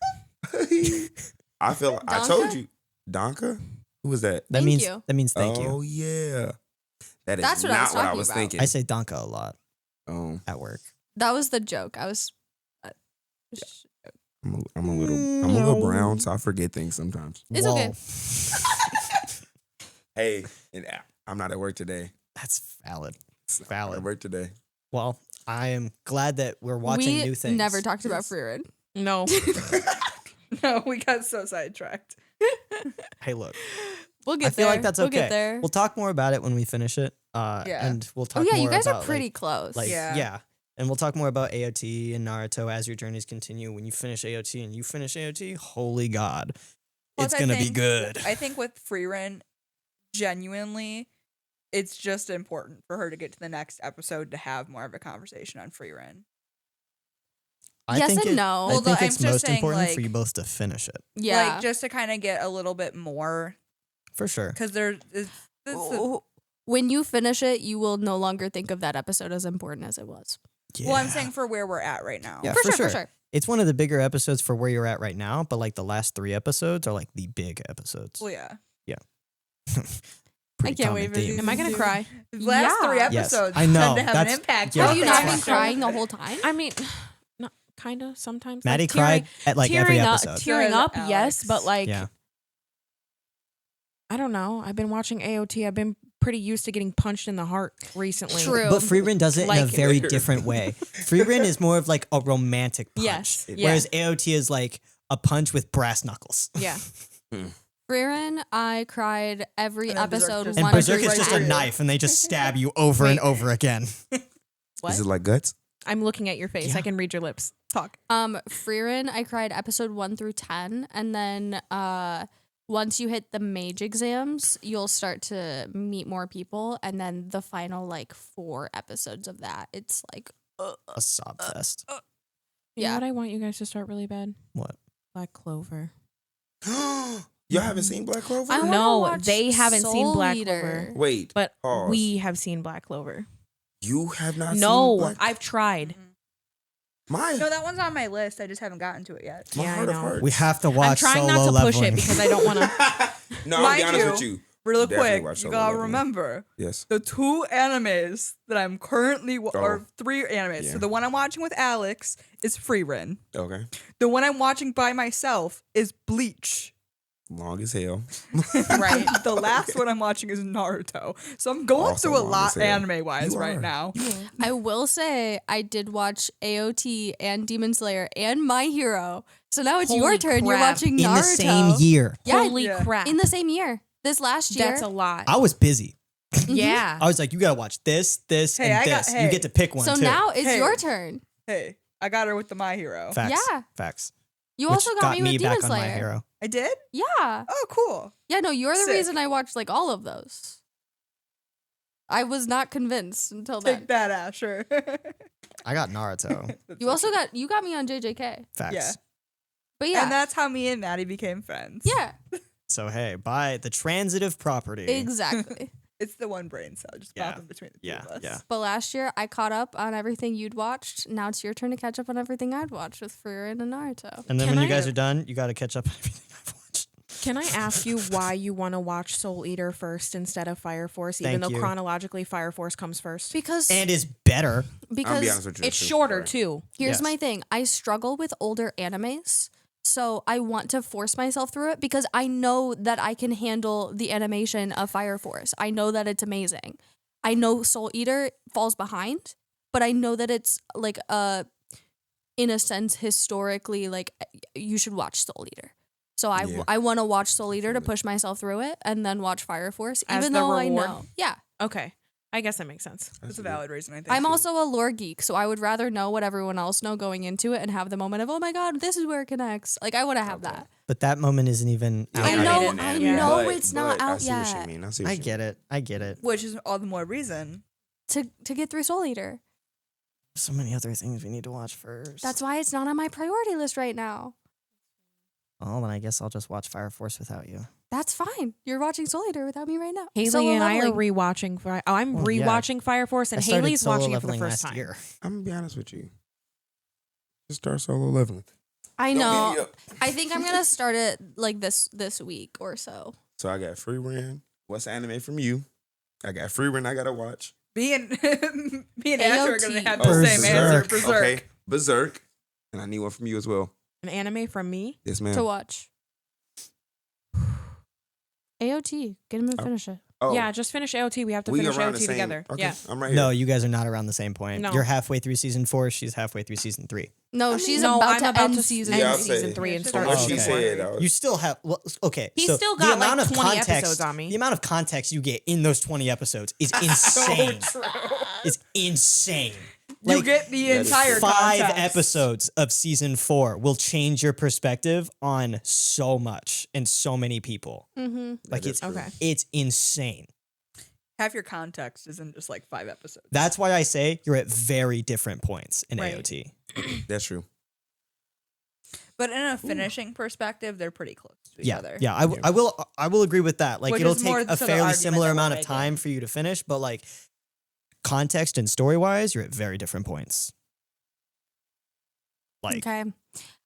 I feel. I Donka? told you, Donka. Who was that? That Thank means you. that means thank Oh you. yeah. That is That's what I was not what I talking was about. thinking. I say danka a lot Oh, at work. That was the joke. I was. I'm a little brown, so I forget things sometimes. It's okay. Hey, and I'm not at work today. That's valid. I'm not Valid. at work today. Well, I am glad that we're watching we new things. never talked about Freerin. No. No, we got so sidetracked. Hey, look. We'll get I feel there. like that's We'll okay. get there. We'll talk more about it when we finish it. Yeah. And we'll Oh talk yeah, more you guys are about, pretty like, close. Like, Yeah. yeah. And we'll talk more about AOT and Naruto as your journeys continue. When you finish AOT and you finish AOT, holy God, Plus, it's I going to be think- good. I think with Freerin, genuinely, it's just important for her to get to the next episode to have more of a conversation on Freerin. I Yes think and no. I Well, think I'm it's just most saying, important for like- you both to finish it. Yeah. Like, just to kind of get a little bit more, For sure. because there is. When you finish it, you will no longer think of that episode as important as it was. Yeah. Well, I'm saying for where we're at right now. Yeah, for sure. It's one of the bigger episodes for where you're at right now, but like the last 3 episodes are like the big episodes. Well, yeah. Pretty can't wait common for theme. these. Am I going to cry? The last Yeah. 3 Yes, episodes I know. tend to have an That's- impact. yeah, Have you that's not been fine. crying the whole time? I mean, not kind of sometimes. Maddie like, tearing- cried at like every tearing episode. Up, tearing Good, up, yes, Alex. but like, Yeah. I don't know. I've been watching AOT. I've been pretty used to getting punched in the heart recently. True. But Freerin does it in a Like- very different way. Freerin is more of like a romantic punch. Yes. Whereas AOT is like a punch with brass knuckles. Yeah. Freerin, I cried every And then Berserk episode just- And 1 Berserk through is just a 10. knife and they just stab you over and Wait. over again. What? Is it like guts? I'm looking at your face. Yeah. I can read your lips. Talk. Freerin, I cried episode 1 through 10, and then once you hit the mage exams, you'll start to meet more people, and then the final like 4 episodes of that, it's like A sob fest. You know Yeah. what I want you guys to start really bad? What? Black Clover. Y'all haven't seen Black Clover? I wanna No, watch they haven't seen Soul Black Eater. Clover. Wait, But pause. we have seen Black Clover. You have not seen No, Black I've tried. My, No, that one's on my list. I just haven't gotten to it yet. my Yeah, I heart of know. hearts. We have to I'm watch trying Solo not to push Leveling. it because I don't want to. No, I'll be Mind honest you, with you. Real Definitely quick, watch you Solo gotta Leveling. remember Yes. the 2 animes that I'm currently or Oh. 3 animes. Yeah. So the one I'm watching with Alex is Free Ren. Okay. The one I'm watching by myself is Bleach. Long as hell. Right. The last one I'm watching is Naruto. So I'm going Also through a long lot as hell. anime wise You right are. now. I will say I did watch AOT and Demon Slayer and My Hero. So now it's your Holy turn. You're crap. watching in Naruto. the same year. Yeah, Holy Yeah. crap. in the same year. This last year. That's a lot. I was busy. Yeah. I was like, you gotta watch this, Hey, and I got- this. hey. You get to pick one so too. now it's Hey. your turn. Hey, I got her with the My Hero. Facts. Yeah. Facts. You Which also got me with Demon back on My Slayer. Hero. I did? Yeah. Oh, cool. Yeah, no, you're the Sick. reason I watched like all of those. I was not convinced until then. Take that, Asher. I got Naruto. You also got me on JJK. Facts. Yeah. But yeah. And that's how me and Maddie became friends. yeah, So hey, by the transitive property. exactly. It's the one brain cell just Yeah. popping between the two Yeah, of us. yeah. But last year I caught up on everything you'd watched. Now it's your turn to catch up on everything I'd watched with Frieren and Naruto. And then Can when you I- guys are done, you got to catch up on everything I've watched. Can I ask you why you want to watch Soul Eater first instead of Fire Force, even Thank though you. chronologically Fire Force comes first? Because And is better. I'll be because honest with you. It's too. shorter Sorry. too. here's Yes. my thing. I struggle with older animes. So I want to force myself through it because I know that I can handle the animation of Fire Force. I know that it's amazing. I know Soul Eater falls behind, but I know that it's like in a sense historically like you should watch Soul Eater. So Yeah. I want to watch Soul Eater to push myself through it and then watch Fire Force As even the though reward? I know. Yeah. Okay. I guess that makes sense. That's a valid reason, I think. I'm also a lore geek, so I would rather know what everyone else know going into it and have the moment of, oh my god, this is where it connects. Like I want to have that. But that moment isn't even out I yet. know- didn't I have it, know it's not out I see what yet. you mean. I see what I you get it. I get it. Which is all the more reason. To get through Soul Eater. So many other things we need to watch first. That's why it's not on my priority list right now. Oh, then I guess I'll just watch Fire Force without you. That's fine. You're watching Soul Eater without me right now. Haley Solo and I are leveling. rewatching. I'm Well, yeah. rewatching Fire Force, and I started Haley's solo watching it for the leveling first last time. year. I'm gonna be honest with you. Just start solo leveling. I Don't know. beat me up. I think I'm gonna start it like this week or so. So I got Free Ren. What's anime from you? I got Free Ren. I gotta watch. Me and Asher are going to AOT. have the same answer. Berserk. Berserk. Okay, Berserk. And I need one from you as well. An anime from me. Yes, ma'am. To watch. AOT. Get him to Oh. finish it. Oh, Yeah, just finish AOT. We have to we finish around the AOT same. together. Okay, Yeah. I'm right here. No, you guys are not around the same point. No. You're halfway through season 4. She's halfway through season 3. No, she's No, about I'm to about end to season end Yeah, I'll three. say- season 3 and From start From what Oh, she season okay. said, You still have okay. He's so still the got, amount like, of 20 context, episodes on me. The amount of context you get in those 20 episodes is insane. It's insane. You Like, get the That is entire true. 5 context. episodes of season 4 will change your perspective on so much and so many people. Mm-hmm. Like That it's is true. Okay. it's insane. Half your context isn't just like 5 episodes. That's why I say you're at very different points in Right. AOT. That's true. But in a finishing perspective, they're pretty close to each Yeah, other. yeah, I will agree with that. Like Which it'll is more take a to the fairly argument similar that we're amount of making. time for you to finish, but like context and story wise, you're at very different points. Like Okay.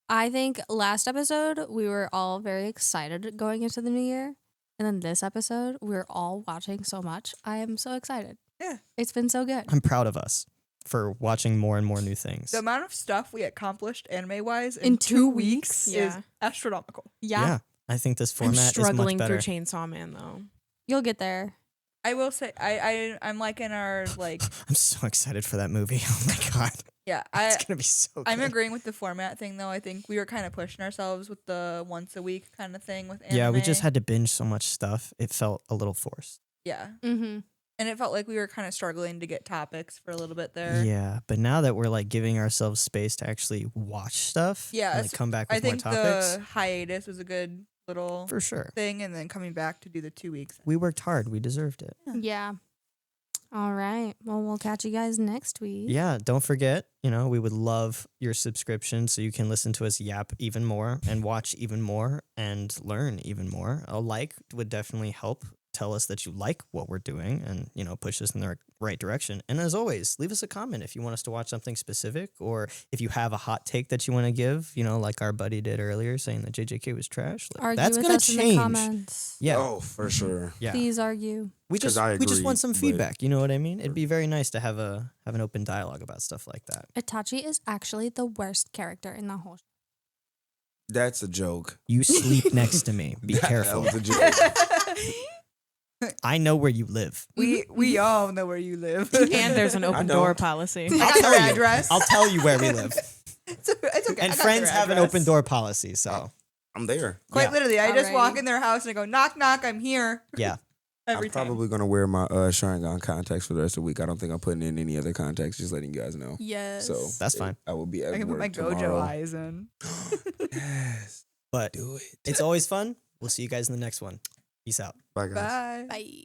I think last episode we were all very excited going into the new year. And then this episode, we're all watching so much. I am so excited. Yeah. It's been so good. I'm proud of us for watching more and more new things. The amount of stuff we accomplished anime wise In in 2 2 weeks? weeks is Yeah. astronomical. Yeah. I think this I'm format is struggling much through better. Chainsaw Man though. You'll get there. I will say I'm like in our like I'm so excited for that movie. Oh my god, yeah, it's gonna be so good. I'm agreeing with the format thing though. I think we were kind of pushing ourselves with the once a week kind of thing with anime. Yeah, we just had to binge so much stuff. It felt a little forced. Yeah. Mm-hmm. And it felt like we were kind of struggling to get topics for a little bit there. Yeah, but now that we're like giving ourselves space to actually watch stuff, Yeah, and like, come back with I think more topics. the hiatus was a good little For sure. thing and then coming back to do the 2 weeks. We worked hard. We deserved it. Yeah. All right. Well, we'll catch you guys next week. Yeah, don't forget, we would love your subscription so you can listen to us yap even more and watch even more and learn even more. A like would definitely help tell us that you like what we're doing and, push us in the right direction. And as always, leave us a comment if you want us to watch something specific or if you have a hot take that you want to give, like our buddy did earlier saying that JJK was trash. Like, Argue that's with going us to in the change. comments. Yeah. Oh, for sure. Yeah. Please argue. We 'Cause just I we just agree, want some but- feedback, you know what I mean? It'd be very nice to have an open dialogue about stuff like that. Itachi is actually the worst character in the whole show. That's a joke. You sleep next to me. Be careful. That was a joke. I know where you live. We all know where you live. And there's an open know. door policy. I got tell your you. address. I'll tell you where we live. It's okay. And friends have an open door policy, so I'm there. Quite Yeah. literally, I just Alrighty. walk in their house and I go knock knock. I'm here. yeah. Every I'm time. probably gonna wear my Sharingan contacts for the rest of the week. I don't think I'm putting in any other contacts. Just letting you guys know. Yes. So That's fine. I will be at I can put work my Gojo tomorrow. eyes in. Yes, But do it. it's always fun. We'll see you guys in the next one. Peace out. Bye, guys. Bye. Bye.